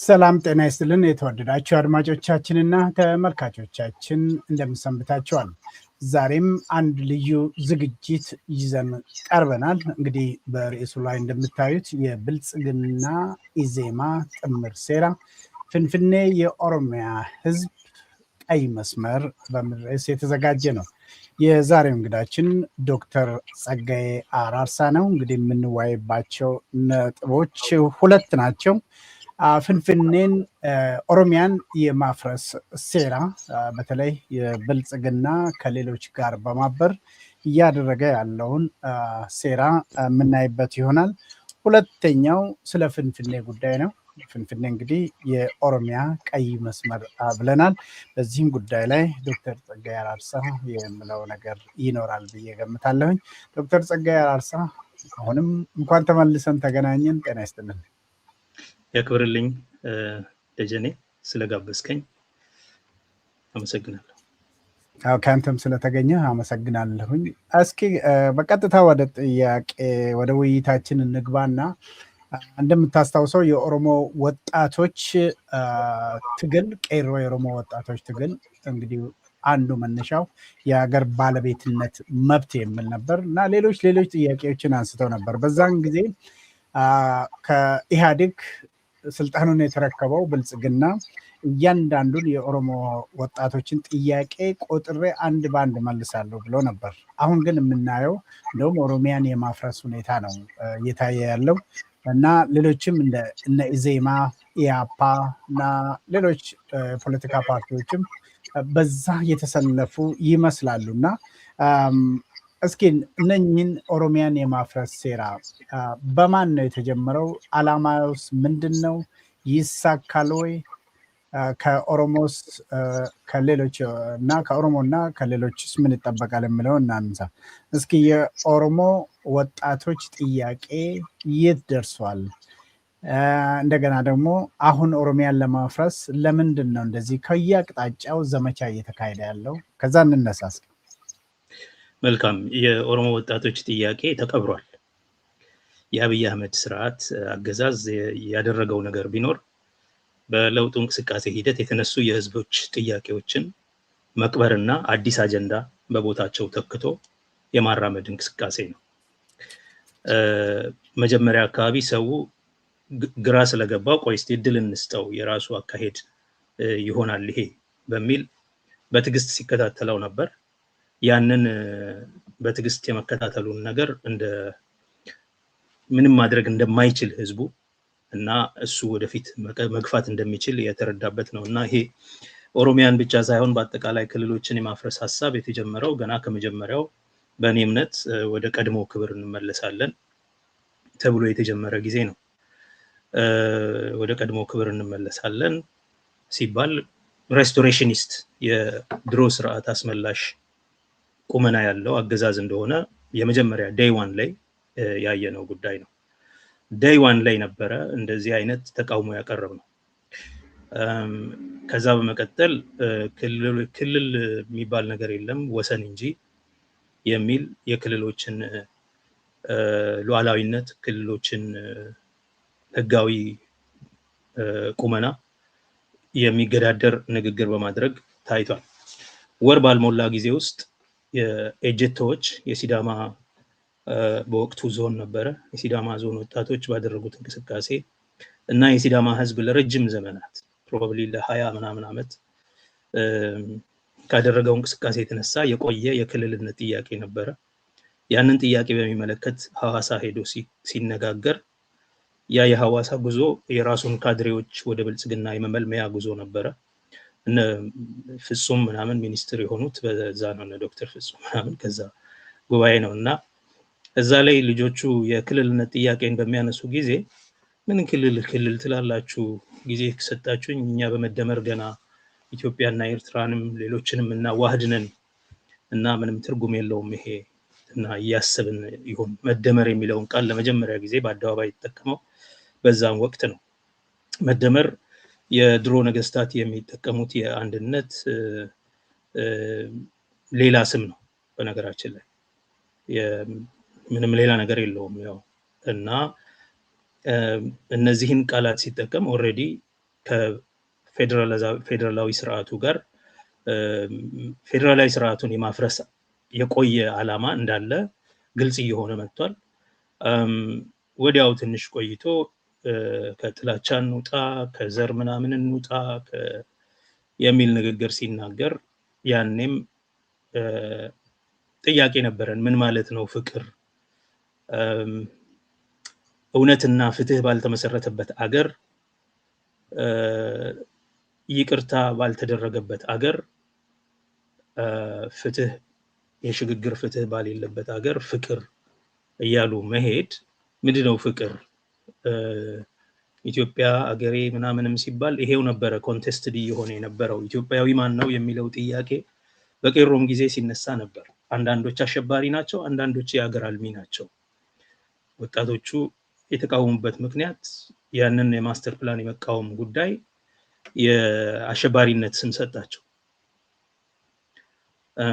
ሰላም ጤና ይስጥልን የተወደዳችሁ አድማጮቻችንና ተመልካቾቻችን እንደምሰንብታችኋል። ዛሬም አንድ ልዩ ዝግጅት ይዘን ቀርበናል። እንግዲህ በርዕሱ ላይ እንደምታዩት የብልጽግና ኢዜማ ጥምር ሴራ ፍንፍኔ የኦሮሚያ ሕዝብ ቀይ መስመር በሚል ርዕስ የተዘጋጀ ነው። የዛሬው እንግዳችን ዶክተር ጸጋዬ አራርሳ ነው። እንግዲህ የምንወያይባቸው ነጥቦች ሁለት ናቸው። ፍንፍኔን ኦሮሚያን የማፍረስ ሴራ በተለይ የብልጽግና ከሌሎች ጋር በማበር እያደረገ ያለውን ሴራ የምናይበት ይሆናል። ሁለተኛው ስለ ፍንፍኔ ጉዳይ ነው። ፍንፍኔ እንግዲህ የኦሮሚያ ቀይ መስመር ብለናል። በዚህም ጉዳይ ላይ ዶክተር ጸጋዬ አራርሳ የምለው ነገር ይኖራል ብዬ ገምታለሁኝ። ዶክተር ጸጋዬ አራርሳ አሁንም እንኳን ተመልሰን ተገናኘን። ጤና ይስጥልን። ያክብርልኝ ደጀኔ፣ ስለጋበዝከኝ አመሰግናለሁ። ከአንተም ስለተገኘ አመሰግናለሁኝ። እስኪ በቀጥታ ወደ ውይይታችን እንግባና እንደምታስታውሰው የኦሮሞ ወጣቶች ትግል ቄሮ የኦሮሞ ወጣቶች ትግል እንግዲህ አንዱ መነሻው የሀገር ባለቤትነት መብት የሚል ነበር እና ሌሎች ጥያቄዎችን አንስተው ነበር። በዛን ጊዜ ከኢህአዴግ ስልጣኑን የተረከበው ብልጽግና እያንዳንዱን የኦሮሞ ወጣቶችን ጥያቄ ቆጥሬ አንድ በአንድ መልሳለሁ ብሎ ነበር። አሁን ግን የምናየው እንደውም ኦሮሚያን የማፍረስ ሁኔታ ነው እየታየ ያለው እና ሌሎችም እነ ኢዜማ፣ ኢያፓ እና ሌሎች ፖለቲካ ፓርቲዎችም በዛ የተሰለፉ ይመስላሉ እና እስኪ እነኝህን ኦሮሚያን የማፍረስ ሴራ በማን ነው የተጀመረው? አላማውስ ምንድን ነው? ይሳካል ወይ? ከኦሮሞስ ከሌሎች እና ከኦሮሞና ከሌሎችስ ምን ይጠበቃል የሚለው እናንሳ። እስኪ የኦሮሞ ወጣቶች ጥያቄ የት ደርሷል? እንደገና ደግሞ አሁን ኦሮሚያን ለማፍረስ ለምንድን ነው እንደዚህ ከየአቅጣጫው ዘመቻ እየተካሄደ ያለው? ከዛ እንነሳ እስኪ። መልካም። የኦሮሞ ወጣቶች ጥያቄ ተቀብሯል። የአብይ አህመድ ስርዓት አገዛዝ ያደረገው ነገር ቢኖር በለውጡ እንቅስቃሴ ሂደት የተነሱ የህዝቦች ጥያቄዎችን መቅበርና አዲስ አጀንዳ በቦታቸው ተክቶ የማራመድ እንቅስቃሴ ነው። መጀመሪያ አካባቢ ሰው ግራ ስለገባው ቆይ እስቲ እድል እንስጠው የራሱ አካሄድ ይሆናል ይሄ በሚል በትዕግስት ሲከታተለው ነበር። ያንን በትዕግስት የመከታተሉን ነገር እንደ ምንም ማድረግ እንደማይችል ህዝቡ እና እሱ ወደፊት መግፋት እንደሚችል የተረዳበት ነው እና ይሄ ኦሮሚያን ብቻ ሳይሆን በአጠቃላይ ክልሎችን የማፍረስ ሀሳብ የተጀመረው ገና ከመጀመሪያው በእኔ እምነት ወደ ቀድሞ ክብር እንመለሳለን ተብሎ የተጀመረ ጊዜ ነው። ወደ ቀድሞ ክብር እንመለሳለን ሲባል ሬስቶሬሽኒስት የድሮ ስርዓት አስመላሽ ቁመና ያለው አገዛዝ እንደሆነ የመጀመሪያ ዴይ ዋን ላይ ያየነው ጉዳይ ነው። ዴይ ዋን ላይ ነበረ እንደዚህ አይነት ተቃውሞ ያቀረብ ነው። ከዛ በመቀጠል ክልል የሚባል ነገር የለም ወሰን እንጂ የሚል የክልሎችን ሉዓላዊነት፣ ክልሎችን ህጋዊ ቁመና የሚገዳደር ንግግር በማድረግ ታይቷል። ወር ባልሞላ ጊዜ ውስጥ የኤጀቶች የሲዳማ በወቅቱ ዞን ነበረ። የሲዳማ ዞን ወጣቶች ባደረጉት እንቅስቃሴ እና የሲዳማ ህዝብ ለረጅም ዘመናት ፕሮባብሊ ለ20 ምናምን ዓመት ካደረገው እንቅስቃሴ የተነሳ የቆየ የክልልነት ጥያቄ ነበረ። ያንን ጥያቄ በሚመለከት ሐዋሳ ሄዶ ሲነጋገር ያ የሐዋሳ ጉዞ የራሱን ካድሬዎች ወደ ብልጽግና የመመልመያ ጉዞ ነበረ። እነ ፍጹም ምናምን ሚኒስትር የሆኑት በዛ ነው። እነ ዶክተር ፍጹም ምናምን ከዛ ጉባኤ ነው እና እዛ ላይ ልጆቹ የክልልነት ጥያቄን በሚያነሱ ጊዜ ምን ክልል ትላላችሁ? ጊዜ ከሰጣችሁኝ እኛ በመደመር ገና ኢትዮጵያና ኤርትራንም ሌሎችንም እናዋህድነን እና ምንም ትርጉም የለውም ይሄ እና እያሰብን ይሁን። መደመር የሚለውን ቃል ለመጀመሪያ ጊዜ በአደባባይ የተጠቀመው በዛም ወቅት ነው። መደመር የድሮ ነገስታት የሚጠቀሙት የአንድነት ሌላ ስም ነው። በነገራችን ላይ ምንም ሌላ ነገር የለውም ያው እና እነዚህን ቃላት ሲጠቀም ኦሬዲ ከፌዴራላዊ ስርዓቱ ጋር ፌዴራላዊ ስርዓቱን የማፍረስ የቆየ ዓላማ እንዳለ ግልጽ እየሆነ መጥቷል። ወዲያው ትንሽ ቆይቶ ከጥላቻ እንውጣ ከዘር ምናምን እንውጣ የሚል ንግግር ሲናገር ያኔም ጥያቄ ነበረን። ምን ማለት ነው ፍቅር? እውነትና ፍትህ ባልተመሰረተበት አገር፣ ይቅርታ ባልተደረገበት አገር፣ ፍትህ የሽግግር ፍትህ ባሌለበት አገር ፍቅር እያሉ መሄድ ምንድነው ፍቅር? ኢትዮጵያ አገሬ ምናምንም ሲባል ይሄው ነበረ ኮንቴስትድ እየሆነ የነበረው። ኢትዮጵያዊ ማን ነው የሚለው ጥያቄ በቄሮም ጊዜ ሲነሳ ነበር። አንዳንዶች አሸባሪ ናቸው፣ አንዳንዶች የአገር አልሚ ናቸው። ወጣቶቹ የተቃወሙበት ምክንያት ያንን የማስተር ፕላን የመቃወም ጉዳይ የአሸባሪነት ስም ሰጣቸው።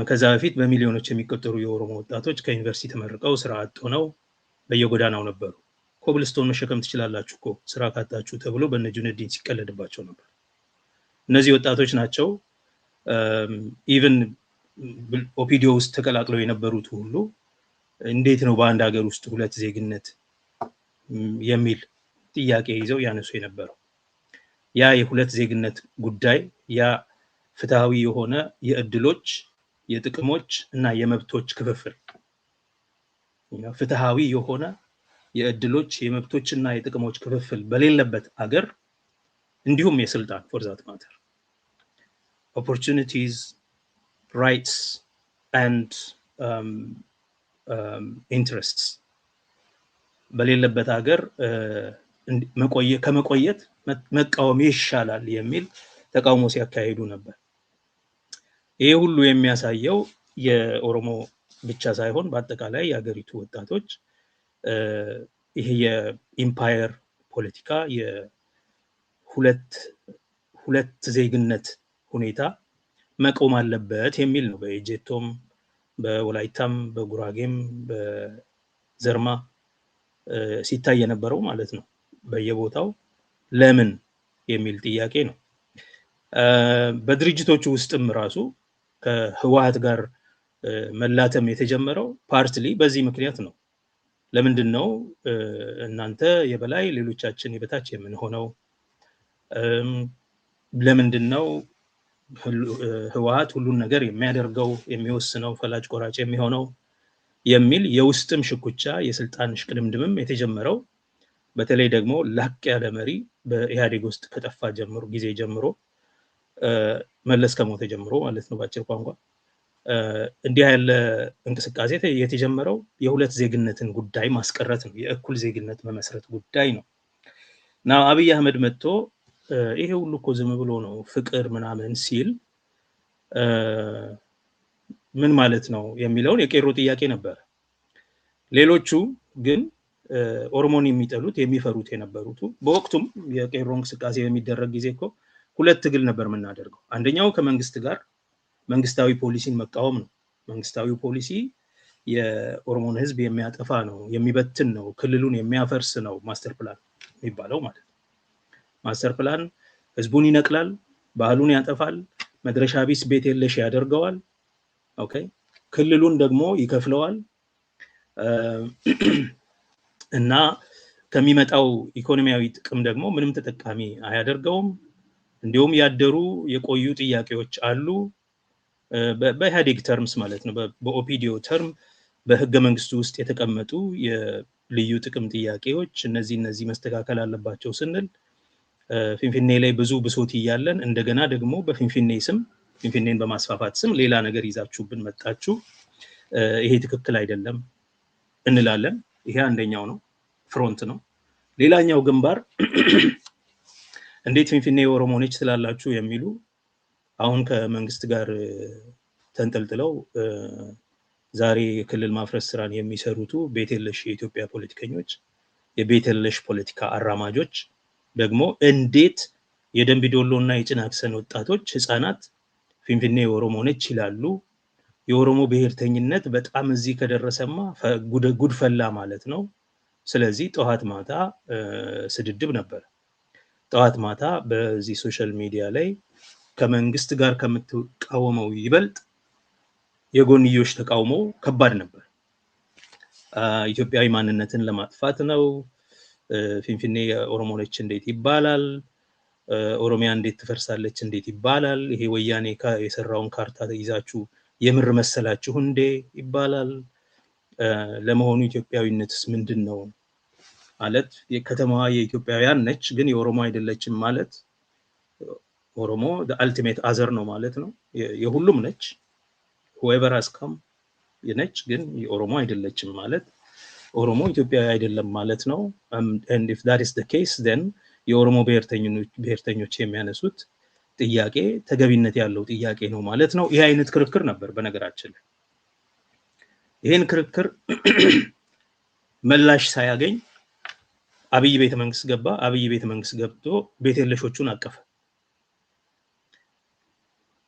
ከዛ በፊት በሚሊዮኖች የሚቆጠሩ የኦሮሞ ወጣቶች ከዩኒቨርሲቲ ተመርቀው ስራ አጥ ሆነው በየጎዳናው ነበሩ። ኮብልስቶን መሸከም ትችላላችሁ እኮ ስራ ካጣችሁ ተብሎ በነጁነዲን ሲቀለድባቸው ነበር። እነዚህ ወጣቶች ናቸው ኢቭን ኦፒዲዮ ውስጥ ተቀላቅለው የነበሩት ሁሉ እንዴት ነው በአንድ ሀገር ውስጥ ሁለት ዜግነት የሚል ጥያቄ ይዘው ያነሱ የነበረው። ያ የሁለት ዜግነት ጉዳይ ያ ፍትሃዊ የሆነ የእድሎች የጥቅሞች እና የመብቶች ክፍፍል ፍትሃዊ የሆነ የእድሎች የመብቶች እና የጥቅሞች ክፍፍል በሌለበት አገር እንዲሁም የስልጣን for that matter opportunities rights and interests በሌለበት ሀገር ከመቆየት መቃወም ይሻላል የሚል ተቃውሞ ሲያካሂዱ ነበር። ይሄ ሁሉ የሚያሳየው የኦሮሞ ብቻ ሳይሆን በአጠቃላይ የሀገሪቱ ወጣቶች ይሄ የኢምፓየር ፖለቲካ የሁለት ዜግነት ሁኔታ መቆም አለበት የሚል ነው። በኤጀቶም በወላይታም በጉራጌም በዘርማ ሲታይ የነበረው ማለት ነው። በየቦታው ለምን የሚል ጥያቄ ነው። በድርጅቶቹ ውስጥም ራሱ ከህወሓት ጋር መላተም የተጀመረው ፓርትሊ በዚህ ምክንያት ነው። ለምንድን ነው እናንተ የበላይ ሌሎቻችን የበታች የምንሆነው? ለምንድን ነው ህወሓት ሁሉን ነገር የሚያደርገው የሚወስነው ፈላጭ ቆራጭ የሚሆነው የሚል የውስጥም ሽኩቻ የስልጣን ሽቅድምድምም የተጀመረው በተለይ ደግሞ ላቅ ያለ መሪ በኢህአዴግ ውስጥ ከጠፋ ጊዜ ጀምሮ መለስ ከሞተ ጀምሮ ማለት ነው በአጭር ቋንቋ እንዲህ ያለ እንቅስቃሴ የተጀመረው የሁለት ዜግነትን ጉዳይ ማስቀረት ነው። የእኩል ዜግነት መመስረት ጉዳይ ነው። እና አብይ አህመድ መጥቶ ይሄ ሁሉ እኮ ዝም ብሎ ነው ፍቅር ምናምን ሲል ምን ማለት ነው የሚለውን የቄሮ ጥያቄ ነበር። ሌሎቹ ግን ኦሮሞን የሚጠሉት የሚፈሩት የነበሩት በወቅቱም የቄሮ እንቅስቃሴ በሚደረግ ጊዜ እኮ ሁለት ትግል ነበር የምናደርገው። አንደኛው ከመንግስት ጋር መንግስታዊ ፖሊሲን መቃወም ነው። መንግስታዊ ፖሊሲ የኦሮሞን ህዝብ የሚያጠፋ ነው፣ የሚበትን ነው፣ ክልሉን የሚያፈርስ ነው ማስተር ፕላን የሚባለው ማለት ነው። ማስተር ፕላን ህዝቡን ይነቅላል፣ ባህሉን ያጠፋል፣ መድረሻ ቢስ ቤት የለሽ ያደርገዋል። ኦኬ ክልሉን ደግሞ ይከፍለዋል እና ከሚመጣው ኢኮኖሚያዊ ጥቅም ደግሞ ምንም ተጠቃሚ አያደርገውም። እንዲሁም ያደሩ የቆዩ ጥያቄዎች አሉ በኢህአዴግ ተርምስ ማለት ነው። በኦፒዲዮ ተርም በህገ መንግስቱ ውስጥ የተቀመጡ የልዩ ጥቅም ጥያቄዎች እነዚህ መስተካከል አለባቸው ስንል ፊንፊኔ ላይ ብዙ ብሶት እያለን እንደገና ደግሞ በፊንፊኔ ስም ፊንፊኔን በማስፋፋት ስም ሌላ ነገር ይዛችሁብን መጣችሁ፣ ይሄ ትክክል አይደለም እንላለን። ይሄ አንደኛው ነው፣ ፍሮንት ነው። ሌላኛው ግንባር እንዴት ፊንፊኔ የኦሮሞ ነች ስላላችሁ የሚሉ አሁን ከመንግስት ጋር ተንጠልጥለው ዛሬ የክልል ማፍረስ ስራን የሚሰሩቱ ቤተለሽ የኢትዮጵያ ፖለቲከኞች፣ የቤተለሽ ፖለቲካ አራማጆች ደግሞ እንዴት የደንቢ ዶሎ እና የጭናክሰን ወጣቶች ህፃናት ፊንፊኔ የኦሮሞ ነች ይላሉ? የኦሮሞ ብሔርተኝነት በጣም እዚህ ከደረሰማ ጉድፈላ ማለት ነው። ስለዚህ ጠዋት ማታ ስድድብ ነበር። ጠዋት ማታ በዚህ ሶሻል ሚዲያ ላይ ከመንግስት ጋር ከምትቃወመው ይበልጥ የጎንዮሽ ተቃውሞ ከባድ ነበር። ኢትዮጵያዊ ማንነትን ለማጥፋት ነው፣ ፊንፊኔ ኦሮሞ ነች እንዴት ይባላል፣ ኦሮሚያ እንዴት ትፈርሳለች እንዴት ይባላል፣ ይሄ ወያኔ የሰራውን ካርታ ይዛችሁ የምር መሰላችሁ እንዴ ይባላል፣ ለመሆኑ ኢትዮጵያዊነትስ ምንድነው ማለት የከተማዋ የኢትዮጵያውያን ነች ግን የኦሮሞ አይደለችም ማለት ኦሮሞ the ultimate other ነው ማለት ነው። የሁሉም ነች whoever has come ነች ግን የኦሮሞ አይደለችም ማለት ኦሮሞ ኢትዮጵያዊ አይደለም ማለት ነው። and if that is the case then የኦሮሞ ብሔርተኞች የሚያነሱት ጥያቄ ተገቢነት ያለው ጥያቄ ነው ማለት ነው። ይሄ አይነት ክርክር ነበር በነገራችን ላይ። ይሄን ክርክር ምላሽ ሳያገኝ አብይ ቤተ መንግስት ገባ። አብይ ቤተ መንግስት ገብቶ ቤተለሾቹን አቀፈ።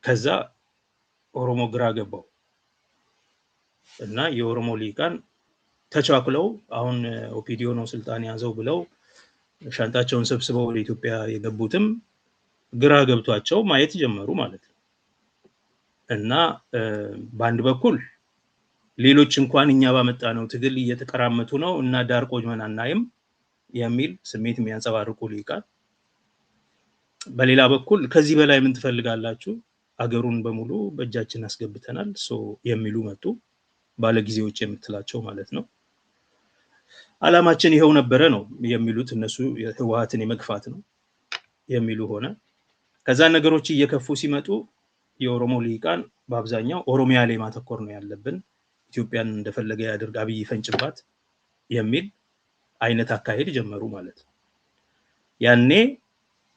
ከዛ ኦሮሞ ግራ ገባው እና የኦሮሞ ሊቃን ተቻክለው አሁን ኦፒዲዮ ነው ስልጣን ያዘው ብለው ሻንጣቸውን ሰብስበው ወደ ኢትዮጵያ የገቡትም ግራ ገብቷቸው ማየት ጀመሩ ማለት ነው። እና በአንድ በኩል ሌሎች እንኳን እኛ ባመጣነው ትግል እየተቀራመቱ ነው እና ዳር ቆመን አናይም የሚል ስሜት የሚያንጸባርቁ ሊቃን፣ በሌላ በኩል ከዚህ በላይ ምን ትፈልጋላችሁ አገሩን በሙሉ በእጃችን አስገብተናል የሚሉ መጡ። ባለጊዜዎች የምትላቸው ማለት ነው። አላማችን ይሄው ነበረ ነው የሚሉት እነሱ፣ ህወሓትን የመግፋት ነው የሚሉ ሆነ። ከዛ ነገሮች እየከፉ ሲመጡ የኦሮሞ ሊቃን በአብዛኛው ኦሮሚያ ላይ ማተኮር ነው ያለብን፣ ኢትዮጵያን እንደፈለገ ያድርግ አብይ ፈንጭባት የሚል አይነት አካሄድ ጀመሩ ማለት ነው። ያኔ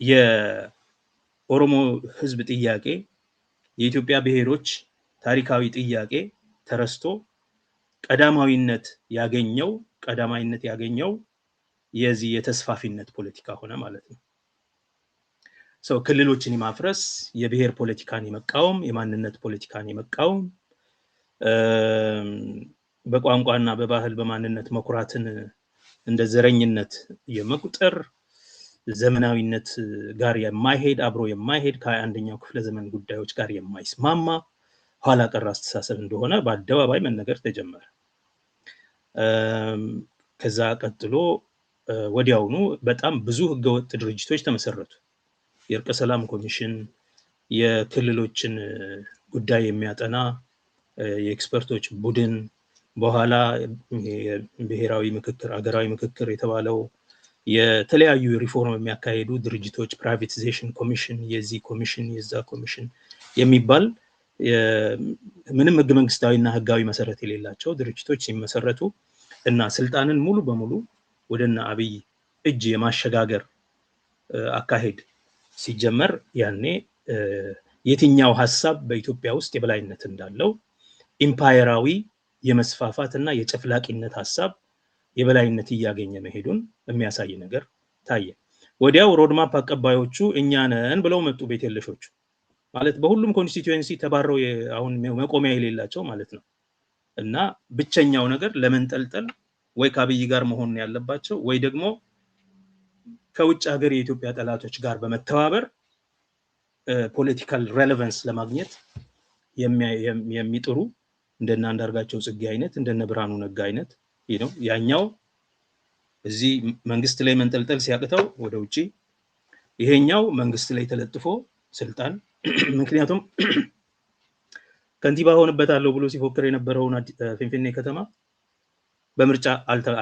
የኦሮሞ ህዝብ ጥያቄ የኢትዮጵያ ብሔሮች ታሪካዊ ጥያቄ ተረስቶ ቀዳማዊነት ያገኘው የዚህ የተስፋፊነት ፖለቲካ ሆነ ማለት ነው። ክልሎችን የማፍረስ የብሔር ፖለቲካን የመቃወም የማንነት ፖለቲካን የመቃወም በቋንቋና በባህል በማንነት መኩራትን እንደ ዘረኝነት የመቁጠር ዘመናዊነት ጋር የማይሄድ አብሮ የማይሄድ ከ21ኛው ክፍለ ዘመን ጉዳዮች ጋር የማይስማማ ኋላ ቀር አስተሳሰብ እንደሆነ በአደባባይ መነገር ተጀመረ። ከዛ ቀጥሎ ወዲያውኑ በጣም ብዙ ህገወጥ ድርጅቶች ተመሰረቱ። የእርቀ ሰላም ኮሚሽን፣ የክልሎችን ጉዳይ የሚያጠና የኤክስፐርቶች ቡድን፣ በኋላ ብሔራዊ ምክክር፣ አገራዊ ምክክር የተባለው የተለያዩ ሪፎርም የሚያካሂዱ ድርጅቶች፣ ፕራይቬታይዜሽን ኮሚሽን፣ የዚህ ኮሚሽን የዛ ኮሚሽን የሚባል ምንም ህገ መንግስታዊና ህጋዊ መሰረት የሌላቸው ድርጅቶች ሲመሰረቱ እና ስልጣንን ሙሉ በሙሉ ወደና አብይ እጅ የማሸጋገር አካሄድ ሲጀመር ያኔ የትኛው ሐሳብ በኢትዮጵያ ውስጥ የበላይነት እንዳለው ኢምፓየራዊ የመስፋፋትና የጨፍላቂነት ሐሳብ የበላይነት እያገኘ መሄዱን የሚያሳይ ነገር ታየ። ወዲያው ሮድማፕ አቀባዮቹ እኛ ነን ብለው መጡ። ቤተለሾቹ ማለት በሁሉም ኮንስቲትዩዌንሲ ተባረው አሁን መቆሚያ የሌላቸው ማለት ነው። እና ብቸኛው ነገር ለመንጠልጠል ወይ ከአብይ ጋር መሆን ያለባቸው ወይ ደግሞ ከውጭ ሀገር የኢትዮጵያ ጠላቶች ጋር በመተባበር ፖለቲካል ሬሌቫንስ ለማግኘት የሚጥሩ እንደና አንዳርጋቸው ጽጌ አይነት እንደነ ብርሃኑ ነጋ አይነት ነው። ያኛው እዚህ መንግስት ላይ መንጠልጠል ሲያቅተው ወደ ውጪ፣ ይሄኛው መንግስት ላይ ተለጥፎ ስልጣን ምክንያቱም ከንቲባ ሆንበታለሁ ብሎ ሲፎክር የነበረውን ፊንፊኔ ከተማ በምርጫ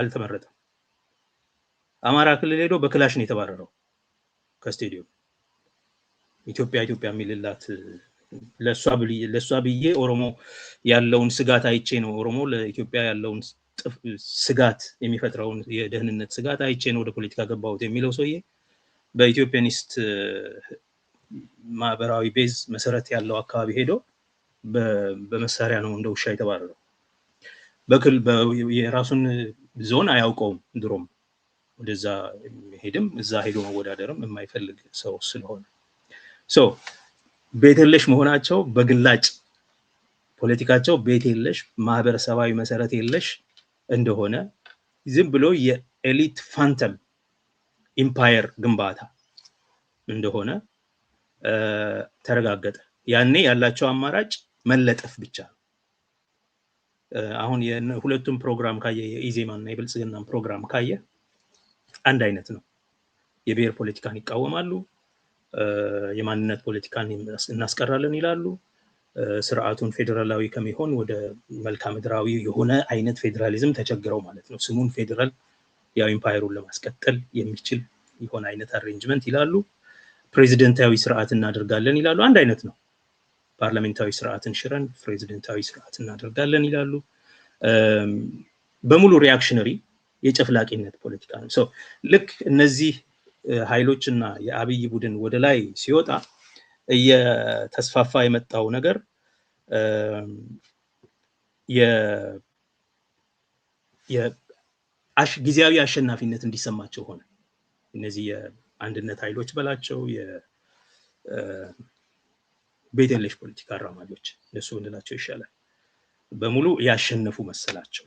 አልተመረጠም። አማራ ክልል ሄዶ በክላሽ ነው የተባረረው ከስቴዲየም። ኢትዮጵያ የሚልላት ለሷ ብዬ ኦሮሞ ያለውን ስጋት አይቼ ነው፣ ኦሮሞ ለኢትዮጵያ ያለውን ስጋት የሚፈጥረውን የደህንነት ስጋት አይቼ ነው ወደ ፖለቲካ ገባሁት የሚለው ሰውዬ በኢትዮጵያኒስት ማህበራዊ ቤዝ መሰረት ያለው አካባቢ ሄዶ በመሳሪያ ነው እንደ ውሻ የተባረረው። የራሱን ዞን አያውቀውም ድሮም፣ ወደዛ ሄድም እዛ ሄዶ መወዳደርም የማይፈልግ ሰው ስለሆነ ቤተለሽ መሆናቸው በግላጭ ፖለቲካቸው ቤተለሽ ማህበረሰባዊ መሰረት የለሽ እንደሆነ ዝም ብሎ የኤሊት ፋንተም ኢምፓየር ግንባታ እንደሆነ ተረጋገጠ። ያኔ ያላቸው አማራጭ መለጠፍ ብቻ ነው። አሁን የሁለቱም ፕሮግራም ካየ የኢዜማና የብልጽግና ፕሮግራም ካየ አንድ አይነት ነው። የብሔር ፖለቲካን ይቃወማሉ፣ የማንነት ፖለቲካን እናስቀራለን ይላሉ። ስርዓቱን ፌዴራላዊ ከሚሆን ወደ መልክዓ ምድራዊ የሆነ አይነት ፌዴራሊዝም ተቸግረው ማለት ነው። ስሙን ፌዴራል ያው ኢምፓየሩን ለማስቀጠል የሚችል የሆነ አይነት አሬንጅመንት ይላሉ። ፕሬዚደንታዊ ስርዓት እናደርጋለን ይላሉ። አንድ አይነት ነው። ፓርላሜንታዊ ስርዓትን ሽረን ፕሬዚደንታዊ ስርዓት እናደርጋለን ይላሉ። በሙሉ ሪአክሽነሪ የጨፍላቂነት ፖለቲካ ነው። ሶ ልክ እነዚህ ኃይሎችና የአብይ ቡድን ወደ ላይ ሲወጣ እየተስፋፋ የመጣው ነገር ጊዜያዊ አሸናፊነት እንዲሰማቸው ሆነ። እነዚህ የአንድነት ኃይሎች በላቸው የቤት የለሽ ፖለቲካ አራማጆች እነሱ እንላቸው ይሻላል። በሙሉ ያሸነፉ መሰላቸው።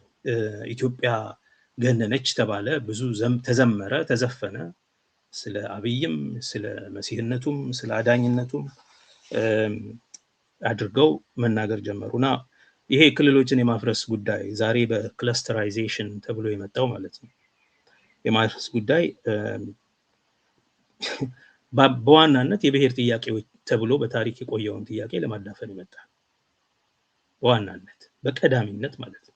ኢትዮጵያ ገነነች ተባለ፣ ብዙ ተዘመረ፣ ተዘፈነ። ስለ አብይም ስለ መሲህነቱም ስለ አዳኝነቱም አድርገው መናገር ጀመሩና ይሄ ክልሎችን የማፍረስ ጉዳይ ዛሬ በክለስተራይዜሽን ተብሎ የመጣው ማለት ነው የማፍረስ ጉዳይ በዋናነት የብሔር ጥያቄዎች ተብሎ በታሪክ የቆየውን ጥያቄ ለማዳፈን ይመጣል። በዋናነት በቀዳሚነት ማለት ነው።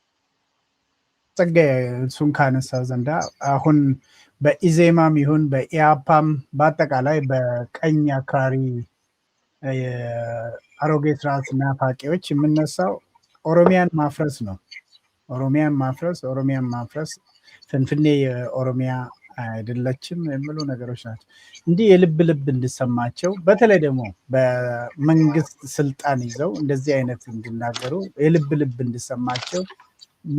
ጸጋዬ እሱን ካነሳ ዘንዳ አሁን በኢዜማም ይሁን በኢያፓም በአጠቃላይ በቀኝ አክራሪ አሮጌ ስርዓት ናፋቂዎች የምነሳው ኦሮሚያን ማፍረስ ነው። ኦሮሚያን ማፍረስ ፍንፍኔ የኦሮሚያ አይደለችም የሚሉ ነገሮች ናቸው። እንዲህ የልብ ልብ እንዲሰማቸው በተለይ ደግሞ በመንግስት ስልጣን ይዘው እንደዚህ አይነት እንዲናገሩ የልብ ልብ እንዲሰማቸው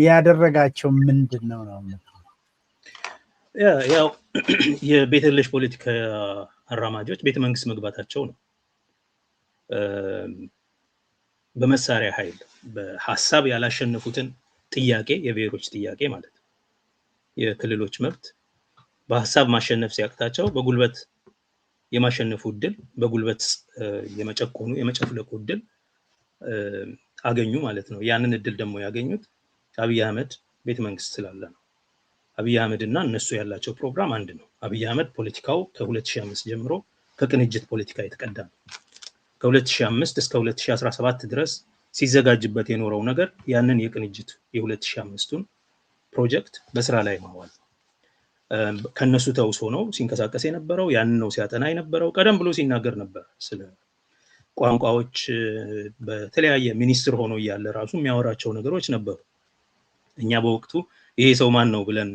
ያደረጋቸው ምንድን ነው? ያው የቤት የለሽ ፖለቲካ አራማጆች ቤተ መንግስት መግባታቸው ነው። በመሳሪያ ኃይል በሐሳብ ያላሸነፉትን ጥያቄ የብሔሮች ጥያቄ ማለት ነው የክልሎች መብት በሐሳብ ማሸነፍ ሲያቅታቸው በጉልበት የማሸነፉ እድል በጉልበት የመጨቆኑ የመጨፍለቁ እድል አገኙ ማለት ነው። ያንን እድል ደግሞ ያገኙት አብይ አህመድ ቤተ መንግስት ስላለ ነው። አብይ አህመድ እና እነሱ ያላቸው ፕሮግራም አንድ ነው። አብይ አህመድ ፖለቲካው ከ2005 ጀምሮ ከቅንጅት ፖለቲካ የተቀዳ ነው። ከ2005 እስከ 2017 ድረስ ሲዘጋጅበት የኖረው ነገር ያንን የቅንጅት የ2005ቱን ፕሮጀክት በስራ ላይ ማዋል ነው። ከነሱ ተውሶ ነው ሲንቀሳቀስ የነበረው። ያንን ነው ሲያጠና የነበረው። ቀደም ብሎ ሲናገር ነበር ስለ ቋንቋዎች። በተለያየ ሚኒስትር ሆኖ እያለ ራሱ የሚያወራቸው ነገሮች ነበሩ። እኛ በወቅቱ ይሄ ሰው ማን ነው ብለን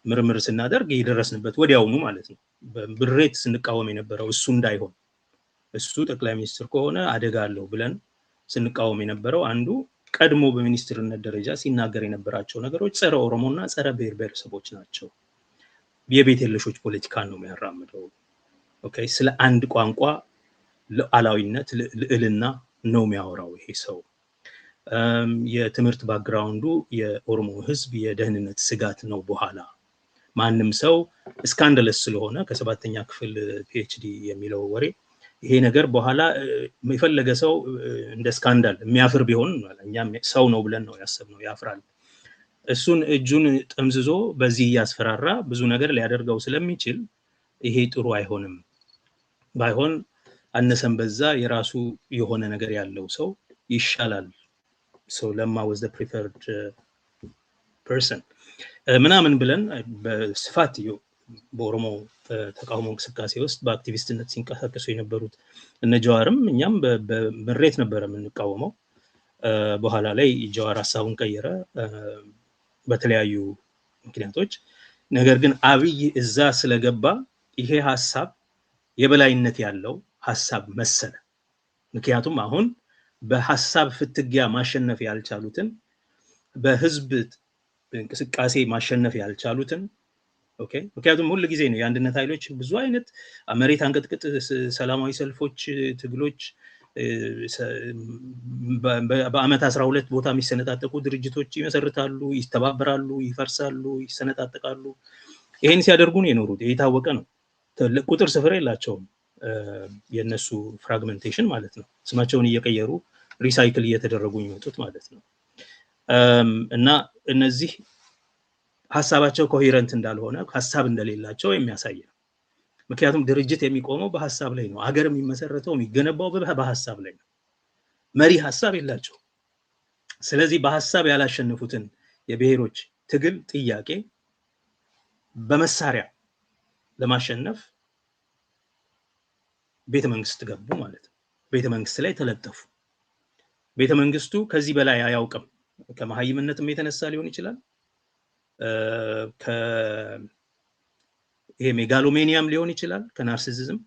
ምርምር ስናደርግ የደረስንበት ወዲያውኑ ማለት ነው። በብሬት ስንቃወም የነበረው እሱ እንዳይሆን እሱ ጠቅላይ ሚኒስትር ከሆነ አደጋ አለው ብለን ስንቃወም የነበረው አንዱ ቀድሞ በሚኒስትርነት ደረጃ ሲናገር የነበራቸው ነገሮች ጸረ ኦሮሞና ጸረ ብሔር ብሔረሰቦች ናቸው። የቤት የለሾች ፖለቲካን ነው የሚያራምደው። ኦኬ፣ ስለ አንድ ቋንቋ ሉዓላዊነት ልዕልና ነው የሚያወራው ይሄ ሰው። የትምህርት ባክግራውንዱ የኦሮሞ ህዝብ የደህንነት ስጋት ነው። በኋላ ማንም ሰው ስካንዳለስ ስለሆነ ከ7ኛ ክፍል ፒኤችዲ የሚለው ወሬ ይሄ ነገር በኋላ የፈለገ ሰው እንደ ስካንዳል የሚያፍር ቢሆን እኛም ሰው ነው ብለን ነው ያሰብነው። ያፍራል። እሱን እጁን ጠምዝዞ በዚህ እያስፈራራ ብዙ ነገር ሊያደርገው ስለሚችል ይሄ ጥሩ አይሆንም። ባይሆን አነሰም በዛ የራሱ የሆነ ነገር ያለው ሰው ይሻላል። so Lemma was the preferred person ምናምን ብለን በስፋት በኦሮሞ ተቃውሞ እንቅስቃሴ ውስጥ በአክቲቪስትነት ሲንቀሳቀሱ የነበሩት እነ ጀዋርም እኛም በምሬት ነበር የምንቃወመው። በኋላ ላይ ጀዋር ሐሳቡን ቀየረ በተለያዩ ምክንያቶች። ነገር ግን አብይ እዛ ስለገባ ይሄ ሐሳብ የበላይነት ያለው ሐሳብ መሰለ። ምክንያቱም አሁን በሐሳብ ፍትጊያ ማሸነፍ ያልቻሉትን በህዝብ እንቅስቃሴ ማሸነፍ ያልቻሉትን ኦኬ። ምክንያቱም ሁሉ ጊዜ ነው የአንድነት ኃይሎች ብዙ አይነት መሬት አንቀጥቅጥ ሰላማዊ ሰልፎች፣ ትግሎች በአመት 12 ቦታ የሚሰነጣጠቁ ድርጅቶች ይመሰርታሉ፣ ይተባበራሉ፣ ይፈርሳሉ፣ ይሰነጣጠቃሉ። ይሄን ሲያደርጉ ነው የኖሩት። የታወቀ ነው። ቁጥር ስፍር የላቸውም። የነሱ ፍራግመንቴሽን ማለት ነው። ስማቸውን እየቀየሩ ሪሳይክል እየተደረጉ የሚመጡት ማለት ነው። እና እነዚህ ሐሳባቸው ኮሄረንት እንዳልሆነ ሐሳብ እንደሌላቸው የሚያሳይ ነው። ምክንያቱም ድርጅት የሚቆመው በሐሳብ ላይ ነው። ሀገር የሚመሰረተው የሚገነባው በሐሳብ ላይ ነው። መሪ ሐሳብ የላቸው። ስለዚህ በሐሳብ ያላሸነፉትን የብሔሮች ትግል ጥያቄ በመሳሪያ ለማሸነፍ ቤተ መንግስት ገቡ ማለት ነው። ቤተ መንግስት ላይ ተለጠፉ። ቤተ መንግስቱ ከዚህ በላይ አያውቅም። ከመሃይምነትም የተነሳ ሊሆን ይችላል። ይሄ ሜጋሎሜኒያም ሊሆን ይችላል። ከናርሲሲዝም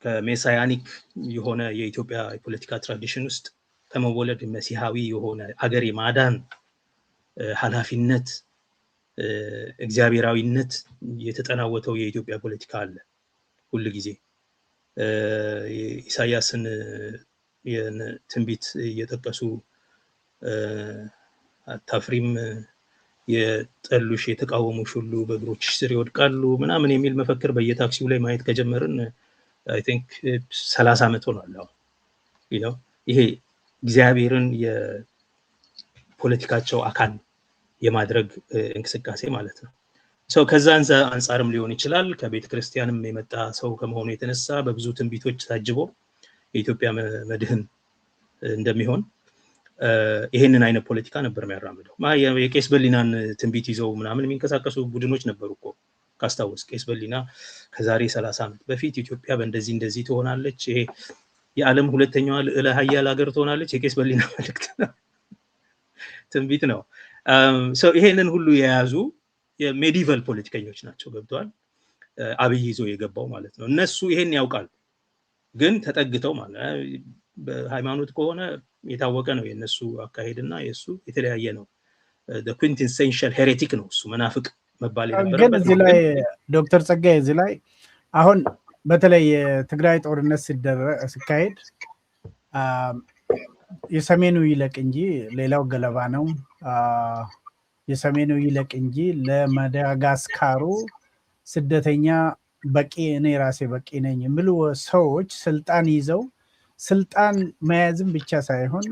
ከሜሳያኒክ የሆነ የኢትዮጵያ የፖለቲካ ትራዲሽን ውስጥ ከመወለድ መሲሃዊ የሆነ አገር የማዳን ኃላፊነት እግዚአብሔራዊነት የተጠናወተው የኢትዮጵያ ፖለቲካ አለ። ሁሉ ጊዜ ኢሳያስን የትንቢት እየጠቀሱ አታፍሪም የጠሉሽ የተቃወሙሽ ሁሉ በእግሮችሽ ስር ይወድቃሉ ምናምን የሚል መፈክር በየታክሲው ላይ ማየት ከጀመርን አይ ቲንክ 30 ዓመት ሆኗል። ይሄ እግዚአብሔርን የፖለቲካቸው አካል የማድረግ እንቅስቃሴ ማለት ነው። ሰው ከዛ አንፃርም ሊሆን ይችላል። ከቤተ ክርስቲያንም የመጣ ሰው ከመሆኑ የተነሳ በብዙ ትንቢቶች ታጅቦ የኢትዮጵያ መድህን እንደሚሆን ይሄንን አይነት ፖለቲካ ነበር የሚያራምደው። የቄስ በሊናን ትንቢት ይዘው ምናምን የሚንቀሳቀሱ ቡድኖች ነበሩ እኮ ካስታወስ። ቄስ በሊና ከዛሬ 30 ዓመት በፊት ኢትዮጵያ በእንደዚህ እንደዚህ ትሆናለች፣ ይሄ የዓለም ሁለተኛዋ ልዕለ ኃያል ሀገር ትሆናለች የቄስ በሊና መልእክት ነው፣ ትንቢት ነው። ይሄንን ሁሉ የያዙ የሜዲቫል ፖለቲከኞች ናቸው። ገብተዋል። አብይ ይዞ የገባው ማለት ነው። እነሱ ይሄን ያውቃሉ፣ ግን ተጠግተው ማለት በሃይማኖት ከሆነ የታወቀ ነው የነሱ አካሄድና የሱ የተለያየ ነው። the quintessential heretic ነው እሱ መናፍቅ መባል የነበረበት። ግን እዚህ ላይ ዶክተር ጸጋዬ እዚህ ላይ አሁን በተለይ የትግራይ ጦርነት ሲካሄድ የሰሜኑ ይለቅ እንጂ ሌላው ገለባ ነው፣ የሰሜኑ ይለቅ እንጂ ለማዳጋስካሩ ስደተኛ በቂ እኔ ራሴ በቂ ነኝ የሚሉ ሰዎች ስልጣን ይዘው ስልጣን መያዝም ብቻ ሳይሆን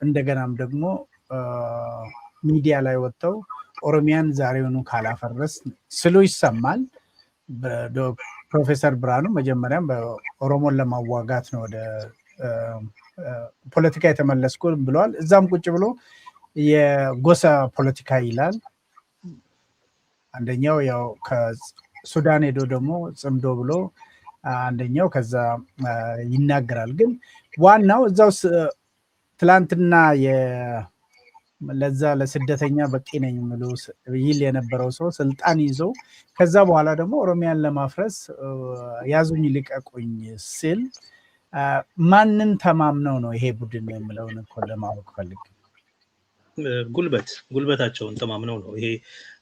እንደገናም ደግሞ ሚዲያ ላይ ወጥተው ኦሮሚያን ዛሬውኑ ካላፈረስ ስሉ ይሰማል። ፕሮፌሰር ብርሃኑ መጀመሪያም በኦሮሞን ለማዋጋት ነው ወደ ፖለቲካ የተመለስኩ ብለዋል። እዛም ቁጭ ብሎ የጎሳ ፖለቲካ ይላል። አንደኛው ያው ከሱዳን ሄዶ ደግሞ ጽምዶ ብሎ አንደኛው ከዛ ይናገራል። ግን ዋናው እዛው ትላንትና ለዛ ለስደተኛ በቂ ነኝ የሚሉ ይል የነበረው ሰው ስልጣን ይዞ ከዛ በኋላ ደግሞ ኦሮሚያን ለማፍረስ ያዙኝ ልቀቁኝ ሲል ማንን ተማምነው ነው ይሄ ቡድን የሚለውን እኮ ለማወቅ ፈልግ። ጉልበታቸውን ተማምነው ነው። ይሄ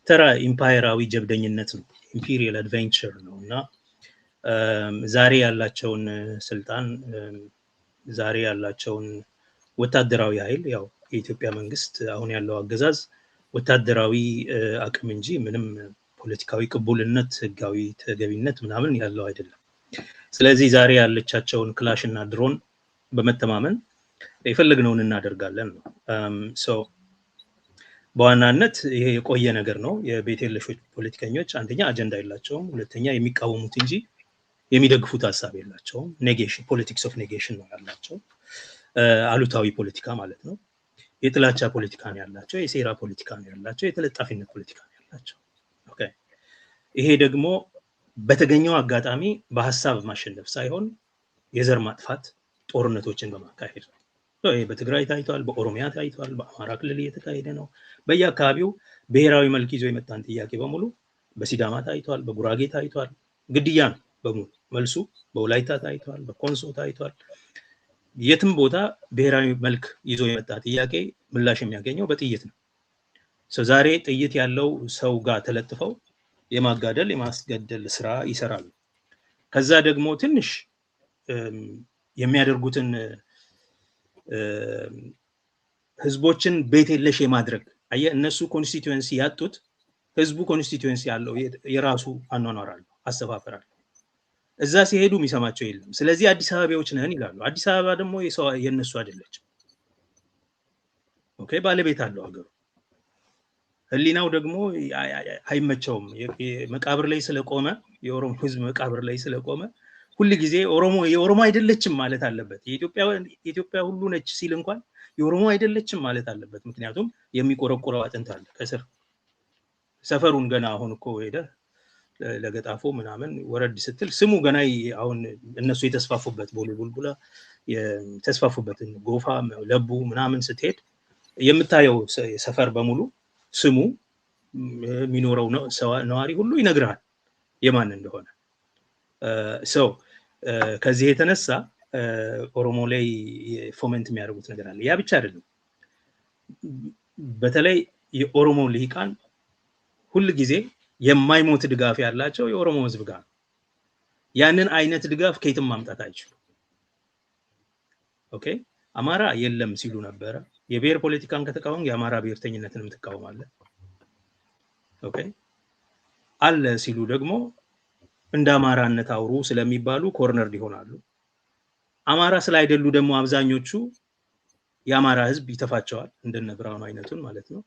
ተራ ኢምፓየራዊ ጀብደኝነት ነው፣ ኢምፔሪያል አድቬንቸር ነው። እና ዛሬ ያላቸውን ስልጣን ዛሬ ያላቸውን ወታደራዊ ኃይል ያው የኢትዮጵያ መንግስት አሁን ያለው አገዛዝ ወታደራዊ አቅም እንጂ ምንም ፖለቲካዊ ቅቡልነት ህጋዊ ተገቢነት ምናምን ያለው አይደለም። ስለዚህ ዛሬ ያለቻቸውን ክላሽ እና ድሮን በመተማመን የፈለግነውን እናደርጋለን ነው። በዋናነት ይሄ የቆየ ነገር ነው። የቤት የለሾች ፖለቲከኞች አንደኛ አጀንዳ የላቸውም፣ ሁለተኛ የሚቃወሙት እንጂ የሚደግፉት ሀሳብ የላቸውም። ኔጌሽን ፖለቲክስ ኦፍ ኔጌሽን ነው ያላቸው። አሉታዊ ፖለቲካ ማለት ነው። የጥላቻ ፖለቲካ ነው ያላቸው፣ የሴራ ፖለቲካ ነው ያላቸው፣ የተለጣፊነት ፖለቲካ ነው ያላቸው። ኦኬ ይሄ ደግሞ በተገኘው አጋጣሚ በሐሳብ ማሸነፍ ሳይሆን የዘር ማጥፋት ጦርነቶችን በማካሄድ ነው። ይሄ በትግራይ ታይቷል፣ በኦሮሚያ ታይቷል፣ በአማራ ክልል እየተካሄደ ነው። በየአካባቢው ብሔራዊ መልክ ይዞ የመጣን ጥያቄ በሙሉ በሲዳማ ታይቷል፣ በጉራጌ ታይቷል። ግድያ ነው በሙሉ መልሱ። በወላይታ ታይቷል፣ በኮንሶ ታይቷል። የትም ቦታ ብሔራዊ መልክ ይዞ የመጣ ጥያቄ ምላሽ የሚያገኘው በጥይት ነው። ዛሬ ጥይት ያለው ሰው ጋር ተለጥፈው የማጋደል የማስገደል ስራ ይሰራሉ። ከዛ ደግሞ ትንሽ የሚያደርጉትን ህዝቦችን ቤት የለሽ የማድረግ አየህ፣ እነሱ ኮንስቲትዩንሲ ያጡት ህዝቡ ኮንስቲትዩንሲ ያለው የራሱ አኗኗር አለው፣ አሰፋፈር አለው። እዛ ሲሄዱ የሚሰማቸው የለም። ስለዚህ አዲስ አበባዎች ነን ይላሉ። አዲስ አበባ ደግሞ የነሱ አይደለችም። ኦኬ፣ ባለቤት አለው ሀገሩ። ህሊናው ደግሞ አይመቸውም። መቃብር ላይ ስለቆመ የኦሮሞ ህዝብ መቃብር ላይ ስለቆመ ሁሉ ጊዜ የኦሮሞ አይደለችም ማለት አለበት። የኢትዮጵያ ሁሉ ነች ሲል እንኳን የኦሮሞ አይደለችም ማለት አለበት። ምክንያቱም የሚቆረቆረው አጥንት አለ ከስር። ሰፈሩን ገና አሁን እኮ ሄደ ለገጣፎ ምናምን ወረድ ስትል ስሙ ገና አሁን እነሱ የተስፋፉበት ቦሌ ቡልቡላ የተስፋፉበትን ጎፋ ለቡ ምናምን ስትሄድ የምታየው ሰፈር በሙሉ ስሙ የሚኖረው ነዋሪ ሁሉ ይነግራል የማን እንደሆነ። ሰው ከዚህ የተነሳ ኦሮሞ ላይ ፎመንት የሚያደርጉት ነገር አለ። ያ ብቻ አይደለም። በተለይ የኦሮሞ ልሂቃን ሁሉ ጊዜ የማይሞት ድጋፍ ያላቸው የኦሮሞ ህዝብ ጋር ያንን አይነት ድጋፍ ከየትም ማምጣት አይችሉም። ኦኬ፣ አማራ የለም ሲሉ ነበረ። የብሔር ፖለቲካን ከተቃወም የአማራ ብሔርተኝነትንም ትቃወማለህ። ኦኬ፣ አለ ሲሉ ደግሞ እንደ አማራነት አውሩ ስለሚባሉ ኮርነር ይሆናሉ። አማራ ስላይደሉ ደግሞ አብዛኞቹ የአማራ ህዝብ ይተፋቸዋል፣ እንደነ ብርሃኑ አይነቱን ማለት ነው።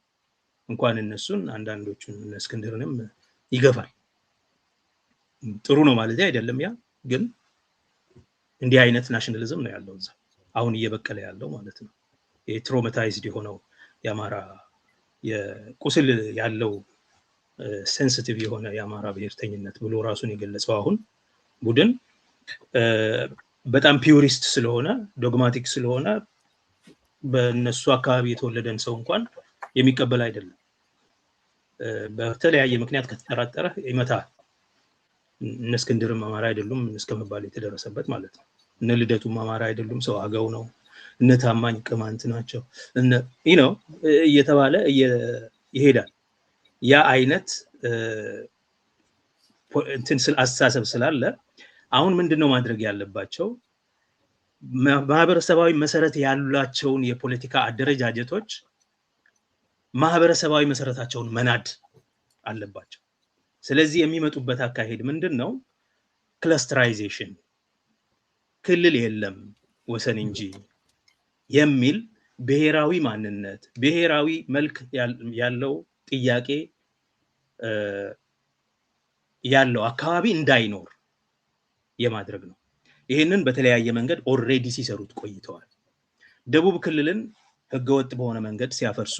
እንኳን እነሱን አንዳንዶቹን እነ እስክንድርንም ይገፋል። ጥሩ ነው ማለት አይደለም። ያ ግን እንዲህ አይነት ናሽናሊዝም ነው ያለው እዛ አሁን እየበቀለ ያለው ማለት ነው። የትሮማታይዝድ የሆነው የአማራ የቁስል ያለው ሴንሲቲቭ የሆነ የአማራ ብሔርተኝነት ብሎ ራሱን የገለጸው አሁን ቡድን በጣም ፒውሪስት ስለሆነ ዶግማቲክ ስለሆነ በእነሱ አካባቢ የተወለደን ሰው እንኳን የሚቀበል አይደለም። በተለያየ ምክንያት ከተጠራጠረ ይመታል። እነ እስክንድርም አማራ አይደሉም እስከመባል የተደረሰበት ማለት ነው። እነ ልደቱም አማራ አይደሉም ሰው አገው ነው። እነ ታማኝ ቅማንት ናቸው እየተባለ ይሄዳል። ያ አይነት እንትን አስተሳሰብ ስላለ አሁን ምንድነው ማድረግ ያለባቸው? ማህበረሰባዊ መሰረት ያላቸውን የፖለቲካ አደረጃጀቶች ማህበረሰባዊ መሰረታቸውን መናድ አለባቸው። ስለዚህ የሚመጡበት አካሄድ ምንድነው? ክለስተራይዜሽን፣ ክልል የለም ወሰን እንጂ የሚል ብሔራዊ ማንነት፣ ብሔራዊ መልክ ያለው ጥያቄ ያለው አካባቢ እንዳይኖር የማድረግ ነው። ይሄንን በተለያየ መንገድ ኦልሬዲ ሲሰሩት ቆይተዋል። ደቡብ ክልልን ህገወጥ በሆነ መንገድ ሲያፈርሱ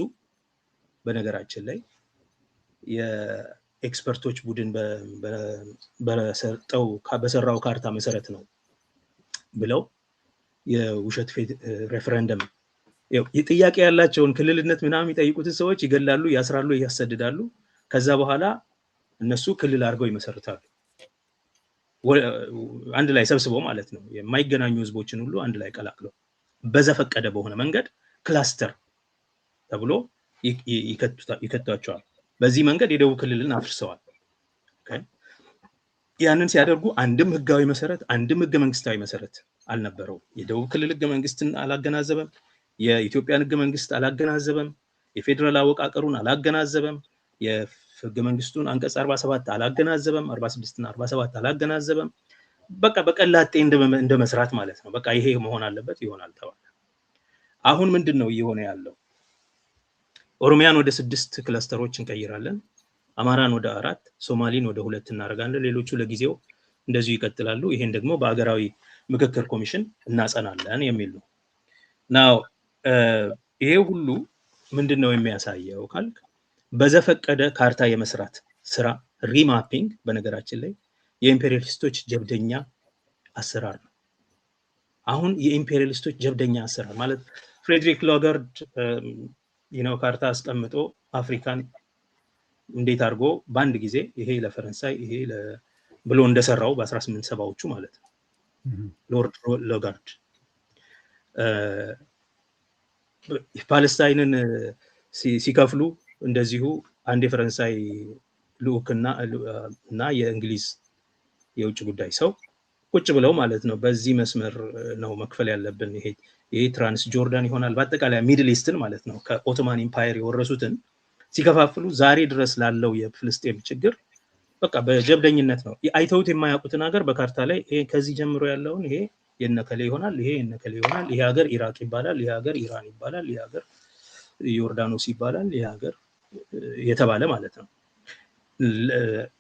በነገራችን ላይ የኤክስፐርቶች ቡድን በሰራው ካርታ መሰረት ነው ብለው የውሸት ሬፈረንደም ጥያቄ ያላቸውን ክልልነት ምናምን የሚጠይቁትን ሰዎች ይገላሉ፣ ያስራሉ፣ ያሰድዳሉ። ከዛ በኋላ እነሱ ክልል አድርገው ይመሰርታሉ። አንድ ላይ ሰብስበው ማለት ነው። የማይገናኙ ህዝቦችን ሁሉ አንድ ላይ ቀላቅለው በዘፈቀደ በሆነ መንገድ ክላስተር ተብሎ ይከቷቸዋል። በዚህ መንገድ የደቡብ ክልልን አፍርሰዋል። ያንን ሲያደርጉ አንድም ህጋዊ መሰረት አንድም ህገ መንግስታዊ መሰረት አልነበረው። የደቡብ ክልል ህገ መንግስትን አላገናዘበም። የኢትዮጵያን ህገ መንግስት አላገናዘበም። የፌደራል አወቃቀሩን አላገናዘበም። የህገ መንግስቱን አንቀጽ 47 አላገናዘበም። 46 እና 47 አላገናዘበም። በቃ በቀላጤ እንደ መስራት ማለት ነው። በቃ ይሄ መሆን አለበት ይሆናል ተባለ። አሁን ምንድነው እየሆነ ያለው? ኦሮሚያን ወደ 6 ክለስተሮች እንቀይራለን። አማራን ወደ 4፣ ሶማሊን ወደ 2 እናደርጋለን። ሌሎቹ ለጊዜው እንደዚሁ ይቀጥላሉ። ይሄን ደግሞ በአገራዊ ምክክር ኮሚሽን እናጸናለን የሚል ነው። ናው ይሄ ሁሉ ምንድነው የሚያሳየው ካልክ በዘፈቀደ ካርታ የመስራት ስራ ሪማፒንግ፣ በነገራችን ላይ የኢምፔሪያሊስቶች ጀብደኛ አሰራር ነው። አሁን የኢምፔሪያሊስቶች ጀብደኛ አሰራር ማለት ፍሬድሪክ ሎጋርድ ካርታ አስቀምጦ አፍሪካን እንዴት አድርጎ በአንድ ጊዜ ይሄ ለፈረንሳይ ይሄ ብሎ እንደሰራው በ1870ዎቹ ማለት ነው። ሎርድ ሎጋርድ ፓለስታይንን ሲከፍሉ እንደዚሁ አንድ የፈረንሳይ ልኡክና የእንግሊዝ የውጭ ጉዳይ ሰው ቁጭ ብለው ማለት ነው በዚህ መስመር ነው መክፈል ያለብን፣ ይሄ ትራንስ ጆርዳን ይሆናል፣ በአጠቃላይ ሚድል ኢስትን ማለት ነው ከኦቶማን ኢምፓየር የወረሱትን ሲከፋፍሉ ዛሬ ድረስ ላለው የፍልስጤም ችግር በቃ በጀብደኝነት ነው አይተውት የማያውቁትን ሀገር በካርታ ላይ ይሄ ከዚህ ጀምሮ ያለውን ይሄ የነከለ ይሆናል፣ ይሄ የነከለ ይሆናል፣ ይሄ ሀገር ኢራቅ ይባላል፣ ይሄ ሀገር ኢራን ይባላል፣ ይሄ ሀገር ዮርዳኖስ ይባላል፣ ይሄ ሀገር የተባለ ማለት ነው።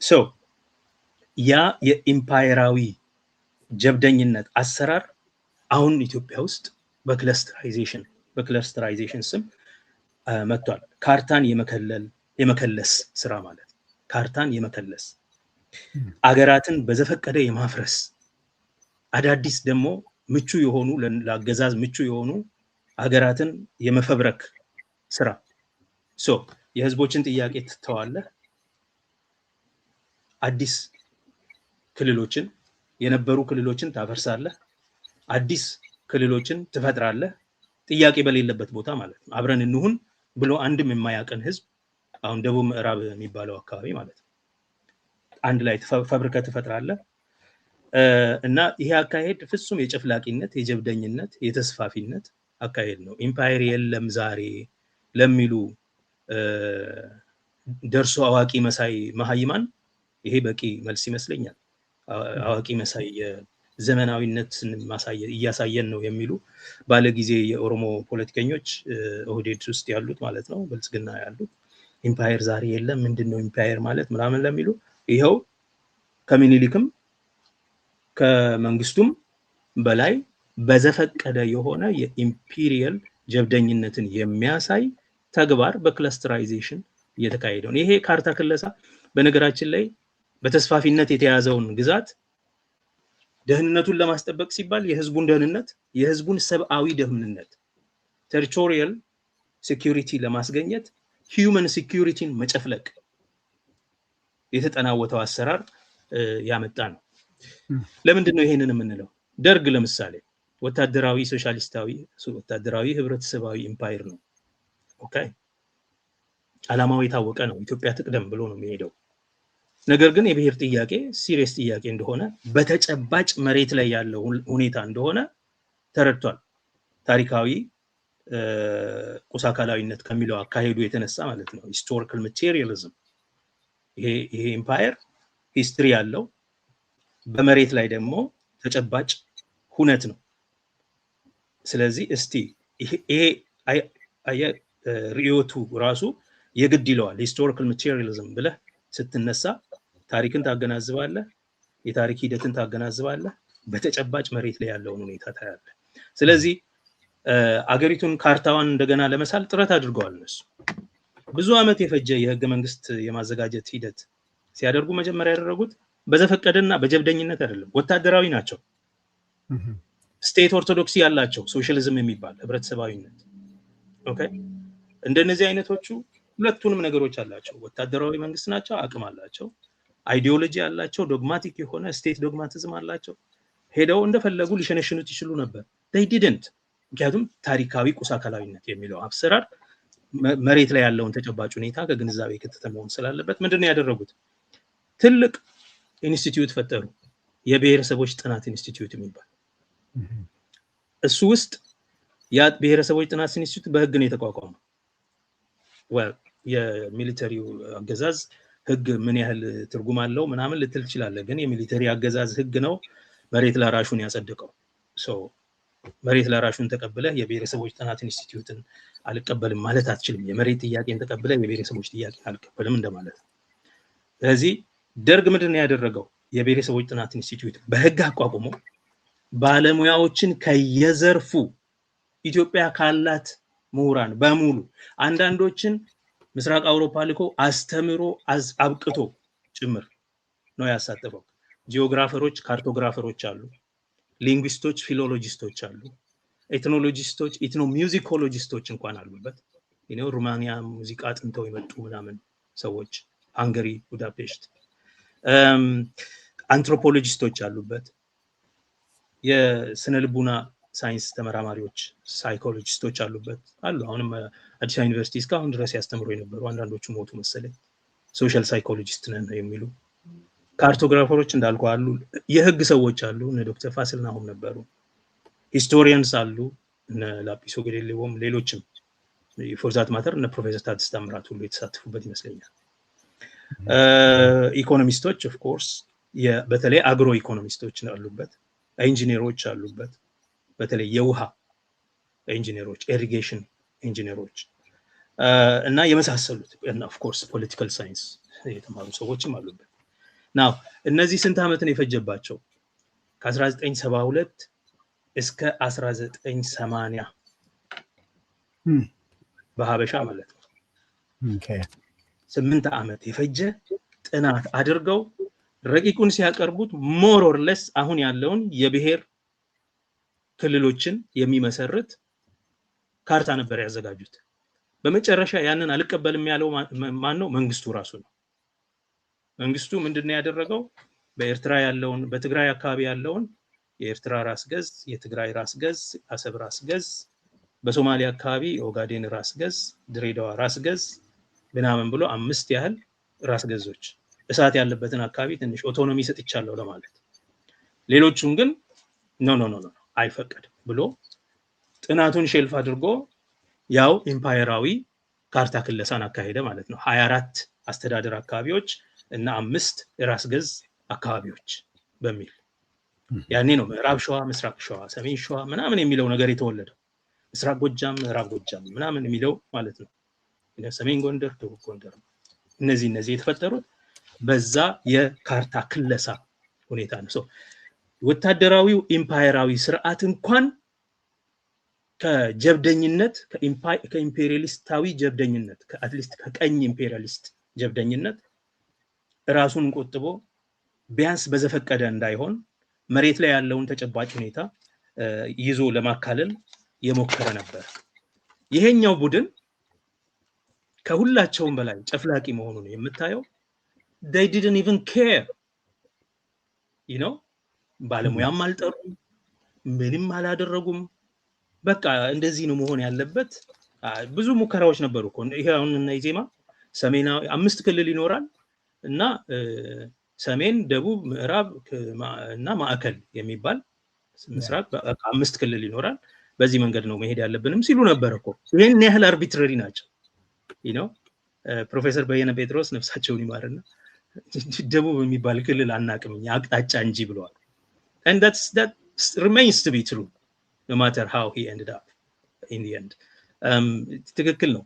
ሶ ያ የኢምፓየራዊ ጀብደኝነት አሰራር አሁን ኢትዮጵያ ውስጥ በክለስተራይዜሽን ስም መጥቷል። ካርታን የመከለስ ስራ ማለት ካርታን የመከለስ አገራትን በዘፈቀደ የማፍረስ አዳዲስ ደግሞ ምቹ የሆኑ ለአገዛዝ ምቹ የሆኑ አገራትን የመፈብረክ ስራ። ሶ የህዝቦችን ጥያቄ ትተዋለህ፣ አዲስ ክልሎችን የነበሩ ክልሎችን ታፈርሳለህ፣ አዲስ ክልሎችን ትፈጥራለህ፣ ጥያቄ በሌለበት ቦታ ማለት ነው። አብረን እንሁን ብሎ አንድም የማያቀን ህዝብ አሁን ደቡብ ምዕራብ የሚባለው አካባቢ ማለት ነው አንድ ላይ ፈብርከህ ትፈጥራለህ። እና ይሄ አካሄድ ፍጹም የጨፍላቂነት፣ የጀብደኝነት፣ የተስፋፊነት አካሄድ ነው። ኢምፓየር የለም ዛሬ ለሚሉ ደርሶ አዋቂ መሳይ መሃይማን ይሄ በቂ መልስ ይመስለኛል። አዋቂ መሳይ ዘመናዊነትን እያሳየን ነው የሚሉ ባለጊዜ የኦሮሞ ፖለቲከኞች ኦህዴድ ውስጥ ያሉት ማለት ነው፣ ብልጽግና ያሉት ኢምፓየር ዛሬ የለም ምንድነው ኢምፓየር ማለት ምናምን ለሚሉ ይሄው ከምኒልክም ከመንግስቱም በላይ በዘፈቀደ የሆነ የኢምፒሪየል ጀብደኝነትን የሚያሳይ ተግባር በክለስተራይዜሽን እየተካሄደ ነው። ይሄ ካርታ ክለሳ በነገራችን ላይ በተስፋፊነት የተያዘውን ግዛት ደህንነቱን ለማስጠበቅ ሲባል የህዝቡን ደህንነት፣ የህዝቡን ሰብአዊ ደህንነት ቴሪቶሪያል ሴኩሪቲ ለማስገኘት ሂዩመን ሴኩሪቲን መጨፍለቅ የተጠናወተው አሰራር ያመጣ ነው። ለምንድን ነው ይሄንን የምንለው? ደርግ ለምሳሌ ወታደራዊ ሶሻሊስታዊ ወታደራዊ ህብረተሰባዊ ኢምፓየር ነው። ኦኬ ዓላማው የታወቀ ነው። ኢትዮጵያ ትቅደም ብሎ ነው የሚሄደው። ነገር ግን የብሔር ጥያቄ ሲሪየስ ጥያቄ እንደሆነ በተጨባጭ መሬት ላይ ያለው ሁኔታ እንደሆነ ተረድቷል። ታሪካዊ ቁሳካላዊነት ከሚለው አካሄዱ የተነሳ ማለት ነው። ሂስቶሪካል ማቴሪያሊዝም ይሄ ኢምፓየር ሂስትሪ ያለው በመሬት ላይ ደግሞ ተጨባጭ ሁነት ነው። ስለዚህ እስቲ ይሄ ሪዮቱ ራሱ የግድ ይለዋል። ሂስቶሪካል ማቴሪያሊዝም ብለህ ስትነሳ ታሪክን ታገናዝባለህ፣ የታሪክ ሂደትን ታገናዝባለህ፣ በተጨባጭ መሬት ላይ ያለውን ሁኔታ ታያለህ። ስለዚህ አገሪቱን ካርታዋን እንደገና ለመሳል ጥረት አድርገዋል። እነሱ ብዙ ዓመት የፈጀ የህገ መንግስት የማዘጋጀት ሂደት ሲያደርጉ መጀመሪያ ያደረጉት በዘፈቀደና በጀብደኝነት አይደለም፣ ወታደራዊ ናቸው። ስቴት ኦርቶዶክሲ ያላቸው ሶሻሊዝም የሚባል ህብረተሰባዊነት። ኦኬ እንደነዚህ አይነቶቹ ሁለቱንም ነገሮች አላቸው። ወታደራዊ መንግስት ናቸው፣ አቅም አላቸው፣ አይዲዮሎጂ አላቸው፣ ዶግማቲክ የሆነ ስቴት ዶግማቲዝም አላቸው። ሄደው እንደፈለጉ ሊሸነሽኑት ይችሉ ነበር። they didn't። ምክንያቱም ታሪካዊ ቁሳካላዊነት የሚለው አሰራር መሬት ላይ ያለውን ተጨባጭ ሁኔታ ከግንዛቤ ከተተ መሆን ስላለበት ምንድነው ያደረጉት? ትልቅ ኢንስቲትዩት ፈጠሩ፣ የብሔረሰቦች ጥናት ኢንስቲትዩት የሚባል። እሱ ውስጥ ያ ብሔረሰቦች ጥናት ኢንስቲትዩት በህግ ነው የተቋቋመው። የሚሊተሪው አገዛዝ ህግ ምን ያህል ትርጉም አለው ምናምን ልትል ትችላለህ፣ ግን የሚሊተሪ አገዛዝ ህግ ነው መሬት ላራሹን ያጸደቀው። መሬት ላራሹን ተቀብለህ የብሔረሰቦች ጥናት ኢንስቲትዩትን አልቀበልም ማለት አትችልም። የመሬት ጥያቄን ተቀብለህ የብሔረሰቦች ጥያቄን አልቀበልም እንደማለት ነው። ስለዚህ ደርግ ምንድን ነው ያደረገው? የብሔረሰቦች ጥናት ኢንስቲትዩት በህግ አቋቁሞ ባለሙያዎችን ከየዘርፉ ኢትዮጵያ ካላት ምሁራን በሙሉ አንዳንዶችን ምስራቅ አውሮፓ ልኮ አስተምሮ አብቅቶ ጭምር ነው ያሳተፈው። ጂኦግራፈሮች፣ ካርቶግራፈሮች አሉ፣ ሊንግዊስቶች፣ ፊሎሎጂስቶች አሉ፣ ኤትኖሎጂስቶች፣ ኢትኖሚውዚኮሎጂስቶች እንኳን አሉበት። ሩማኒያ ሙዚቃ አጥንተው የመጡ ምናምን ሰዎች፣ ሃንገሪ ቡዳፔስት፣ አንትሮፖሎጂስቶች አሉበት፣ የስነ ልቡና ሳይንስ ተመራማሪዎች ሳይኮሎጂስቶች አሉበት አሉ። አሁንም አዲስ አበባ ዩኒቨርሲቲ እስካሁን ድረስ ያስተምሩ የነበሩ አንዳንዶቹ ሞቱ መሰለኝ። ሶሻል ሳይኮሎጂስት ነን የሚሉ ካርቶግራፈሮች እንዳልኩ አሉ። የህግ ሰዎች አሉ፣ እነ ዶክተር ፋሲል ናሆም ነበሩ። ሂስቶሪያንስ አሉ፣ እነ ላጲሶ ገደሌቦም፣ ሌሎችም ፎር ዛት ማተር እነ ፕሮፌሰር ታደሰ ታምራት ሁሉ የተሳተፉበት ይመስለኛል። ኢኮኖሚስቶች ኦፍ ኮርስ በተለይ አግሮ ኢኮኖሚስቶች አሉበት፣ ኢንጂነሮች አሉበት፣ በተለይ የውሃ ኢንጂነሮች፣ ኢሪጌሽን ኢንጂነሮች እና የመሳሰሉት እና ኦፍ ኮርስ ፖለቲካል ሳይንስ የተማሩ ሰዎችም አሉበት። ናው እነዚህ ስንት ዓመት ነው የፈጀባቸው? ከ1972 እስከ 1980 በሀበሻ ማለት ነው። 8 ዓመት የፈጀ ጥናት አድርገው ረቂቁን ሲያቀርቡት ሞር ኦር ለስ አሁን ያለውን የብሔር ክልሎችን የሚመሰርት ካርታ ነበር ያዘጋጁት። በመጨረሻ ያንን አልቀበልም ያለው ማን ነው? መንግስቱ ራሱ ነው። መንግስቱ ምንድነው ያደረገው? በኤርትራ ያለውን በትግራይ አካባቢ ያለውን የኤርትራ ራስ ገዝ፣ የትግራይ ራስ ገዝ፣ አሰብ ራስ ገዝ፣ በሶማሊያ አካባቢ ኦጋዴን ራስ ገዝ፣ ድሬዳዋ ራስ ገዝ ምናምን ብሎ 5 ያህል ራስ ገዞች እሳት ያለበትን አካባቢ ትንሽ ኦቶኖሚ ሰጥቻለሁ ለማለት፣ ሌሎቹን ግን ኖ አይፈቀድም ብሎ ጥናቱን ሼልፍ አድርጎ ያው ኢምፓየራዊ ካርታ ክለሳን አካሄደ ማለት ነው። 24 አስተዳደር አካባቢዎች እና 5 ራስ ገዝ አካባቢዎች በሚል ያኔ ነው ምዕራብ ሸዋ፣ ምስራቅ ሸዋ፣ ሰሜን ሸዋ ምናምን የሚለው ነገር የተወለደው። ምስራቅ ጎጃም፣ ምዕራብ ጎጃም ምናምን የሚለው ማለት ነው። ሰሜን ጎንደር፣ ደቡብ ጎንደር እነዚህ የተፈጠሩት በዛ የካርታ ክለሳ ሁኔታ ነው። ወታደራዊው ኢምፓየራዊ ስርዓት እንኳን ከጀብደኝነት ከኢምፔሪያሊስታዊ ጀብደኝነት ከአትሊስት ከቀኝ ኢምፔሪያሊስት ጀብደኝነት ራሱን ቆጥቦ ቢያንስ በዘፈቀደ እንዳይሆን መሬት ላይ ያለውን ተጨባጭ ሁኔታ ይዞ ለማካለል የሞከረ ነበር። ይሄኛው ቡድን ከሁላቸውም በላይ ጨፍላቂ መሆኑን የምታየው they didn't even care, ባለሙያም አልጠሩም፣ ምንም አላደረጉም። በቃ እንደዚህ ነው መሆን ያለበት። ብዙ ሙከራዎች ነበሩ እኮ ይሄ አሁን እና ኢዜማ ሰሜናዊ 5 ክልል ይኖራል እና ሰሜን፣ ደቡብ፣ ምዕራብ እና ማዕከል የሚባል ምስራቅ 5 ክልል ይኖራል። በዚህ መንገድ ነው መሄድ ያለብንም ሲሉ ነበር እኮ። ይሄን ያህል አርቢትራሪ ናቸው። ፕሮፌሰር በየነ ጴጥሮስ ነፍሳቸውን ይማርና ደቡብ የሚባል ክልል አናቅም አቅጣጫ እንጂ ብለዋል። and that remains to be true no matter how he ended up in the end. ትክክል ነው።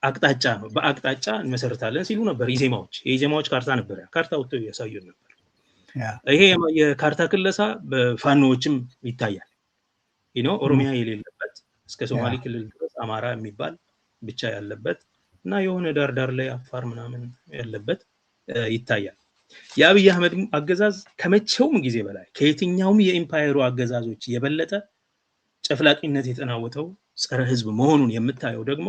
አቅጣጫ ነው፣ በአቅጣጫ እንመሰርታለን ሲሉ ነበር የኢዜማዎች ካርታ ነበር። ካርታ ወጥቶ ያሳዩን ነበር። ይሄ የካርታ ክለሳ በፋኖዎችም ይታያል። ኦሮሚያ የሌለበት እስከ ሶማሌ ክልል ድረስ አማራ የሚባል ብቻ ያለበት እና የሆነ ዳር ላይ አፋር ምናምን ያለበት ይታያል። የአብይ አህመድ አገዛዝ ከመቼውም ጊዜ በላይ ከየትኛውም የኢምፓየሩ አገዛዞች የበለጠ ጨፍላቂነት የተናወተው ጸረ ህዝብ መሆኑን የምታየው ደግሞ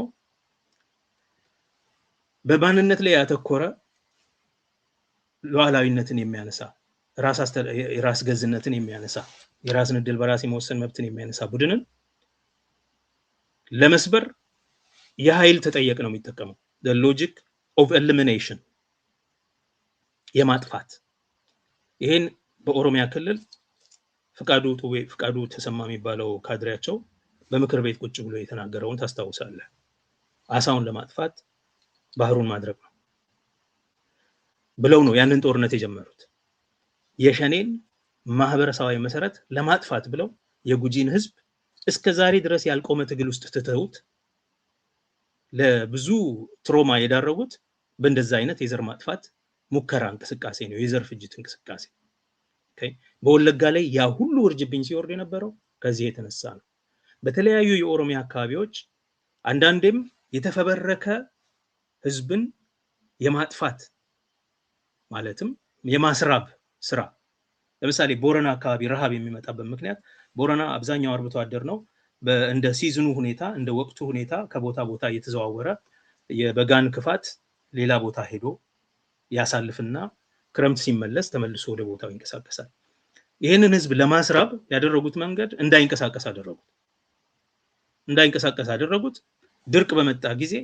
በማንነት ላይ ያተኮረ ሉዓላዊነትን የሚያነሳ ራስ ገዝነትን የሚያነሳ የራስን ዕድል በራስ የመወሰን መብትን የሚያነሳ ቡድንን ለመስበር የኃይል ተጠየቅ ነው የሚጠቀመው። the logic of elimination የማጥፋት። ይሄን በኦሮሚያ ክልል ፍቃዱ ተሰማ የሚባለው ካድሬያቸው በምክር ቤት ቁጭ ብሎ የተናገረውን ታስታውሳለህ። አሳውን ለማጥፋት ባህሩን ማድረግ ነው ብለው ነው ያንን ጦርነት የጀመሩት። የሸኔን ማህበረሰባዊ መሰረት ለማጥፋት ብለው የጉጂን ህዝብ እስከ ዛሬ ድረስ ያልቆመ ትግል ውስጥ ትተውት ለብዙ ትሮማ የዳረጉት በእንደዛ አይነት የዘር ማጥፋት ሙከራ እንቅስቃሴ ነው፣ የዘር ፍጅት እንቅስቃሴ። በወለጋ ላይ ያ ሁሉ ውርጅብኝ ሲወርድ የነበረው ከዚህ የተነሳ ነው። በተለያዩ የኦሮሚያ አካባቢዎች አንዳንዴም የተፈበረከ ህዝብን የማጥፋት ማለትም የማስራብ ስራ። ለምሳሌ ቦረና አካባቢ ረሃብ የሚመጣበት ምክንያት ቦረና አብዛኛው አርብቶ አደር ነው። እንደ ሲዝኑ ሁኔታ እንደ ወቅቱ ሁኔታ ከቦታ ቦታ እየተዘዋወረ የበጋን ክፋት ሌላ ቦታ ሄዶ ያሳልፍና ክረምት ሲመለስ ተመልሶ ወደ ቦታው ይንቀሳቀሳል። ይሄንን ህዝብ ለማስራብ ያደረጉት መንገድ እንዳይንቀሳቀስ አደረጉት። ድርቅ በመጣ ጊዜ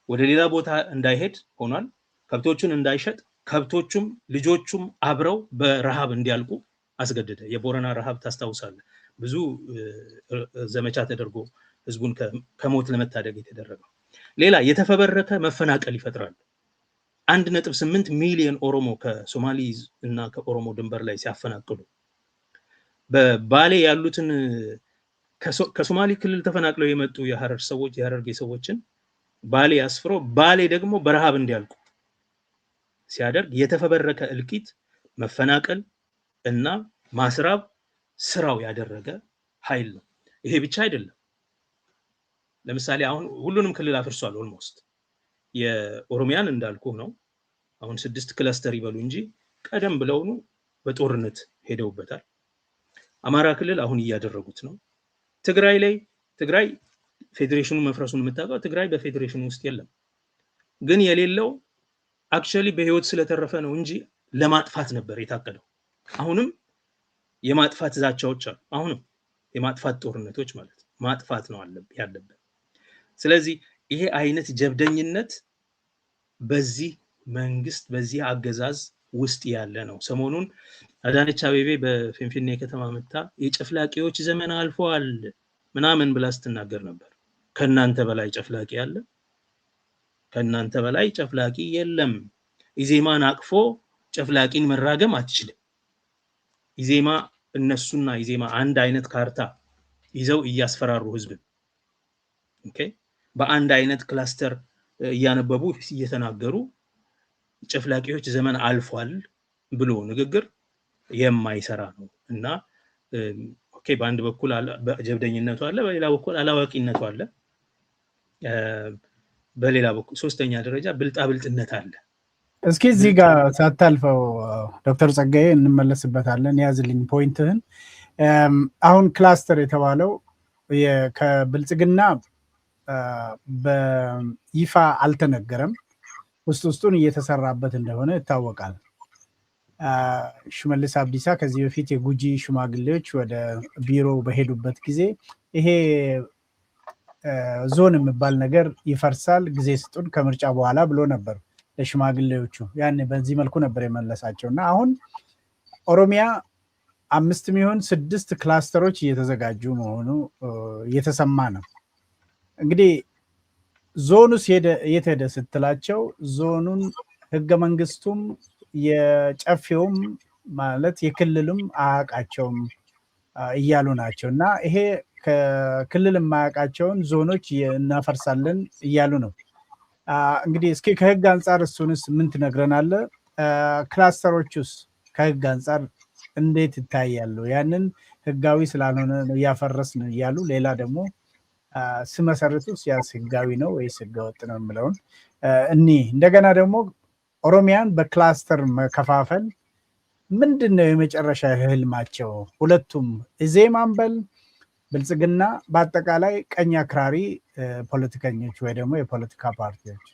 ወደ ሌላ ቦታ እንዳይሄድ ሆኗል። ከብቶቹን እንዳይሸጥ፣ ከብቶቹም ልጆቹም አብረው በረሃብ እንዲያልቁ አስገደደ። የቦረና ረሃብ ታስታውሳለህ። ብዙ ዘመቻ ተደርጎ ህዝቡን ከሞት ለመታደግ የተደረገው። ሌላ የተፈበረከ መፈናቀል ይፈጥራሉ። 1.8 ሚሊዮን ኦሮሞ ከሶማሊ እና ከኦሮሞ ድንበር ላይ ሲያፈናቅሉ በባሌ ያሉትን ከሶማሊ ክልል ተፈናቅለው የመጡ የሐረር ሰዎች የሐረርጌ ሰዎችን ባሌ አስፍሮ ባሌ ደግሞ በረሃብ እንዲያልቁ ሲያደርግ የተፈበረከ እልቂት መፈናቀል እና ማስራብ ስራው ያደረገ ኃይል ነው። ይሄ ብቻ አይደለም። ለምሳሌ አሁን ሁሉንም ክልል አፍርሷል። ኦልሞስት የኦሮሚያን እንዳልኩ ነው። አሁን 6 ክለስተር ይበሉ እንጂ ቀደም ብለውኑ በጦርነት ሄደውበታል። አማራ ክልል አሁን እያደረጉት ነው። ትግራይ ፌዴሬሽኑ መፍረሱን የምታውቀው ትግራይ በፌዴሬሽኑ ውስጥ የለም። ግን የሌለው አክቹአሊ በህይወት ስለተረፈ ነው እንጂ ለማጥፋት ነበር የታቀደው። አሁንም የማጥፋት ዛቻዎች አሉ። አሁንም የማጥፋት ጦርነቶች ማለት ነው። ማጥፋት ነው ያለበት። ስለዚህ ይሄ አይነት ጀብደኝነት በዚህ መንግስት በዚህ አገዛዝ ውስጥ ያለ ነው። ሰሞኑን አዳነች አቤቤ በፊንፊኔ ከተማ መጣ የጨፍላቂዎች ዘመን አልፏል ምናምን ብላ ስትናገር ነበር። ከናንተ በላይ ጨፍላቂ አለ? ከናንተ በላይ ጨፍላቂ የለም። ኢዜማን አቅፎ ጨፍላቂን መራገም አትችልም። ኢዜማ እነሱና ኢዜማ አንድ አይነት ካርታ ይዘው እያስፈራሩ ህዝብ ኦኬ በአንድ አይነት ክላስተር እያነበቡ እየተናገሩ ጨፍላቂዎች ዘመን አልፏል ብሎ ንግግር የማይሰራ ነው እና ኦኬ በአንድ በኩል ጀብደኝነቱ አለ፣ በሌላ በኩል አላዋቂነቱ አለ፣ በሌላ በኩል ሶስተኛ ደረጃ ብልጣብልጥነት አለ። እስኪ እዚህ ጋር ሳታልፈው ዶክተር ጸጋዬ እንመለስበታለን። ያዝልኝ ፖይንትህን። አሁን ክላስተር የተባለው ከብልጽግና በይፋ አልተነገረም፣ ውስጡን እየተሰራበት እንደሆነ ይታወቃል። ሽመልስ አብዲሳ ከዚህ በፊት የጉጂ ሽማግሌዎች ወደ ቢሮ በሄዱበት ጊዜ ይሄ ዞን የሚባል ነገር ይፈርሳል፣ ጊዜ ስጡን ከምርጫ በኋላ ብሎ ነበር ለሽማግሌዎቹ። ያን በዚህ መልኩ ነበር የመለሳቸው እና አሁን ኦሮሚያ 5-6 ክላስተሮች እየተዘጋጁ መሆኑ እየተሰማ ነው። እንግዲህ ዞኑስ የት ሄደ ስትላቸው ዞኑን ህገ መንግስቱም የጨፌውም ማለት የክልሉም አያውቃቸውም እያሉ ናቸው እና ይሄ ከክልል የማያውቃቸውን ዞኖች እናፈርሳለን እያሉ ነው። እንግዲህ እስኪ ከህግ አንጻር እሱንስ ምን ትነግረናለህ? ክላስተሮቹስ ከህግ አንጻር እንዴት ይታያሉ? ያንን ህጋዊ ስላልሆነ እያፈረስን እያሉ ሌላ ደግሞ ስመሰርቱ ሲያስ ህጋዊ ነው ወይስ ህገወጥ ነው የምለውን እንደገና ደግሞ ኦሮሚያን በክላስተር መከፋፈል ምንድን ነው የመጨረሻ ህልማቸው? ሁለቱም ኢዜማን በል ብልጽግና፣ በአጠቃላይ ቀኝ አክራሪ ፖለቲከኞች ወይ ደግሞ የፖለቲካ ፓርቲዎች።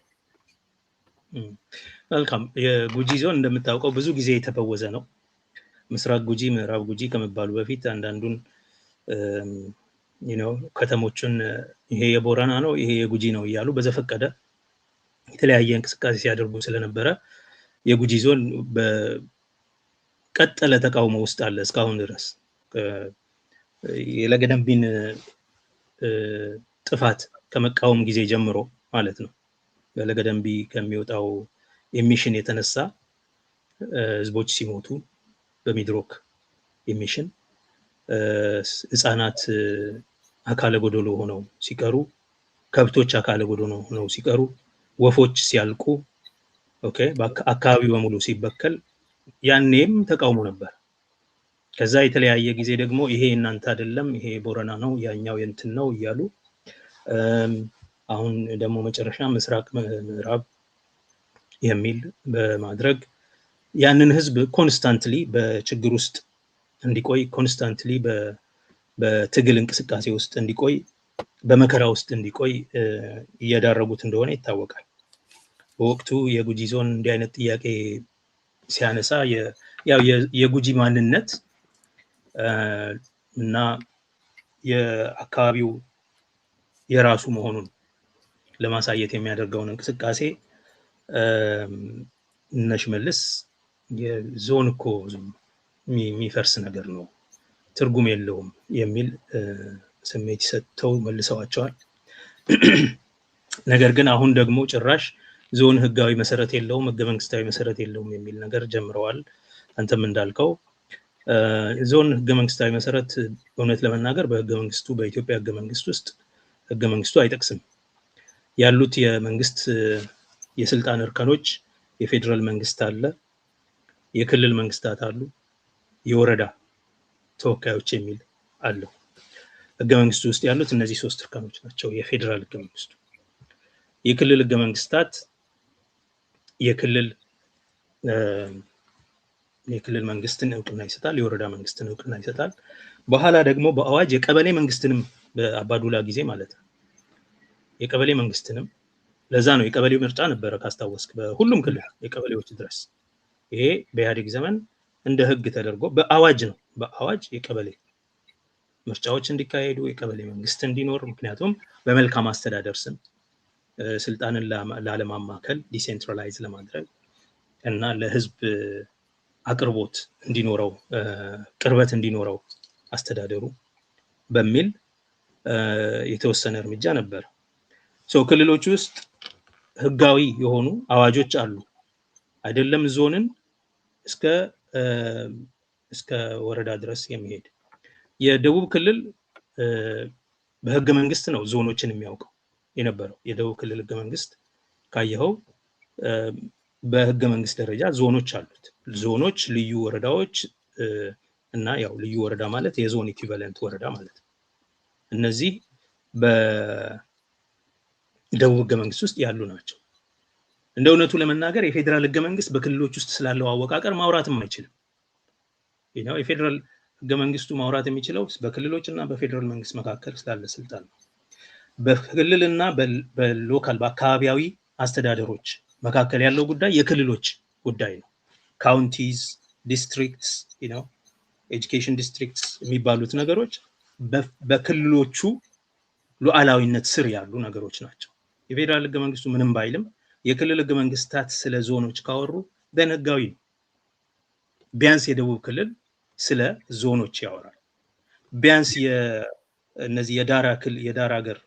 መልካም። የጉጂ ዞን እንደምታውቀው ብዙ ጊዜ የተፈወዘ ነው። ምስራቅ ጉጂ፣ ምዕራብ ጉጂ ከመባሉ በፊት አንዳንዱን ከተሞችን ይሄ የቦረና ነው ይሄ የጉጂ ነው እያሉ በዘፈቀደ የተለያየ እንቅስቃሴ ሲያደርጉ ስለነበረ የጉጂ ዞን በቀጠለ ተቃውሞ ውስጥ አለ እስካሁን ድረስ። የለገደምቢን ጥፋት ከመቃወም ጊዜ ጀምሮ ማለት ነው። ለገደምቢ ከሚወጣው ኤሚሽን የተነሳ ህዝቦች ሲሞቱ በሚድሮክ ኤሚሽን ህፃናት አካለ ጎዶሎ ሆነው ሲቀሩ፣ ከብቶች አካለ ጎዶሎ ሆነው ሲቀሩ፣ ወፎች ሲያልቁ፣ ኦኬ አካባቢው በሙሉ ሲበከል ያኔም ተቃውሞ ነበር። ከዛ የተለያየ ጊዜ ደግሞ ይሄ እናንተ አይደለም ይሄ ቦረና ነው ያኛው የንትን ነው እያሉ አሁን ደግሞ መጨረሻ ምስራቅ ምዕራብ የሚል በማድረግ ያንን ህዝብ ኮንስታንትሊ በችግር ውስጥ እንዲቆይ ኮንስታንትሊ በትግል እንቅስቃሴ ውስጥ እንዲቆይ በመከራ ውስጥ እንዲቆይ እያዳረጉት እንደሆነ ይታወቃል። በወቅቱ የጉጂ ዞን እንዲህ አይነት ጥያቄ ሲያነሳ ያው የጉጂ ማንነት እና የአካባቢው የራሱ መሆኑን ለማሳየት የሚያደርገውን እንቅስቃሴ እነ ሽመልስ የዞን እኮ የሚፈርስ ነገር ነው ትርጉም የለውም የሚል ስሜት ሰጥተው መልሰዋቸዋል። ነገር ግን አሁን ደግሞ ጭራሽ ዞን ህጋዊ መሰረት የለውም፣ ህገ መንግስታዊ መሰረት የለውም የሚል ነገር ጀምረዋል። አንተም እንዳልከው ዞን ህገ መንግስታዊ መሰረት እውነት ለመናገር በህገ መንግስቱ በኢትዮጵያ ህገ መንግስት ውስጥ ህገ መንግስቱ አይጠቅስም። ያሉት የመንግስት የስልጣን እርከኖች የፌደራል መንግስት አለ፣ የክልል መንግስታት አሉ፣ የወረዳ ተወካዮች የሚል አለው። ህገ መንግስቱ ውስጥ ያሉት እነዚህ 3 እርከኖች ናቸው። የፌደራል ህገ መንግስቱ፣ የክልል ህገ መንግስታት የክልል መንግስትን እውቅና ይሰጣል፣ የወረዳ መንግስትን እውቅና ይሰጣል። በኋላ ደግሞ በአዋጅ የቀበሌ መንግስትንም በአባዱላ ጊዜ ማለት ነው የቀበሌ መንግስትንም፣ ለዛ ነው የቀበሌው ምርጫ ነበረ ካስታወስክ በሁሉም ክልል የቀበሌዎች ድረስ። ይሄ በኢህአዴግ ዘመን እንደ ህግ ተደርጎ በአዋጅ ነው፣ በአዋጅ የቀበሌ ምርጫዎች እንዲካሄዱ የቀበሌ መንግስት እንዲኖር፣ ምክንያቱም በመልካም አስተዳደር ስም ስልጣንን ላለማማከል ዲሴንትራላይዝ ለማድረግ እና ለህዝብ አቅርቦት እንዲኖረው ቅርበት እንዲኖረው አስተዳደሩ በሚል የተወሰነ እርምጃ ነበር። ክልሎች ውስጥ ህጋዊ የሆኑ አዋጆች አሉ። አይደለም ዞንን እስከ ወረዳ ድረስ የሚሄድ። የደቡብ ክልል በህገ መንግስት ነው ዞኖችን የሚያውቀው የነበረው። የደቡብ ክልል ህገ መንግስት ካየኸው በህገ መንግስት ደረጃ ዞኖች አሉት። ዞኖች፣ ልዩ ወረዳዎች እና ያው ልዩ ወረዳ ማለት የዞን ኢኩቫለንት ወረዳ ማለት ነው። እነዚህ በደቡብ ህገ መንግስት ውስጥ ያሉ ናቸው። እንደ እውነቱ ለመናገር የፌደራል ህገ መንግስት በክልሎች ውስጥ ስላለው አወቃቀር ማውራትም አይችልም። የፌደራል ህገ መንግስቱ ማውራት የሚችለው በክልሎች እና በፌደራል መንግስት መካከል ስላለ ስልጣን ነው። በክልልና በሎካል በአካባቢያዊ አስተዳደሮች መካከል ያለው ጉዳይ የክልሎች ጉዳይ ነው። ካውንቲዝ፣ ዲስትሪክትስ፣ ኤጁኬሽን ዲስትሪክትስ የሚባሉት ነገሮች በክልሎቹ ሉዓላዊነት ስር ያሉ ነገሮች ናቸው። የፌደራል ህገ መንግስቱ ምንም ባይልም የክልል ህገ መንግስታት ስለ ዞኖች ካወሩ ህጋዊ ነው። ቢያንስ የደቡብ ክልል ስለ ዞኖች ያወራል። ቢያንስ እነዚህ የዳር ሀገር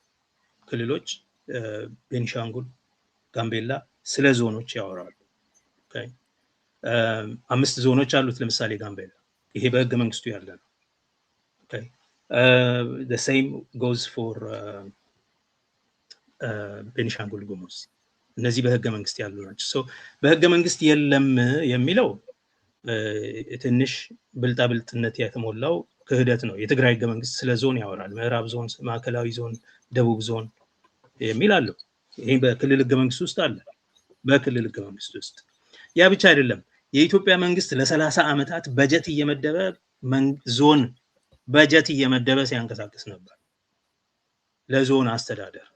ክልሎች ቤኒሻንጉል፣ ጋምቤላ ስለ ዞኖች ያወራሉ። 5 ዞኖች አሉት ለምሳሌ ጋምቤላ። ይሄ በህገ መንግስቱ ያለ ነው። the same goes for ቤኒሻንጉል ጉሙዝ። እነዚህ በህገ መንግስት ያሉ ናቸው። በህገ መንግስት የለም የሚለው ትንሽ ብልጣብልጥነት የተሞላው ክህደት ነው። የትግራይ ህገ መንግስት ስለ ዞን ያወራል። ምዕራብ ዞን፣ ማዕከላዊ ዞን፣ ደቡብ ዞን የሚል አለው። ይሄ በክልል ህገ መንግስት ውስጥ አለ። በክልል ህገ መንግስት ውስጥ ያ ብቻ አይደለም። የኢትዮጵያ መንግስት ለ30 ዓመታት በጀት እየመደበ ዞን በጀት እየመደበ ሲያንቀሳቅስ ነበር ለዞን አስተዳደር።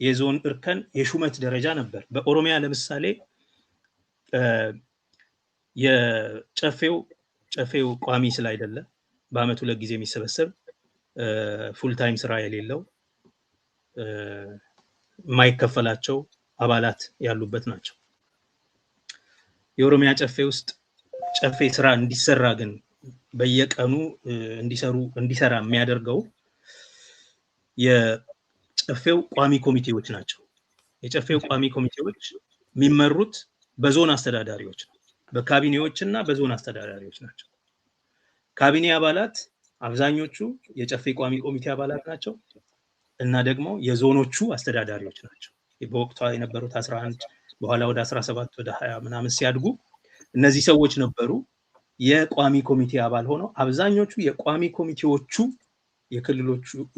የዞን እርከን የሹመት ደረጃ ነበር። በኦሮሚያ ለምሳሌ የጨፌው ቋሚ ስላይደለ በአመት 2 ጊዜ የሚሰበሰብ ፉል ታይም ስራ የሌለው የማይከፈላቸው አባላት ያሉበት ናቸው። የኦሮሚያ ጨፌ ውስጥ ጨፌ ስራ እንዲሰራ ግን በየቀኑ እንዲሰራ የሚያደርገው የጨፌው ቋሚ ኮሚቴዎች ናቸው። የጨፌው ቋሚ ኮሚቴዎች የሚመሩት በዞን አስተዳዳሪዎች ነው። በካቢኔዎች እና በዞን አስተዳዳሪዎች ናቸው። ካቢኔ አባላት አብዛኞቹ የጨፌ ቋሚ ኮሚቴ አባላት ናቸው እና ደግሞ የዞኖቹ አስተዳዳሪዎች ናቸው። በወቅቱ የነበሩት 11 በኋላ ወደ 17 ወደ 20 ምናምን ሲያድጉ እነዚህ ሰዎች ነበሩ የቋሚ ኮሚቴ አባል ሆነው። አብዛኞቹ የቋሚ ኮሚቴዎቹ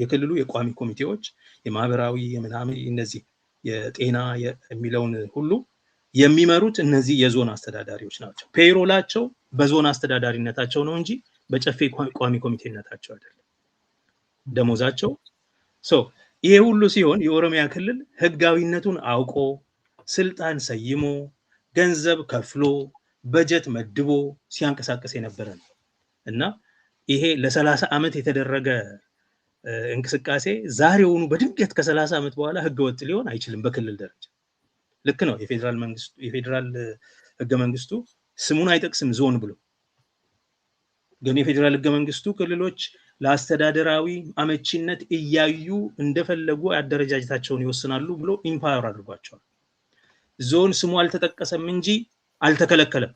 የክልሉ የቋሚ ኮሚቴዎች የማህበራዊ የምናምን እነዚህ የጤና የሚለውን ሁሉ የሚመሩት እነዚህ የዞን አስተዳዳሪዎች ናቸው። ፔሮላቸው በዞን አስተዳዳሪነታቸው ነው እንጂ በጨፌ ቋሚ ኮሚቴነታቸው አይደለም። ደሞዛቸው ይሄ ሁሉ ሲሆን የኦሮሚያ ክልል ህጋዊነቱን አውቆ ስልጣን ሰይሞ ገንዘብ ከፍሎ በጀት መድቦ ሲያንቀሳቀስ የነበረ ነው እና ይሄ ለ30 ዓመት የተደረገ እንቅስቃሴ ዛሬውኑ በድንገት ከ30 ዓመት በኋላ ህገወጥ ሊሆን አይችልም። በክልል ደረጃ ልክ ነው። የፌደራል ህገ መንግስቱ ስሙን አይጠቅስም ዞን ብሎ፣ ግን የፌደራል ህገ መንግስቱ ክልሎች ለአስተዳደራዊ አመቺነት እያዩ እንደፈለጉ አደረጃጀታቸውን ይወስናሉ ብሎ ኢምፓወር አድርጓቸዋል። ዞን ስሙ አልተጠቀሰም እንጂ አልተከለከለም።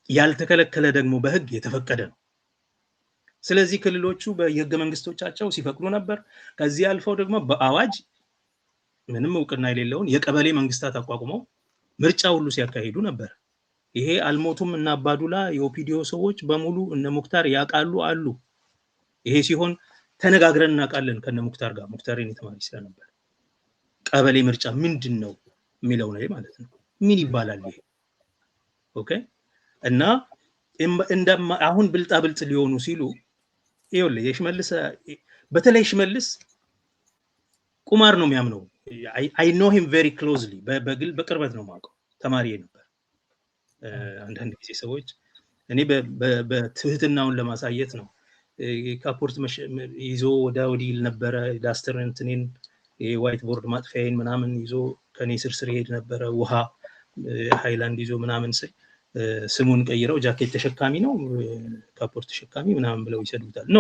ያልተከለከለ ደግሞ በህግ የተፈቀደ ነው። ስለዚህ ክልሎቹ በየህገ መንግስቶቻቸው ሲፈቅዱ ነበር። ከዚህ አልፈው ደግሞ በአዋጅ ምንም እውቅና የሌለውን የቀበሌ መንግስታት አቋቁመው ምርጫ ሁሉ ሲያካሂዱ ነበር። ይሄ አልሞቱም እና አባዱላ የኦፒዲዮ ሰዎች በሙሉ እነ ሙክታር ያውቃሉ አሉ። ይሄ ሲሆን ተነጋግረን እናውቃለን ከነ ሙክታር ጋር። ሙክታርን የተማሪ ስለነበር ቀበሌ ምርጫ ምንድነው የሚለው ነው ማለት ነው። ምን ይባላል ይሄ? ኦኬ። እና አሁን ብልጣ ብልጥ ሊሆኑ ሲሉ ይኸውልህ የሽመልስ በተለይ ሽመልስ ቁማር ነው የሚያምነው። I know him very closely በግል በቅርበት ነው የማውቀው። ተማሪ ነበር። አንዳንድ ጊዜ ሰዎች እኔ በትህትናውን ለማሳየት ነው ካፖርት ይዞ ወደ ወዲህ ነበረ። ዳስተር እንትኔን የዋይት ቦርድ ማጥፊያዬን ምናምን ይዞ ከኔ ስርስር ይሄድ ነበረ። ውሃ ሃይላንድ ይዞ ምናምን ስሙን ቀይረው ጃኬት ተሸካሚ ነው ካፖርት ተሸካሚ ምናምን ብለው ይሰዱታል። ኖ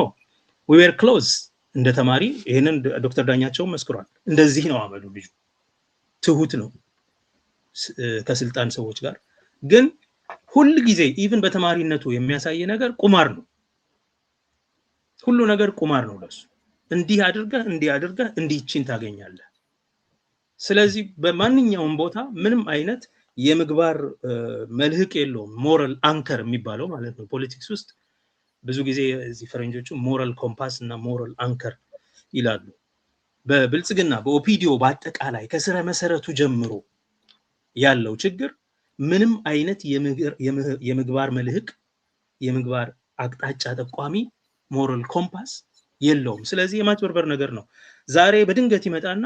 we were close እንደ ተማሪ። ይሄንን ዶክተር ዳኛቸው መስክሯል። እንደዚህ ነው አመሉ። ልጁ ትሁት ነው ከስልጣን ሰዎች ጋር። ግን ሁሉ ጊዜ ኢቭን በተማሪነቱ የሚያሳይ ነገር ቁማር ነው። ሁሉ ነገር ቁማር ነው ለሱ። እንዲህ አድርገህ እንዲህችን ታገኛለህ። ስለዚህ በማንኛውም ቦታ ምንም አይነት የምግባር መልህቅ የለውም። ሞራል አንከር የሚባለው ማለት ነው። ፖለቲክስ ውስጥ ብዙ ጊዜ እዚህ ፈረንጆቹ ሞራል ኮምፓስ እና ሞራል አንከር ይላሉ። በብልጽግና በኦፒዲዮ በአጠቃላይ ከስረ መሰረቱ ጀምሮ ያለው ችግር ምንም አይነት የምግባር መልህቅ የምግባር አቅጣጫ ጠቋሚ ሞራል ኮምፓስ የለውም። ስለዚህ የማጭበርበር ነገር ነው። ዛሬ በድንገት ይመጣና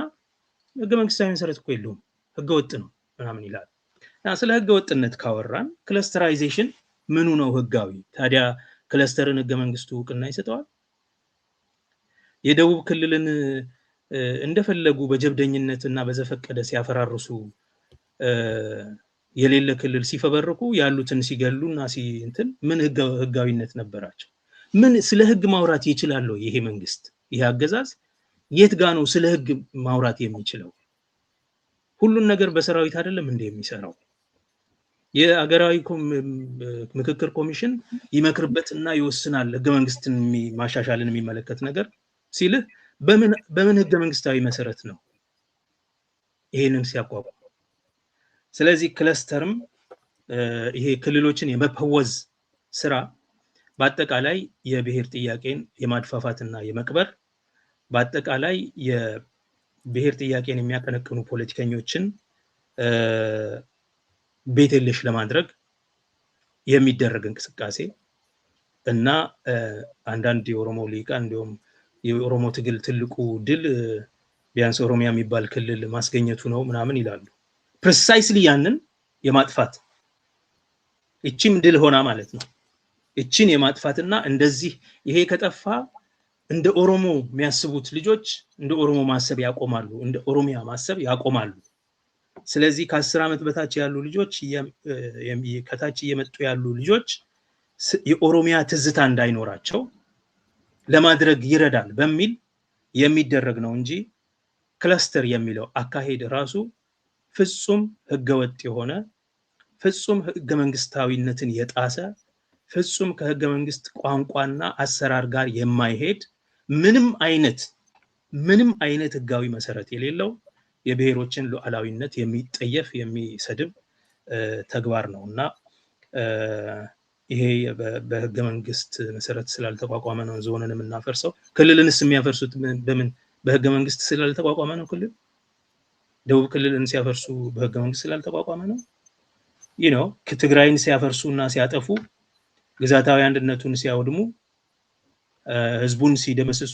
ህገ መንግስታዊ መሰረት እኮ የለውም ህገ ወጥ ነው ምናምን ይላል። ስለ ህገ ወጥነት ካወራን ክለስተራይዜሽን ምኑ ነው ህጋዊ? ታዲያ ክለስተርን ህገ መንግስቱ እውቅና ይሰጠዋል? የደቡብ ክልልን እንደፈለጉ በጀብደኝነት እና በዘፈቀደ ሲያፈራርሱ የሌለ ክልል ሲፈበርኩ ያሉትን ሲገሉና እንትን ምን ህጋዊነት ነበራቸው? ምን ስለ ህግ ማውራት ይችላል ይሄ መንግስት? ይሄ አገዛዝ የት ጋ ነው ስለ ህግ ማውራት የሚችለው? ሁሉን ነገር በሰራዊት አይደለም እንደ የሚሰራው? የአገራዊ ምክክር ኮሚሽን ይመክርበትና ይወስናል ህገ መንግስትን ማሻሻልን የሚመለከት ነገር ሲልህ በምን ህገ መንግስታዊ መሰረት ነው ይሄንን ሲያቋቁም? ስለዚህ ክለስተርም ይሄ ክልሎችን የመፈወዝ ስራ በአጠቃላይ የብሔር ጥያቄን የማድፋፋትና የመቅበር በአጠቃላይ የብሔር ጥያቄን የሚያቀነቅኑ ፖለቲከኞችን ቤት የለሽ ለማድረግ የሚደረግ እንቅስቃሴ እና አንዳንድ የኦሮሞ ሊቃን እንዲሁም የኦሮሞ ትግል ትልቁ ድል ቢያንስ ኦሮሚያ የሚባል ክልል ማስገኘቱ ነው ምናምን ይላሉ። ፕሪሳይስሊ ያንን የማጥፋት እቺም ድል ሆና ማለት ነው። እቺን የማጥፋትና እንደዚህ ይሄ ከጠፋ እንደ ኦሮሞ የሚያስቡት ልጆች እንደ ኦሮሞ ማሰብ ያቆማሉ፣ እንደ ኦሮሚያ ማሰብ ያቆማሉ። ስለዚህ ከ10 ዓመት በታች ያሉ ልጆች ከታች እየመጡ ያሉ ልጆች የኦሮሚያ ትዝታ እንዳይኖራቸው ለማድረግ ይረዳል በሚል የሚደረግ ነው እንጂ ክለስተር የሚለው አካሄድ ራሱ ፍጹም ህገወጥ የሆነ ፍጹም ህገ መንግስታዊነትን የጣሰ ፍጹም ከህገ መንግስት ቋንቋና አሰራር ጋር የማይሄድ ምንም አይነት ህጋዊ መሰረት የሌለው የብሔሮችን ሉዓላዊነት የሚጠየፍ የሚሰድብ ተግባር ነውና ይሄ በህገ መንግስት መሰረት ስላልተቋቋመ ነው ዞንን የምናፈርሰው። ክልልንስ የሚያፈርሱት በምን? በህገ መንግስት ስላልተቋቋመ ነው። ክልል ደቡብ ክልልን ሲያፈርሱ በህገ መንግስት ስላልተቋቋመ ነው። ትግራይን ሲያፈርሱና ሲያጠፉ ግዛታዊ አንድነቱን ሲያወድሙ ህዝቡን ሲደመስሱ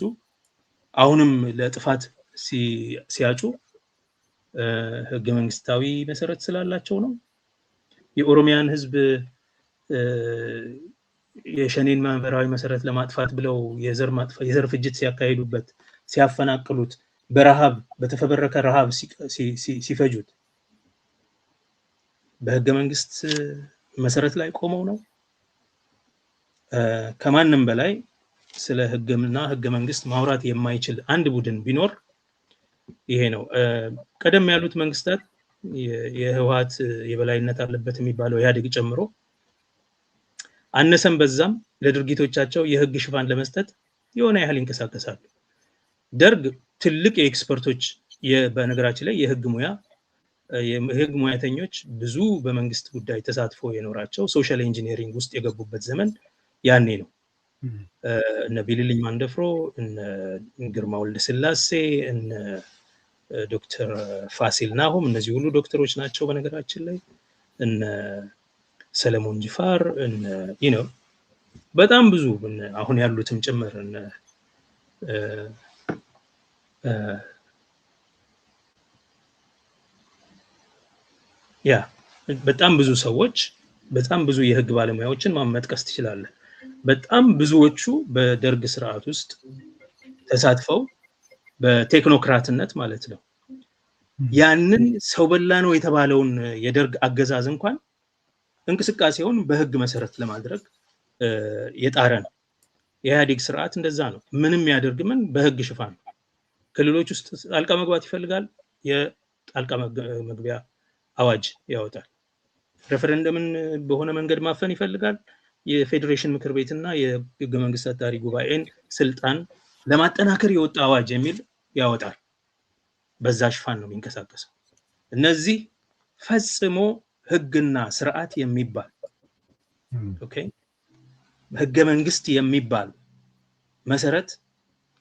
አሁንም ለጥፋት ሲያጩ ህገ መንግስታዊ መሰረት ስላላቸው ነው። የኦሮሚያን ህዝብ የሸኔን ማህበራዊ መሰረት ለማጥፋት ብለው የዘር ፍጅት ሲያካሂዱበት ሲያፈናቅሉት በረሃብ በተፈበረከ ረሃብ ሲፈጁት በህገ መንግስት መሰረት ላይ ቆመው ነው። ከማንም በላይ ስለ ህግና ህገ መንግስት ማውራት የማይችል አንድ ቡድን ቢኖር ይሄ ነው። ቀደም ያሉት መንግስታት የህወሓት የበላይነት አለበት የሚባለው ኢህአዴግ ጨምሮ አነሰም በዛም ለድርጊቶቻቸው የህግ ሽፋን ለመስጠት የሆነ ያህል ይንቀሳቀሳሉ። ደርግ ትልቅ የኤክስፐርቶች በነገራችን ላይ የህግ ሙያተኞች ብዙ በመንግስት ጉዳይ ተሳትፎ የኖራቸው ሶሻል ኢንጂነሪንግ ውስጥ የገቡበት ዘመን ያኔ ነው። እነ ቢልልኝ ማንደፍሮ፣ እነ ግርማ ወልደስላሴ፣ እነ ዶክተር ፋሲል ናሆም እነዚህ ሁሉ ዶክተሮች ናቸው በነገራችን ላይ። እነ ሰለሞን ጅፋር በጣም ብዙ አሁን ያሉትም ጭምር በጣም ብዙ ሰዎች በጣም ብዙ የህግ ባለሙያዎችን መጥቀስ ትችላለህ። በጣም ብዙዎቹ በደርግ ስርዓት ውስጥ ተሳትፈው በቴክኖክራትነት ማለት ነው ያንን ሰው በላ ነው የተባለውን የደርግ አገዛዝ እንኳን እንቅስቃሴውን በህግ መሰረት ለማድረግ የጣረ ነው። የኢህአዴግ ስርዓት እንደዛ ነው። ምንም ያደርግ ምን በህግ ሽፋን ክልሎች ውስጥ ጣልቃ መግባት ይፈልጋል፣ የጣልቃ መግቢያ አዋጅ ያወጣል። ሬፈረንደምን በሆነ መንገድ ማፈን ይፈልጋል፣ የፌዴሬሽን ምክር ቤትና የህገ መንግስት አጣሪ ጉባኤን ስልጣን ለማጠናከር የወጣ አዋጅ የሚል ያወጣል። በዛ ሽፋን ነው የሚንቀሳቀሰው። እነዚህ ፈጽሞ ህግና ስርዓት የሚባል ህገ መንግስት የሚባል መሰረት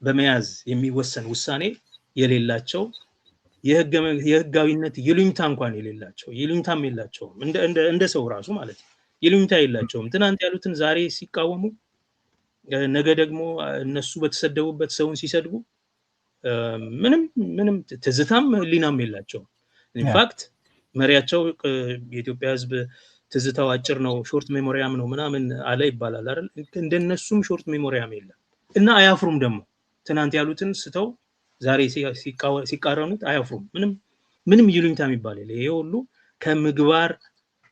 በመያዝ የሚወሰን ውሳኔ የሌላቸው የህጋዊነት ይሉኝታ እንኳን የሌላቸው ይሉኝታም የላቸውም። እንደ ሰው ራሱ ማለት ነው ይሉኝታ የላቸውም። ትናንት ያሉትን ዛሬ ሲቃወሙ ነገ ደግሞ እነሱ በተሰደቡበት ሰውን ሲሰድቡ ምንም ትዝታም ህሊናም የላቸውም። ኢንፋክት መሪያቸው የኢትዮጵያ ህዝብ ትዝታው አጭር ነው፣ ሾርት ሜሞሪያም ነው ምናምን አለ ይባላል አይደል? እንደነሱም ሾርት ሜሞሪያም የለም እና አያፍሩም። ደግሞ ትናንት ያሉትን ስተው ዛሬ ሲቃረኑት አያፍሩም። ምንም ይሉኝታ የሚባል የለ። ይሄ ሁሉ ከምግባር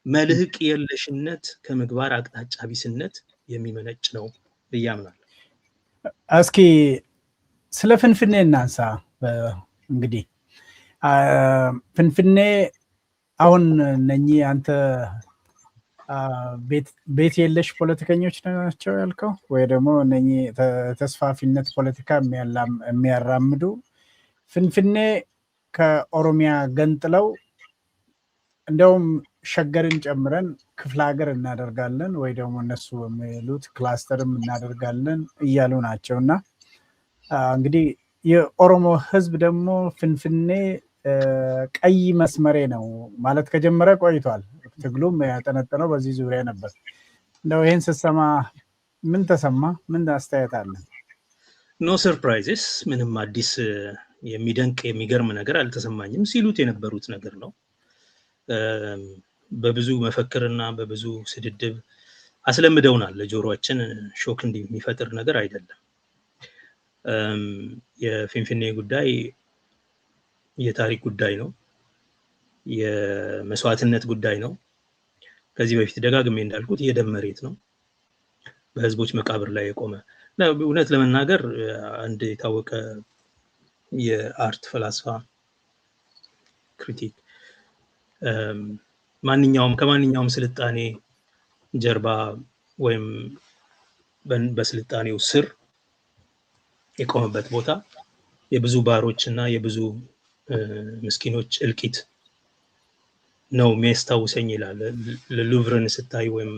መልህቅ የለሽነት ከምግባር አቅጣጫ ቢስነት የሚመነጭ ነው ብዬ አምናለሁ። እስኪ ስለ ፍንፍኔ እናንሳ። እንግዲህ ፍንፍኔ አሁን እነኚህ አንተ ቤት የለሽ ፖለቲከኞች ናቸው ያልከው ወይ ደግሞ እነኚህ ተስፋፊነት ፖለቲካ የሚያራምዱ ፍንፍኔ ከኦሮሚያ ገንጥለው እንደውም ሸገርን ጨምረን ክፍለ ሀገር እናደርጋለን ወይ ደግሞ እነሱ የሚሉት ክላስተርም እናደርጋለን እያሉ ናቸው። እና እንግዲህ የኦሮሞ ህዝብ ደግሞ ፍንፍኔ ቀይ መስመሬ ነው ማለት ከጀመረ ቆይቷል። ትግሉም ያጠነጠነው በዚህ ዙሪያ ነበር። እንደው ይህን ስትሰማ ምን ተሰማ? ምን አስተያየት አለ? ኖ ሰርፕራይዝስ፣ ምንም አዲስ የሚደንቅ የሚገርም ነገር አልተሰማኝም። ሲሉት የነበሩት ነገር ነው። በብዙ መፈክርና በብዙ ስድድብ አስለምደውናል። ለጆሮአችን ሾክ የሚፈጥር ነገር አይደለም። የፊንፊኔ ጉዳይ የታሪክ ጉዳይ ነው። የመስዋዕትነት ጉዳይ ነው። ከዚህ በፊት ደጋግሜ እንዳልኩት የደም መሬት ነው። በህዝቦች መቃብር ላይ የቆመ እውነት ለመናገር አንድ የታወቀ የአርት ፈላስፋ ክሪቲክ ከማንኛውም ስልጣኔ ጀርባ ወይም በስልጣኔው ስር የቆመበት ቦታ የብዙ ባሮች እና የብዙ ምስኪኖች እልቂት ነው የሚያስታውሰኝ ይላል። ሉቭርን ስታይ ወይም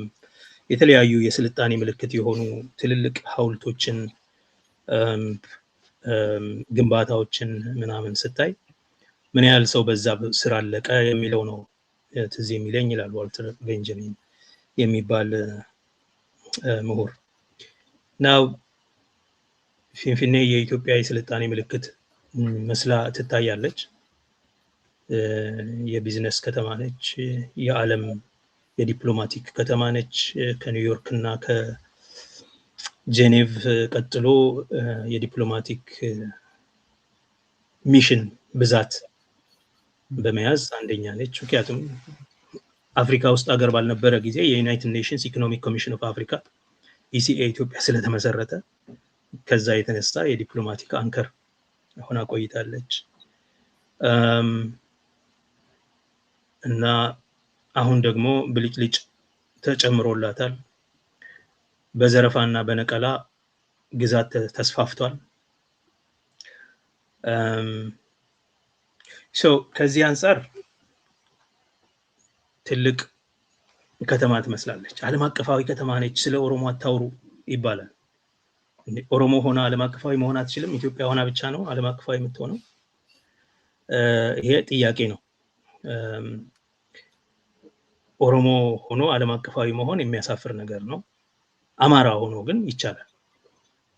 የተለያዩ የስልጣኔ ምልክት የሆኑ ትልልቅ ሐውልቶችን ግንባታዎችን ምናምን ስታይ ምን ያህል ሰው በዛ ስር አለቀ የሚለው ነው ትዝ የሚለኝ ይላል ዋልተር ቤንጃሚን የሚባል ምሁር። ናው ፊንፊኔ የኢትዮጵያ የስልጣኔ ምልክት መስላ ትታያለች። የቢዝነስ ከተማ ነች። የዓለም የዲፕሎማቲክ ከተማ ነች። ከኒውዮርክ እና ከጄኔቭ ቀጥሎ የዲፕሎማቲክ ሚሽን ብዛት በመያዝ አንደኛ ነች። ምክንያቱም አፍሪካ ውስጥ ሀገር ባልነበረ ጊዜ የዩናይትድ ኔሽንስ ኢኮኖሚክ ኮሚሽን ኦፍ አፍሪካ ኢሲኤ ኢትዮጵያ ስለተመሰረተ ከዛ የተነሳ የዲፕሎማቲክ አንከር ሆና ቆይታለች። እና አሁን ደግሞ ብልጭልጭ ተጨምሮላታል። በዘረፋና በነቀላ ግዛት ተስፋፍቷል። ከዚህ አንፃር ትልቅ ከተማ ትመስላለች። ዓለም አቀፋዊ ከተማ ነች። ስለ ኦሮሞ አታውሩ ይባላል። ኦሮሞ ሆና ዓለም አቀፋዊ መሆን አትችልም? ኢትዮጵያ ሆና ብቻ ነው ዓለም አቀፋዊ የምትሆነው? ይሄ ጥያቄ ነው። ኦሮሞ ሆኖ ዓለም አቀፋዊ መሆን የሚያሳፍር ነገር ነው። አማራ ሆኖ ግን ይቻላል።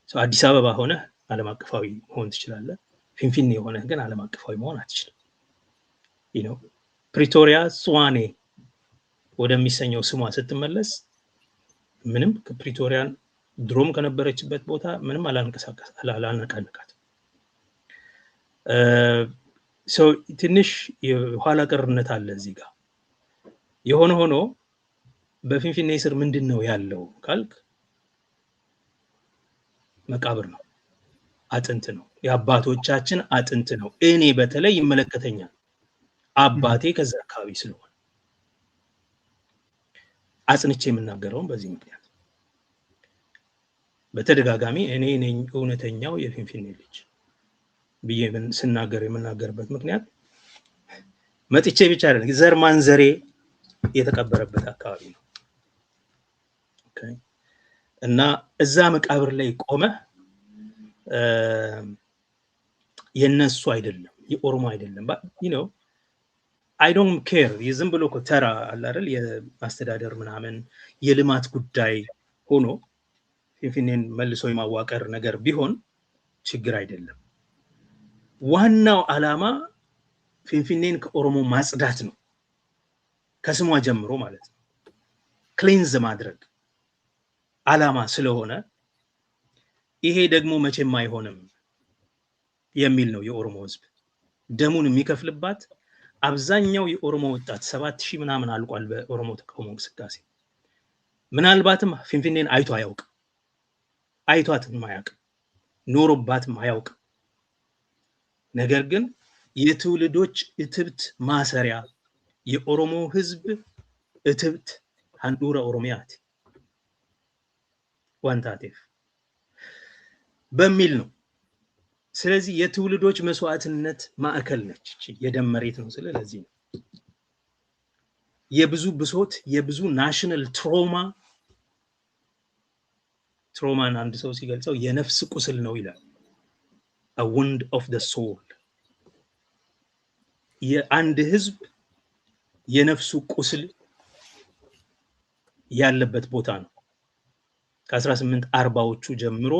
አዲስ አበባ ሆነ ዓለም አቀፋዊ መሆን ትችላለህ። ፊንፊኔ የሆነ ግን ዓለም አቀፋዊ መሆን አትችልም። ፕሪቶሪያ ጽዋኔ ወደሚሰኘው ስሟ ስትመለስ ምንም ፕሪቶሪያን ድሮም ከነበረችበት ቦታ ምንም አላነቃነቃት። ትንሽ የኋላ ቀርነት አለ እዚህ ጋር። የሆነ ሆኖ በፊንፊኔ ስር ምንድነው ያለው ካልክ መቃብር ነው፣ አጥንት ነው፣ የአባቶቻችን አጥንት ነው። እኔ በተለይ ይመለከተኛል፣ አባቴ ከዛ አካባቢ ስለሆነ አጽንቼ የምናገረውን በዚህ ምክንያት በተደጋጋሚ እኔ ነኝ እውነተኛው የፊንፊኔ ልጅ ብዬ ስናገር የምናገርበት ምክንያት መጥቼ ብቻ አይደለም፣ ዘር ማንዘሬ የተቀበረበት አካባቢ ነው። እና እዛ መቃብር ላይ ቆመ የነሱ አይደለም፣ የኦሮሞ አይደለም። I don't care የዝም ብሎ ተራ አለ አይደል የማስተዳደር ምናምን የልማት ጉዳይ ሆኖ ፊንፊኔን መልሶ የማዋቀር ነገር ቢሆን ችግር አይደለም። ዋናው ዓላማ ፊንፊኔን ከኦሮሞ ማጽዳት ነው፣ ከስሟ ጀምሮ ማለት ነው። ክሊንዝ ማድረግ ዓላማ ስለሆነ ይሄ ደግሞ መቼም አይሆንም የሚል ነው የኦሮሞ ህዝብ ደሙን የሚከፍልባት። አብዛኛው የኦሮሞ ወጣት 7000 ምናምን አልቋል በኦሮሞ ተቃውሞ እንቅስቃሴ። ምናልባትም ፊንፊኔን አይቶ አያውቅ፣ አይቷትም አያውቅ፣ ኖሮባትም አያውቅ። ነገር ግን የትውልዶች እትብት ማሰሪያ የኦሮሞ ህዝብ እትብት አንዱራ ኦሮሚያት ዋንታቴፍ በሚል ነው። ስለዚህ የትውልዶች መስዋዕትነት ማዕከል ነች፣ የደም መሬት ነው። ስለዚህ ነው የብዙ ብሶት የብዙ ናሽናል ትሮማን አንድ ሰው ሲገልጸው የነፍስ ቁስል ነው ይላል። a wound of the soul የአንድ ህዝብ የነፍሱ ቁስል ያለበት ቦታ ነው። ከ1840ዎቹ ጀምሮ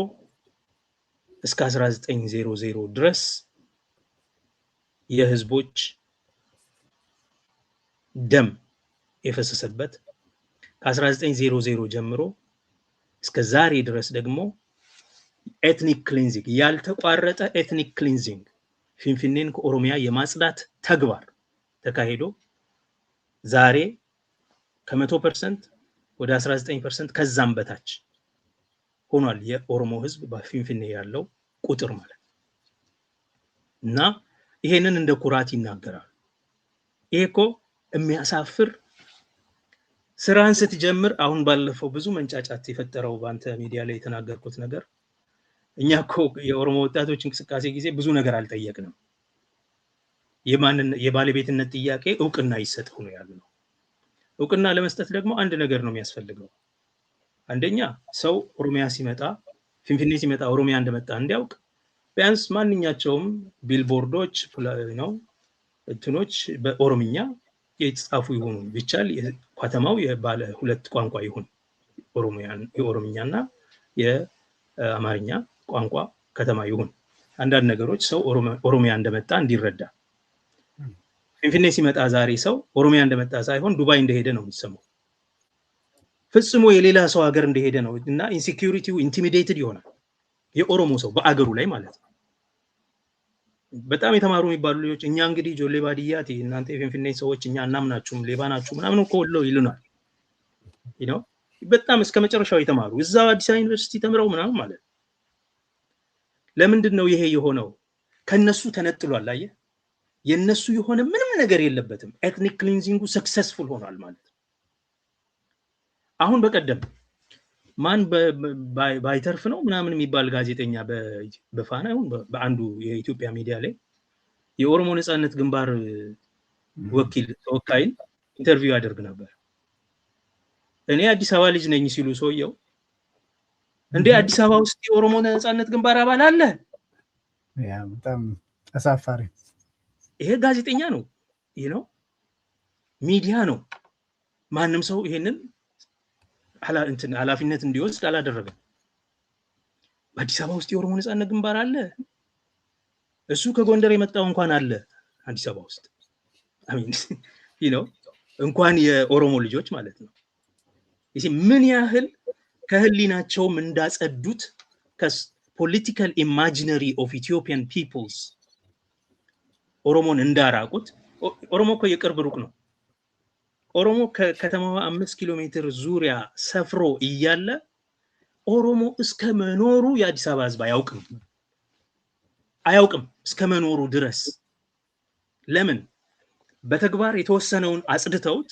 እስከ 1900 ድረስ የህዝቦች ደም የፈሰሰበት፣ ከ1900 ጀምሮ እስከ ዛሬ ድረስ ደግሞ ኤትኒክ ክሊንዚንግ ያልተቋረጠ ኤትኒክ ክሊንዚንግ ፊንፊኔን ከኦሮሚያ የማጽዳት ተግባር ተካሂዶ ዛሬ ከ100% ወደ 19% ከዛም በታች ሆኗል የኦሮሞ ህዝብ በፊንፊኔ ያለው ቁጥር ማለት እና ይሄንን እንደ ኩራት ይናገራል። ይሄ እኮ የሚያሳፍር ስራን ስትጀምር አሁን ባለፈው ብዙ መንጫጫት የፈጠረው ባንተ ሚዲያ ላይ የተናገርኩት ነገር እኛ እኮ የኦሮሞ ወጣቶች እንቅስቃሴ ጊዜ ብዙ ነገር አልጠየቅንም። የባለቤትነት ጥያቄ እውቅና ይሰጠው ነው ያለው። እውቅና ለመስጠት ደግሞ አንድ ነገር ነው የሚያስፈልገው። አንደኛ ሰው ኦሮሚያ ሲመጣ ፊንፊኔ ሲመጣ ኦሮሚያ እንደመጣ እንዲያውቅ ቢያንስ ማንኛቸውም ቢልቦርዶች ነው እንትኖች በኦሮምኛ የተጻፉ ይሁኑ፣ ቢቻል ከተማው የባለ ሁለት ቋንቋ ይሁን፣ የኦሮምኛና የአማርኛ ቋንቋ ከተማ ይሁን። አንዳንድ ነገሮች ሰው ኦሮሚያ እንደመጣ እንዲረዳ። ፊንፊኔ ሲመጣ ዛሬ ሰው ኦሮሚያ እንደመጣ ሳይሆን ዱባይ እንደሄደ ነው የሚሰማው። ፍጽሞ የሌላ ሰው ሀገር እንደሄደ ነው እና ኢንሴኩሪቲው ኢንቲሚዴትድ ይሆናል የኦሮሞ ሰው በአገሩ ላይ ማለት ነው። በጣም የተማሩ የሚባሉ ልጆች እኛ እንግዲህ ጆሌ ባዲያቲ እናንተ የፊንፊኔ ሰዎች እኛ እናምናችሁም ሌባ ናችሁ ምናምን እኮ ወለው ይሉናል። በጣም እስከ መጨረሻው የተማሩ እዛው አዲስ አበባ ዩኒቨርሲቲ ተምረው ምናምን ማለት ለምንድን ነው ይሄ የሆነው? ከነሱ ተነጥሏል። አየህ፣ የነሱ የሆነ ምንም ነገር የለበትም። ኤትኒክ ክሊንዚንጉ ሰክሰስፉል ሆኗል ማለት ነው። አሁን በቀደም ማን ባይተርፍ ነው ምናምን የሚባል ጋዜጠኛ በፋና ይሁን በአንዱ የኢትዮጵያ ሚዲያ ላይ የኦሮሞ ነጻነት ግንባር ተወካይን ኢንተርቪው ያደርግ ነበር። እኔ አዲስ አበባ ልጅ ነኝ ሲሉ ሰውየው እንዴ አዲስ አበባ ውስጥ የኦሮሞ ነጻነት ግንባር አባል አለ? ያ በጣም አሳፋሪ። ይሄ ጋዜጠኛ ነው፣ ይሄ ነው ሚዲያ ነው። ማንም ሰው ይሄንን ኃላፊነት እንዲወስድ አላደረገም። በአዲስ አበባ ውስጥ የኦሮሞ ነጻነት ግንባር አለ? እሱ ከጎንደር የመጣው እንኳን አለ አዲስ አበባ ውስጥ እንኳን የኦሮሞ ልጆች ማለት ነው። ምን ያህል ከህሊናቸውም እንዳጸዱት ከፖለቲካል ኢማጂነሪ ኦፍ ኢትዮጵያን ፒፕልስ ኦሮሞን እንዳራቁት። ኦሮሞ እኮ የቅርብ ሩቅ ነው። ኦሮሞ ከከተማዋ 5 ኪሎ ሜትር ዙሪያ ሰፍሮ እያለ ኦሮሞ እስከ መኖሩ የአዲስ አበባ ህዝብ አያውቅም እስከ መኖሩ ድረስ። ለምን? በተግባር የተወሰነውን አጽድተውት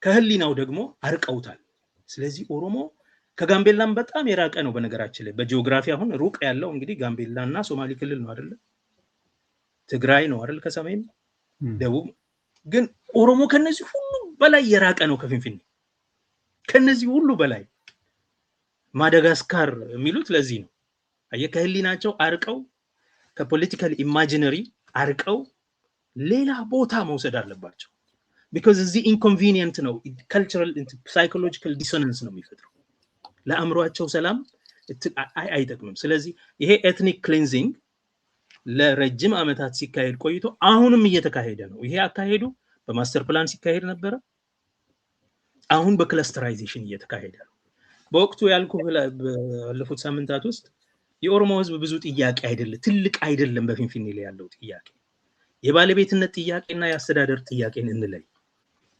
ከህሊናው ደግሞ አርቀውታል። ስለዚህ ኦሮሞ ከጋምቤላም በጣም የራቀ ነው። በነገራችን ላይ በጂኦግራፊ አሁን ሩቅ ያለው እንግዲህ ጋምቤላና ሶማሌ ክልል ነው አይደለ? ትግራይ ነው አይደል? ከሰሜን ደቡብ። ግን ኦሮሞ ከነዚህ ሁሉ በላይ የራቀ ነው ከፊንፊኔ፣ ከነዚህ ሁሉ በላይ። ማዳጋስካር የሚሉት ለዚህ ነው። ከህሊናቸው አርቀው ከፖለቲካል ኢማጂነሪ አርቀው ሌላ ቦታ መውሰድ አለባቸው። ቢኮዝ እዚህ ኢንኮንቪኒየንት ነው። ካልቸራል ሳይኮሎጂካል ዲሶናንስ ነው የሚፈጥረው። ለአእምሯቸው ሰላም አይጠቅምም። ስለዚህ ይሄ ኤትኒክ ክሊንዚንግ ለረጅም ዓመታት ሲካሄድ ቆይቶ አሁንም እየተካሄደ ነው። ይሄ አካሄዱ በማስተር ፕላን ሲካሄድ ነበረ። አሁን በክለስተራይዜሽን እየተካሄደ ነው። በወቅቱ ያልኩ ባለፉት ሳምንታት ውስጥ የኦሮሞ ህዝብ ብዙ ጥያቄ አይደለም፣ ትልቅ አይደለም። በፊንፊኔ ላይ ያለው ጥያቄ የባለቤትነት ጥያቄና የአስተዳደር ጥያቄን እንለይ።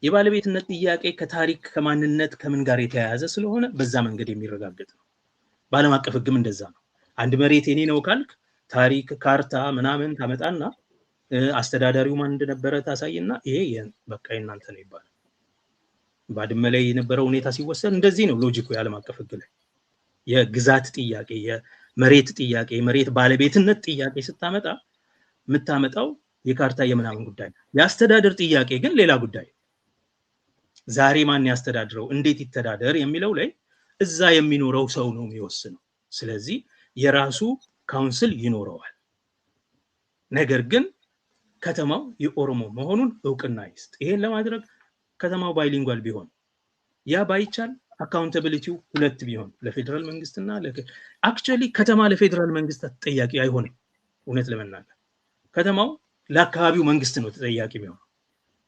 የባለቤትነት ጥያቄ ከታሪክ ከማንነት ከምን ጋር የተያያዘ ስለሆነ በዛ መንገድ የሚረጋገጥ ነው። በዓለም አቀፍ ህግም እንደዛ ነው። አንድ መሬት የኔ ነው ካልክ ታሪክ ካርታ ምናምን ታመጣና አስተዳዳሪው ማን እንደነበረ ታሳይና ይሄ በቃ የእናንተ ነው ይባላል። ባድመ ላይ የነበረው ሁኔታ ሲወሰን እንደዚህ ነው ሎጂኩ። የዓለም አቀፍ ህግ ላይ የግዛት ጥያቄ፣ የመሬት ጥያቄ፣ የመሬት ባለቤትነት ጥያቄ ስታመጣ የምታመጣው የካርታ የምናምን ጉዳይ ነው። የአስተዳደር ጥያቄ ግን ሌላ ጉዳይ። ዛሬ ማን ያስተዳድረው እንዴት ይተዳደር የሚለው ላይ እዛ የሚኖረው ሰው ነው የሚወስነው። ስለዚህ የራሱ ካውንስል ይኖረዋል። ነገር ግን ከተማው የኦሮሞ መሆኑን እውቅና ይስጥ። ይሄን ለማድረግ ከተማው ባይሊንጓል ቢሆን፣ ያ ባይቻል አካውንታቢሊቲው ሁለት ቢሆን ለፌደራል መንግስትና አክቹአሊ ከተማ ለፌደራል መንግስት ተጠያቂ አይሆንም። እውነት ለመናገር ከተማው ለአካባቢው መንግስት ነው ተጠያቂ የሚሆነው።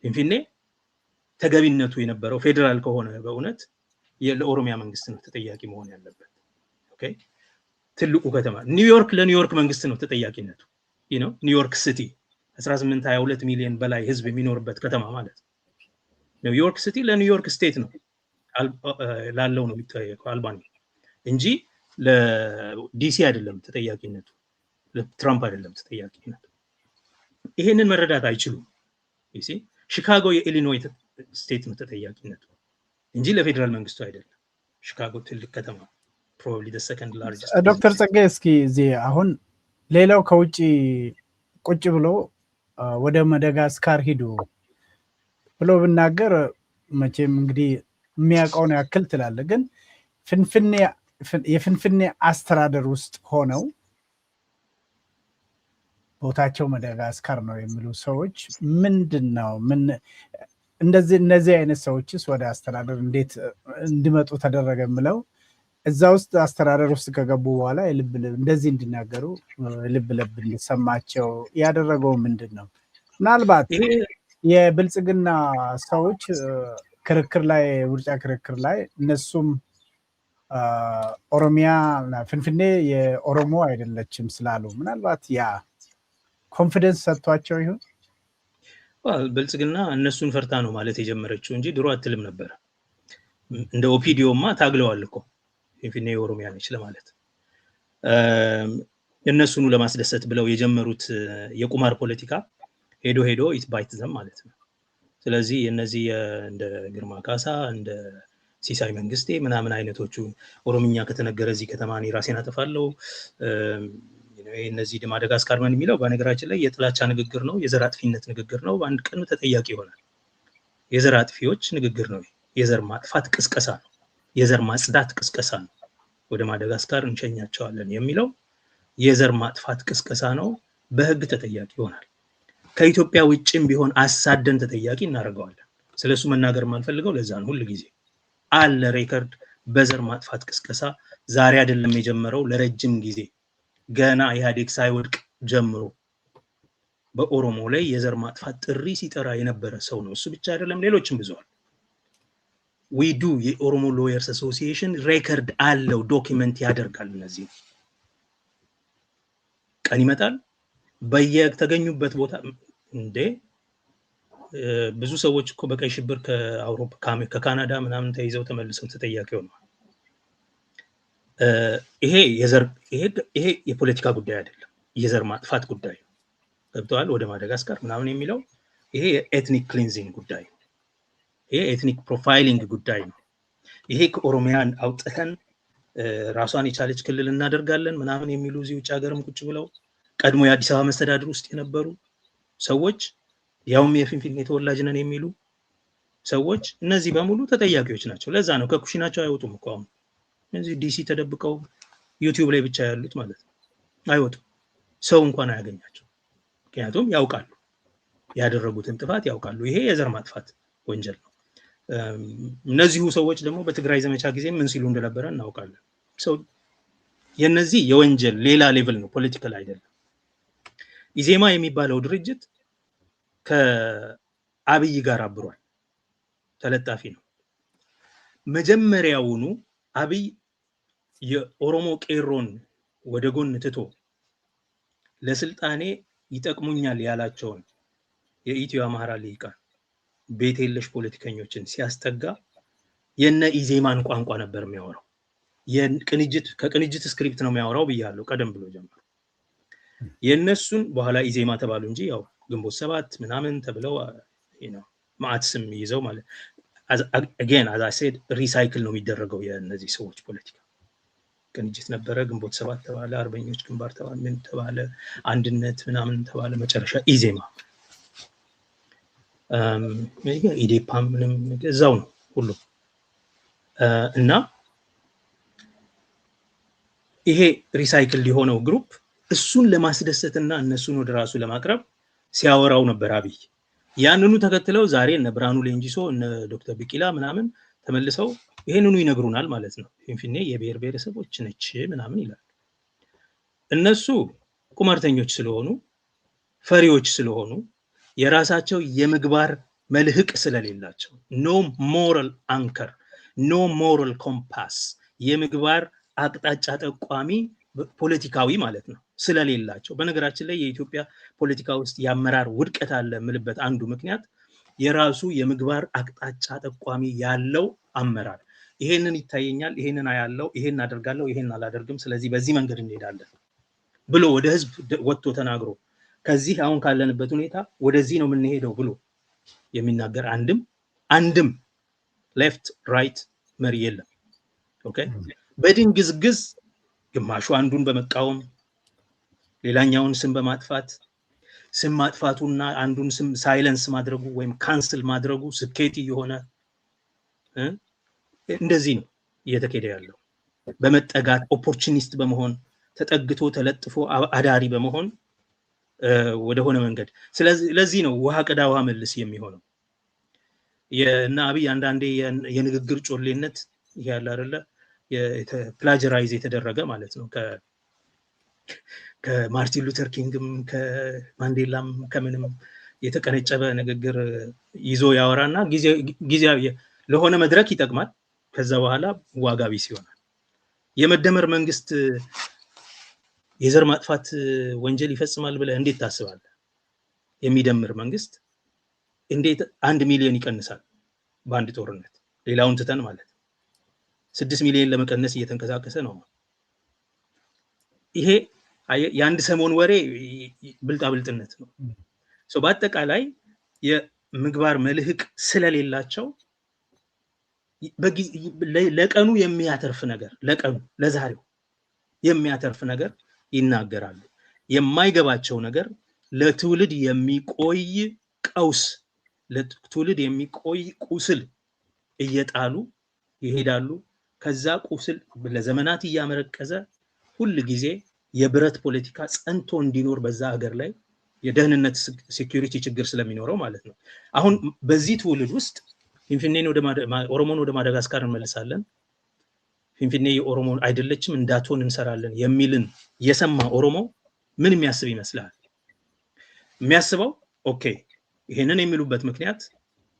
ፊንፊኔ ተገቢነቱ የነበረው ፌደራል ከሆነ በእውነት ለኦሮሚያ መንግስት ነው ተጠያቂ መሆን ያለበት። ኦኬ፣ ትልቁ ከተማ ኒውዮርክ ለኒውዮርክ መንግስት ነው ተጠያቂነቱ። ኒውዮርክ ሲቲ 1822 ሚሊዮን በላይ ህዝብ የሚኖርበት ከተማ ማለት ነው። ኒውዮርክ ሲቲ ለኒውዮርክ ስቴት ነው ላለው ነው የሚጠየቀው አልባኒ እንጂ ለዲሲ አይደለም ተጠያቂነቱ፣ ለትራምፕ አይደለም ተጠያቂነቱ። ይሄንን መረዳት አይችሉም። ሺካጎ የኢሊኖይ ስቴት ነው ተጠያቂነቱ እንጂ ለፌደራል መንግስቱ አይደለም። ሺካጎ ትልቅ ከተማ probably the second largest። ዶክተር ጸጋይ እስኪ እዚህ አሁን ሌላው ከውጪ ቁጭ ብሎ ወደ ማዳጋስካር ሂዱ ብሎ ብናገር መቼም እንግዲህ የሚያውቀውን ያክል ትላለ። ግን የፍንፍኔ አስተዳደር ውስጥ ሆነው ቦታቸው ማዳጋስካር ነው የሚሉ ሰዎች ምንድን ነው? እነዚህ አይነት ሰዎችስ ወደ አስተዳደር እንዴት እንዲመጡ ተደረገ የምለው እዛ ውስጥ አስተዳደር ውስጥ ከገቡ በኋላ እንደዚህ እንዲናገሩ ልብ ለብ እንዲሰማቸው ያደረገው ምንድን ነው? ምናልባት የብልጽግና ሰዎች ክርክር ላይ ምርጫ ክርክር ላይ እነሱም ኦሮሚያ ፍንፍኔ የኦሮሞ አይደለችም ስላሉ ምናልባት ያ ኮንፊደንስ ሰጥቷቸው ይሁን? ብልጽግና እነሱን ፈርታ ነው ማለት የጀመረችው እንጂ ድሮ አትልም ነበር። እንደ ኦፒዲዮማ ታግለዋል እኮ ፍንፍኔ የኦሮሚያ ነች ለማለት። እነሱኑ ለማስደሰት ብለው የጀመሩት የቁማር ፖለቲካ ሄዶ ኢት ባይት ዘም ማለት ነው። ስለዚህ እነዚህ እንደ ግርማ ካሳ እንደ ሲሳይ መንግስቴ ምናምን አይነቶቹ ኦሮምኛ ከተነገረ እዚህ ከተማን ራሴን አጠፋለሁ እነዚህ ማዳጋስካር ምን የሚለው በነገራችን ላይ የጥላቻ ንግግር ነው፣ የዘር አጥፊነት ንግግር ነው። በአንድ ቀን ተጠያቂ ይሆናል። የዘር አጥፊዎች ንግግር ነው። የዘር ማጥፋት ቅስቀሳ ነው። የዘር ማጽዳት ቅስቀሳ ነው። ወደ ማዳጋስካር እንሸኛቸዋለን የሚለው የዘር ማጥፋት ቅስቀሳ ነው። በህግ ተጠያቂ ይሆናል። ከኢትዮጵያ ውጭም ቢሆን አሳደን ተጠያቂ እናደርገዋለን። ስለሱ መናገር ማልፈልገው ለዛ ነው። ሁሉ ጊዜ አለ ሬከርድ በዘር ማጥፋት ቅስቀሳ ዛሬ አይደለም የጀመረው፣ ለረጅም ጊዜ ገና ኢህአዴግ ሳይወድቅ ጀምሮ በኦሮሞ ላይ የዘር ማጥፋት ጥሪ ሲጠራ የነበረ ሰው ነው። እሱ ብቻ አይደለም፣ ሌሎችም ብዙ አሉ። ዊዱ የኦሮሞ ሎየርስ አሶሲዬሽን ሬከርድ አለው፣ ዶክመንት ያደርጋል። እነዚህ ቀን ይመጣል በየተገኙበት ቦታ እንዴ ብዙ ሰዎች እኮ በቀይ ሽብር ከአውሮፓ ከካናዳ ምናምን ተይዘው ተመልሰው ተጠያቂ ሆነዋል። ይሄ የፖለቲካ ጉዳይ አይደለም፣ የዘር ማጥፋት ጉዳይ ነው። ገብተዋል። ወደ ማዳጋስካር ምናምን የሚለው ይሄ የኤትኒክ ክሊንዚንግ ጉዳይ ነው። ይሄ ኤትኒክ ፕሮፋይሊንግ ጉዳይ ነው። ይሄ ከኦሮሚያን አውጥተን ራሷን የቻለች ክልል እናደርጋለን ምናምን የሚሉ እዚህ ውጭ ሀገርም ቁጭ ብለው ቀድሞ የአዲስ አበባ መስተዳድር ውስጥ የነበሩ ሰዎች ያውም የፊንፊኔ ተወላጅ ነን የሚሉ ሰዎች እነዚህ በሙሉ ተጠያቂዎች ናቸው። ለዛ ነው ከኩሽናቸው አይወጡም እኮ አሁን እዚህ ዲሲ ተደብቀው ዩቲዩብ ላይ ብቻ ያሉት ማለት ነው። አይወጡም፣ ሰው እንኳን አያገኛቸው። ምክንያቱም ያውቃሉ፣ ያደረጉትን ጥፋት ያውቃሉ። ይሄ የዘር ማጥፋት ወንጀል ነው። እነዚሁ ሰዎች ደግሞ በትግራይ ዘመቻ ጊዜ ምን ሲሉ እንደነበረ እናውቃለን። ሰው የነዚህ የወንጀል ሌላ ሌቭል ነው፣ ፖለቲካል አይደለም። ኢዜማ የሚባለው ድርጅት ከአብይ ጋር አብሯል፣ ተለጣፊ ነው። መጀመሪያውኑ አብይ የኦሮሞ ቄሮን ወደ ጎን ትቶ ለስልጣኔ ይጠቅሙኛል ያላቸውን የኢትዮ አማራ ልሂቃን ቤት የለሽ ፖለቲከኞችን ሲያስጠጋ የነ ኢዜማን ቋንቋ ነበር የሚያወራው። ከቅንጅት ስክሪፕት ነው የሚያወራው ብያለሁ ቀደም ብሎ ጀምሮ። የነሱን በኋላ ኢዜማ ተባሉ እንጂ ያው ግንቦት ሰባት ምናምን ተብለው ማዕት ስም ይዘው ማለት again as I said ሪሳይክል ነው የሚደረገው የነዚህ ሰዎች ፖለቲካ። ቅንጅት ነበረ፣ ግንቦት ሰባት ተባለ፣ አርበኞች ግንባር ተባለ፣ ምን ተባለ፣ አንድነት ምናምን ተባለ፣ መጨረሻ ኢዜማ ኢዴፓም ምንም እዛው ነው ሁሉ እና ይሄ ሪሳይክል ሊሆነው ግሩፕ እሱን ለማስደሰትና እነሱን ወደ ራሱ ለማቅረብ ሲያወራው ነበር አብይ። ያንኑ ተከትለው ዛሬ እነ ብርሃኑ ሌንጂሶ እነ ዶክተር ቢቂላ ምናምን ተመልሰው ይሄንኑ ይነግሩናል ማለት ነው። ፊንፊኔ የብሔር ብሔረሰቦች ነች ምናምን ይላል። እነሱ ቁማርተኞች ስለሆኑ ፈሪዎች ስለሆኑ የራሳቸው የምግባር መልህቅ ስለሌላቸው ኖ ሞራል አንከር ኖ ሞራል ኮምፓስ የምግባር አቅጣጫ ጠቋሚ ፖለቲካዊ ማለት ነው ስለሌላቸው። በነገራችን ላይ የኢትዮጵያ ፖለቲካ ውስጥ የአመራር ውድቀት አለ የምልበት አንዱ ምክንያት የራሱ የምግባር አቅጣጫ ጠቋሚ ያለው አመራር ይሄንን ይታየኛል፣ ይሄንን አያለው፣ ይሄን አደርጋለሁ፣ ይሄን አላደርግም፣ ስለዚህ በዚህ መንገድ እንሄዳለን ብሎ ወደ ህዝብ ወጥቶ ተናግሮ ከዚህ አሁን ካለንበት ሁኔታ ወደዚህ ነው የምንሄደው ብሎ የሚናገር አንድም ሌፍት ራይት መሪ የለም። ኦኬ በድንግዝግዝ ግማሹ አንዱን በመቃወም ሌላኛውን ስም በማጥፋት ስም ማጥፋቱና አንዱን ስም ሳይለንስ ማድረጉ ወይም ካንስል ማድረጉ ስኬት የሆነ እንደዚህ ነው እየተከደ ያለው። በመጠጋት ኦፖርቹኒስት በመሆን ተጠግቶ ተለጥፎ አዳሪ በመሆን ወደሆነ መንገድ። ስለዚህ ለዚህ ነው ውሃ ቀዳ ውሃ መልስ የሚሆነው። የና አብይ አንዳንዴ የንግግር ጮሌነት ይሄ ያለ አይደለ ፕላጀራይዝ የተደረገ ማለት ነው ከማርቲን ሉተር ኪንግም ከማንዴላም ከምንም የተቀነጨበ ንግግር ይዞ ያወራና ጊዜያዊ ለሆነ መድረክ ይጠቅማል፣ ከዛ በኋላ ዋጋ ቢስ ይሆናል። የመደመር መንግስት የዘር ማጥፋት ወንጀል ይፈጽማል ብለህ እንዴት ታስባለህ? የሚደምር መንግስት እንዴት 1 ሚሊዮን ይቀንሳል በአንድ ጦርነት? ሌላውን ትተን ማለት 6 ሚሊዮን ለመቀነስ እየተንቀሳቀሰ ነው። ይሄ የአንድ ሰሞን ወሬ ብልጣብልጥነት ነው። በአጠቃላይ የምግባር መልህቅ ስለሌላቸው ለቀኑ የሚያተርፍ ነገር ለዛሬው የሚያተርፍ ነገር ይናገራሉ። የማይገባቸው ነገር ለትውልድ የሚቆይ ቀውስ፣ ለትውልድ የሚቆይ ቁስል እየጣሉ ይሄዳሉ። ከዛ ቁስል ለዘመናት እያመረቀዘ ሁል ጊዜ የብረት ፖለቲካ ጸንቶ እንዲኖር በዛ ሀገር ላይ የደህንነት ሴኩሪቲ ችግር ስለሚኖረው ማለት ነው። አሁን በዚህ ትውልድ ውስጥ ኦሮሞን ወደ ማዳጋስካር እንመልሳለን፣ ፊንፊኔ የኦሮሞ አይደለችም እንዳትሆን እንሰራለን የሚልን የሰማ ኦሮሞ ምን የሚያስብ ይመስላል? የሚያስበው ኦኬ ይሄንን የሚሉበት ምክንያት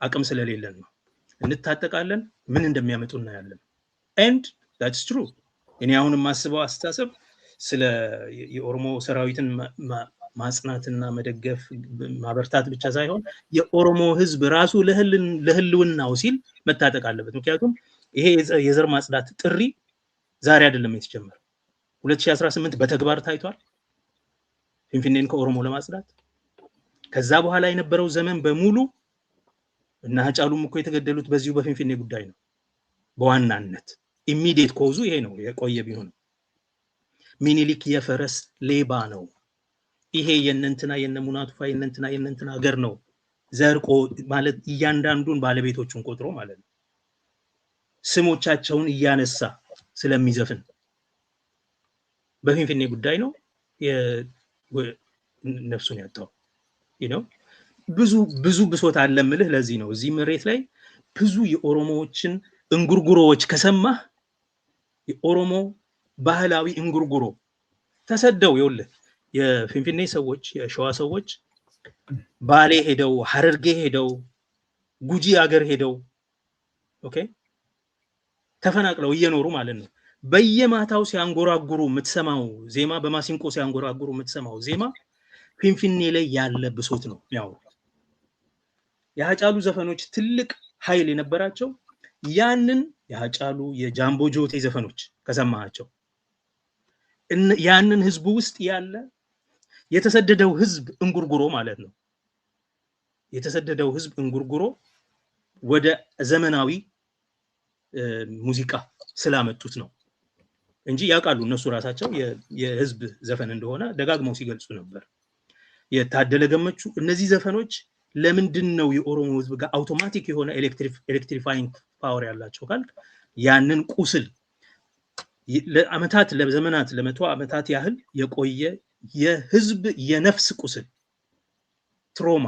አቅም ስለሌለን ነው፣ እንታጠቃለን፣ ምን እንደሚያመጡ እናያለን። and that's true። እኔ አሁን የማስበው አስተሳሰብ ስለ የኦሮሞ ሰራዊትን ማጽናትና መደገፍ ማበርታት ብቻ ሳይሆን የኦሮሞ ህዝብ ራሱ ለህልውናው ሲል መታጠቅ አለበት። ምክንያቱም ይሄ የዘር ማጽዳት ጥሪ ዛሬ አይደለም የተጀመረው፣ 2018 በተግባር ታይቷል። ፊንፊኔን ከኦሮሞ ለማጽዳት ከዛ በኋላ የነበረው ዘመን በሙሉ እና ሃጫሉም እኮ የተገደሉት በዚሁ በፊንፊኔ ጉዳይ ነው። በዋናነት ኢሚዲየት ኮዙ ይሄ ነው። የቆየ ቢሆን ሚኒሊክ የፈረስ ሌባ ነው። ይሄ የነንትና የነሙናቱፋ የነንትና ሀገር ነው። ዘርቆ ማለት እያንዳንዱን ባለቤቶቹን ቆጥሮ ማለት ነው። ስሞቻቸውን እያነሳ ስለሚዘፍን በፊንፊኔ ጉዳይ ነው ነፍሱን ያጣው። ብዙ ብሶት አለ ምልህ። ለዚህ ነው እዚህ መሬት ላይ ብዙ የኦሮሞዎችን እንጉርጉሮዎች ከሰማህ የኦሮሞ ባህላዊ እንጉርጉሮ ተሰደው ይኸውልህ የፊንፊኔ ሰዎች የሸዋ ሰዎች ባሌ ሄደው ሐረርጌ ሄደው ጉጂ ሀገር ሄደው ኦኬ ተፈናቅለው እየኖሩ ማለት ነው። በየማታው ሲያንጎራጉሩ የምትሰማው ዜማ፣ በማሲንቆ ሲያንጎራጉሩ የምትሰማው ዜማ ፊንፊኔ ላይ ያለ ብሶት ነው የሚያወሩት። የሃጫሉ ዘፈኖች ትልቅ ኃይል የነበራቸው ያንን የሃጫሉ የጃምቦ ጆቴ ዘፈኖች ከሰማሃቸው ያንን ህዝቡ ውስጥ ያለ የተሰደደው ህዝብ እንጉርጉሮ ማለት ነው። የተሰደደው ህዝብ እንጉርጉሮ ወደ ዘመናዊ ሙዚቃ ስላመጡት ነው እንጂ ያውቃሉ እነሱ ራሳቸው የህዝብ ዘፈን እንደሆነ ደጋግመው ሲገልጹ ነበር። የታደለ ገመቹ እነዚህ ዘፈኖች ለምንድን ነው የኦሮሞ ህዝብ ጋር አውቶማቲክ የሆነ ኤሌክትሪፋይንግ ፓወር ያላቸው ካልክ ያንን ቁስል ለአመታት ለዘመናት ለመቶ ዓመታት ያህል የቆየ የህዝብ የነፍስ ቁስል ትሮማ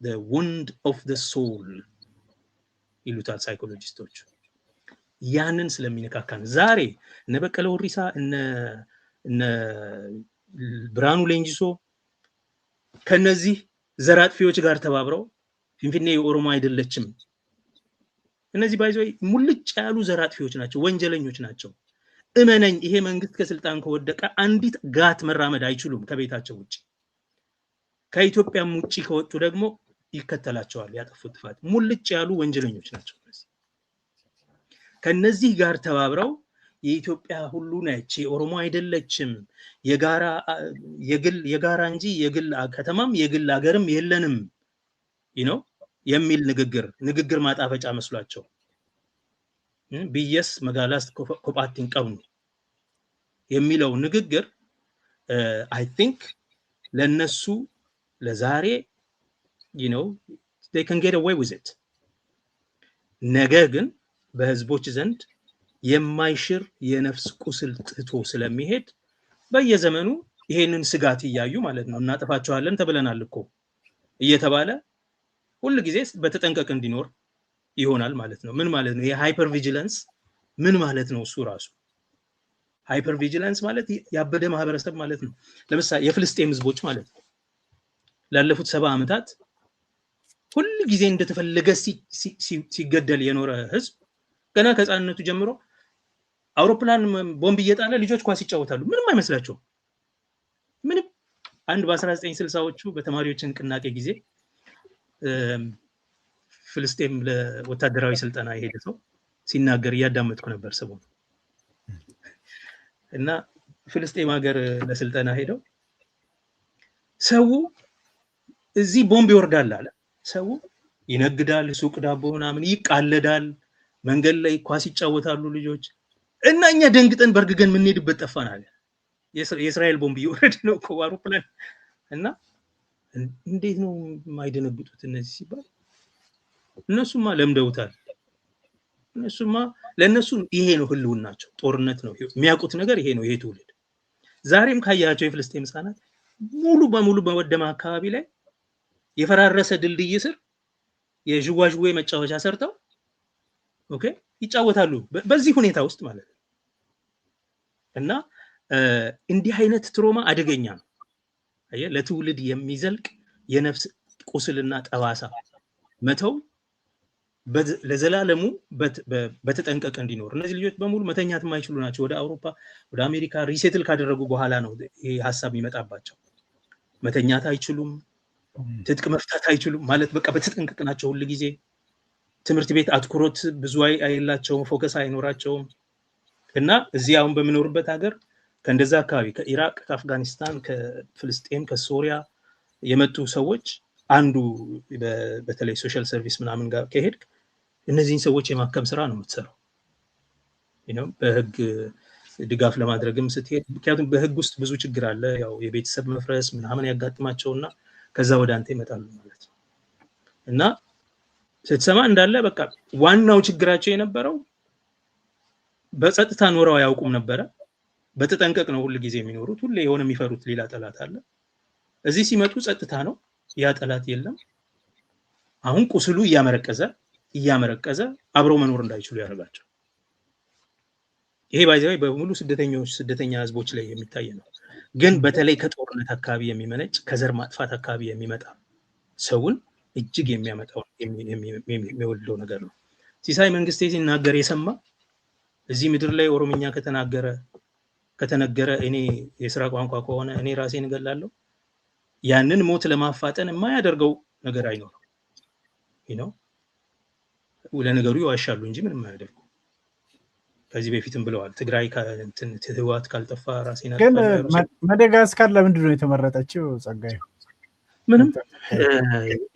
the wound of the soul ይሉታል ሳይኮሎጂስቶች። ያንን ስለሚነካካን ዛሬ እነ በቀለ ወሪሳ እነ ብርሃኑ ሌንጂሶ ከነዚህ ዘራጥፊዎች ጋር ተባብረው ፊንፊኔ የኦሮሞ አይደለችም። እነዚህ ባይዘይ ሙልጭ ያሉ ዘራጥፊዎች ናቸው፣ ወንጀለኞች ናቸው። እመነኝ ይሄ መንግስት ከስልጣን ከወደቀ አንዲት ጋት መራመድ አይችሉም ከቤታቸው ውጪ። ከኢትዮጵያም ውጪ ከወጡ ደግሞ ይከተላቸዋል ያጠፉት ጥፋት። ሙልጭ ያሉ ወንጀለኞች ናቸው። ከነዚህ ጋር ተባብረው የኢትዮጵያ ሁሉ ነች የኦሮሞ አይደለችም፣ የጋራ እንጂ የግል ከተማም የግል ሀገርም የለንም የሚል ንግግር ማጣፈጫ መስሏቸው ቢየስ መጋላስ ኮፓቲን ቀብኑ የሚለው ንግግር I think ለነሱ ለዛሬ they can get away with it። ነገ ግን በህዝቦች ዘንድ የማይሽር የነፍስ ቁስል ጥቶ ስለሚሄድ በየዘመኑ ይሄንን ስጋት እያዩ ማለት ነው እናጠፋቸዋለን ተብለናል እኮ እየተባለ ሁሉ ጊዜ በተጠንቀቅ እንዲኖር ይሆናል ማለት ነው። ምን ማለት ነው የሃይፐር ቪጂላንስ ምን ማለት ነው? እሱ ራሱ ሃይፐር ቪጂላንስ ማለት ያበደ ማህበረሰብ ማለት ነው። ለምሳሌ የፍልስጤም ህዝቦች ማለት ነው ላለፉት 70 ዓመታት ሁሉ ጊዜ እንደተፈለገ ሲገደል የኖረ ህዝብ ገና ከህፃንነቱ ጀምሮ አውሮፕላን ቦምብ እየጣለ ልጆች ኳስ ይጫወታሉ፣ ምንም አይመስላቸው። ምንም አንድ በ1960ዎቹ በተማሪዎች ንቅናቄ ጊዜ ፍልስጤም ለወታደራዊ ስልጠና የሄደ ሰው ሲናገር እያዳመጥኩ ነበር ሰሞኑን እና ፍልስጤም ሀገር ለስልጠና ሄደው ሰው እዚህ ቦምብ ይወርዳል አለ። ሰው ይነግዳል፣ ሱቅ ዳቦ ምናምን ይቃለዳል፣ መንገድ ላይ ኳስ ይጫወታሉ ልጆች እና እኛ ደንግጠን በርግገን የምንሄድበት ጠፋን አለ። የእስራኤል ቦምብ እየወረደ ነው እኮ አውሮፕላን እና እንዴት ነው የማይደነግጡት እነዚህ ሲባል እነሱማ ለምደውታል። እነሱማ ለነሱ ይሄ ነው ህልውናቸው፣ ጦርነት ነው የሚያውቁት ነገር ይሄ ነው። ይሄ ትውልድ ዛሬም ካያቸው የፍልስጤም ህፃናት ሙሉ በሙሉ በወደማ አካባቢ ላይ የፈራረሰ ድልድይ ስር የዥዋዥዌ መጫወቻ ሰርተው ኦኬ ይጫወታሉ በዚህ ሁኔታ ውስጥ ማለት ነው። እና እንዲህ አይነት ትሮማ አደገኛ ነው። አየ ለትውልድ የሚዘልቅ የነፍስ ቁስልና ጠባሳ መተው ለዘላለሙ በተጠንቀቅ እንዲኖር። እነዚህ ልጆች በሙሉ መተኛት የማይችሉ ናቸው። ወደ አውሮፓ ወደ አሜሪካ ሪሴትል ካደረጉ በኋላ ነው ይሄ ሐሳብ የሚመጣባቸው። መተኛት አይችሉም፣ ትጥቅ መፍታት አይችሉም ማለት በቃ በተጠንቀቅ ናቸው ሁሉ ጊዜ። ትምህርት ቤት አትኩሮት ብዙ አይላቸውም፣ ፎከስ አይኖራቸውም። እና እዚህ አሁን በምኖርበት ሀገር ከእንደዛ አካባቢ ከኢራቅ፣ ከአፍጋኒስታን፣ ከፍልስጤም፣ ከሶሪያ የመጡ ሰዎች አንዱ በተለይ ሶሻል ሰርቪስ ምናምን ጋር ከሄድክ እነዚህን ሰዎች የማከም ስራ ነው የምትሰራው። በህግ ድጋፍ ለማድረግም ስትሄድ ምክንያቱም በህግ ውስጥ ብዙ ችግር አለ። ያው የቤተሰብ መፍረስ ምናምን ያጋጥማቸውና ከዛ ወደ አንተ ይመጣሉ ማለት ነው። እና ስትሰማ እንዳለ በቃ ዋናው ችግራቸው የነበረው በጸጥታ ኖረው አያውቁም ነበረ። በተጠንቀቅ ነው ሁሉ ጊዜ የሚኖሩት። ሁሌ የሆነ የሚፈሩት ሌላ ጠላት አለ። እዚህ ሲመጡ ጸጥታ ነው፣ ያ ጠላት የለም። አሁን ቁስሉ እያመረቀዘ አብረው መኖር እንዳይችሉ ያደርጋቸው። ይሄ ባይዘው በሙሉ ስደተኛ ህዝቦች ላይ የሚታይ ነው። ግን በተለይ ከጦርነት አካባቢ የሚመነጭ ከዘር ማጥፋት አካባቢ የሚመጣ ሰውን እጅግ የሚያመጣው የሚወልደው ነገር ነው። ሲሳይ መንግስቴ ሲናገር የሰማ እዚህ ምድር ላይ ኦሮምኛ ከተነገረ እኔ የስራ ቋንቋ ከሆነ እኔ ራሴን እገላለሁ፣ ያንን ሞት ለማፋጠን የማያደርገው ነገር አይኖርም። ለነገሩ ይዋሻሉ እንጂ ምንም አያደርጉ። ከዚህ በፊትም ብለዋል ትግራይ ህወሓት ካልጠፋ ራሴን ግን ማዳጋስካር ለምንድን ነው የተመረጠችው? ጸጋዬ ምንም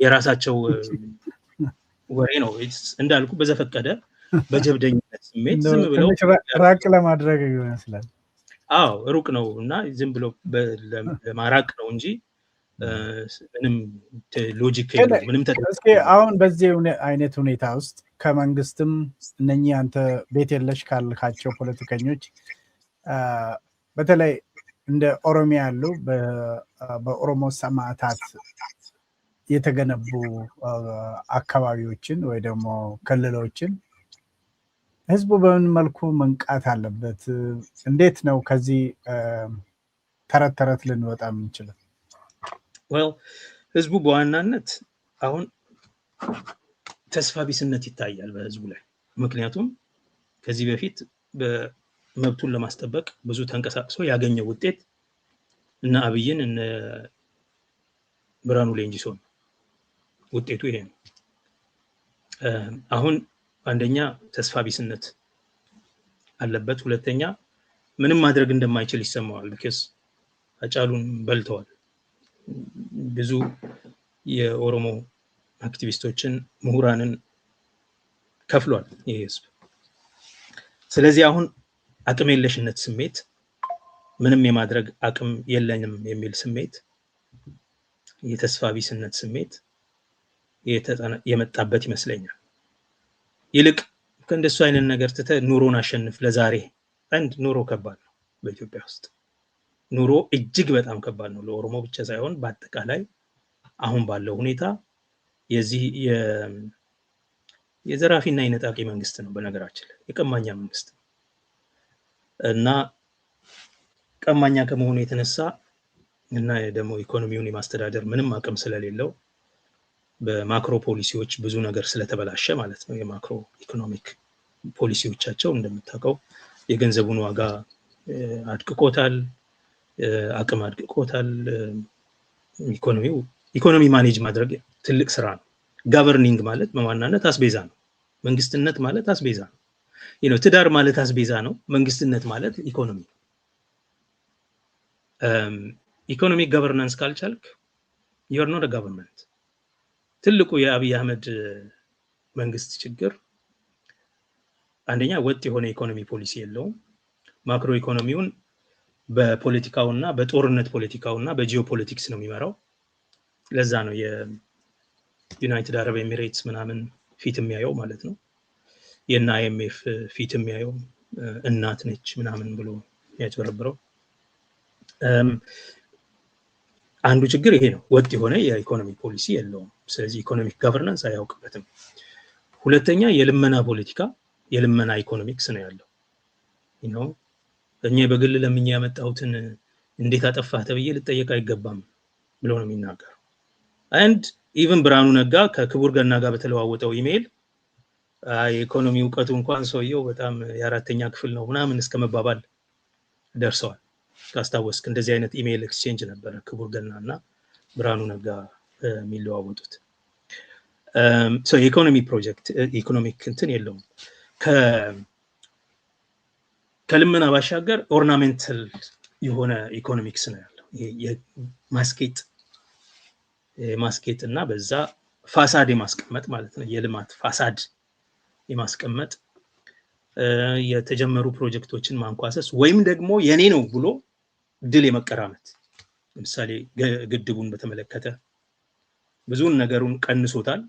የራሳቸው ወሬ ነው እንዳልኩ፣ በዘፈቀደ በጀብደኝነት ስሜት ዝም ብለው ራቅ ለማድረግ ይመስላል። አዎ ሩቅ ነው እና ዝም ብሎ ለማራቅ ነው እንጂ ምንም ሎጂክ የለውም። ምንም እስኪ አሁን በዚህ አይነት ሁኔታ ውስጥ ከመንግስትም እነኚህ አንተ ቤት የለሽ ካልካቸው ፖለቲከኞች በተለይ እንደ ኦሮሚያ ያሉ በኦሮሞ ሰማዕታት የተገነቡ አካባቢዎችን ወይ ደግሞ ክልሎችን ህዝቡ በምን መልኩ መንቃት አለበት? እንዴት ነው ከዚህ ተረት ልንወጣ የምንችለው? ህዝቡ በዋናነት አሁን ተስፋ ቢስነት ይታያል በህዝቡ ላይ። ምክንያቱም ከዚህ በፊት መብቱን ለማስጠበቅ ብዙ ተንቀሳቅሶ ያገኘው ውጤት እና አብይን እነ ብርሃኑ ሌንጂሶን ውጤቱ ይሄ ነው። አሁን አንደኛ ተስፋ ቢስነት አለበት፣ ሁለተኛ ምንም ማድረግ እንደማይችል ይሰማዋል። ቢካዝ አጫሉን በልተዋል። ብዙ የኦሮሞ አክቲቪስቶችን ምሁራንን ከፍሏል ይህ ህዝብ። ስለዚህ አሁን አቅም የለሽነት ስሜት፣ ምንም የማድረግ አቅም የለንም የሚል ስሜት፣ የተስፋ ቢስነት ስሜት የመጣበት ይመስለኛል። ይልቅ ከእንደሱ አይነት ነገር ትተህ ኑሮን አሸንፍ ለዛሬ። አንድ ኑሮ ከባድ ነው በኢትዮጵያ ውስጥ። ኑሮ እጅግ በጣም ከባድ ነው፣ ለኦሮሞ ብቻ ሳይሆን በአጠቃላይ አሁን ባለው ሁኔታ የዚህ የዘራፊና የነጣቂ መንግስት ነው። በነገራችን ላይ የቀማኛ መንግስት ነው እና ቀማኛ ከመሆኑ የተነሳ እና ደግሞ ኢኮኖሚውን የማስተዳደር ምንም አቅም ስለሌለው በማክሮ ፖሊሲዎች ብዙ ነገር ስለተበላሸ ማለት ነው። የማክሮ ኢኮኖሚክ ፖሊሲዎቻቸው እንደምታውቀው የገንዘቡን ዋጋ አድቅቆታል፣ አቅም አድቅቆታል። ኢኮኖሚ ማኔጅ ማድረግ ትልቅ ስራ ነው። ጋቨርኒንግ ማለት በዋናነት አስቤዛ ነው። መንግስትነት ማለት አስቤዛ ነው። ትዳር ማለት አስቤዛ ነው። መንግስትነት ማለት ኢኮኖሚ ነው። ኢኮኖሚክ ገቨርናንስ ካልቻልክ you are not a government። ትልቁ የአብይ አህመድ መንግስት ችግር አንደኛ ወጥ የሆነ ኢኮኖሚ ፖሊሲ የለውም። ማክሮ ኢኮኖሚውን በፖለቲካውና በጦርነት ፖለቲካውና በጂኦፖለቲክስ ነው የሚመራው። ለዛ ነው የዩናይትድ አረብ ኤሚሬትስ ምናምን ፊት የሚያየው ማለት ነው። የና አይኤምኤፍ ፊት የሚያየው እናት ነች ምናምን ብሎ ያጭበረብረው። አንዱ ችግር ይሄ ነው፣ ወጥ የሆነ የኢኮኖሚ ፖሊሲ የለውም። ስለዚህ ኢኮኖሚክ ገቨርናንስ አያውቅበትም። ሁለተኛ የልመና ፖለቲካ፣ የልመና ኢኮኖሚክስ ነው ያለው። እኛ በግል ለምኛ ያመጣሁትን እንዴት አጠፋህ ተብዬ ልጠየቅ አይገባም ብሎ ነው የሚናገረው። አንድ ኢቭን ብርሃኑ ነጋ ከክቡር ገና ጋር በተለዋወጠው ኢሜል የኢኮኖሚ እውቀቱ እንኳን ሰውየው በጣም የአራተኛ ክፍል ነው ምናምን እስከመባባል ደርሰዋል። ካስታወስክ እንደዚህ አይነት ኢሜል ኤክስቼንጅ ነበረ ክቡር ገናና ብርሃኑ ነጋ የሚለዋወጡት። የኢኮኖሚ ፕሮጀክት ኢኮኖሚክ እንትን የለውም። ከልመና ባሻገር ኦርናሜንታል የሆነ ኢኮኖሚክስ ነው ያለው። ማስኬት እና በዛ ፋሳድ የማስቀመጥ ማለት ነው። የልማት ፋሳድ የማስቀመጥ የተጀመሩ ፕሮጀክቶችን ማንኳሰስ ወይም ደግሞ የኔ ነው ብሎ ድል የመቀራመት። ለምሳሌ ግድቡን በተመለከተ ብዙን ነገሩን ቀንሶታል፣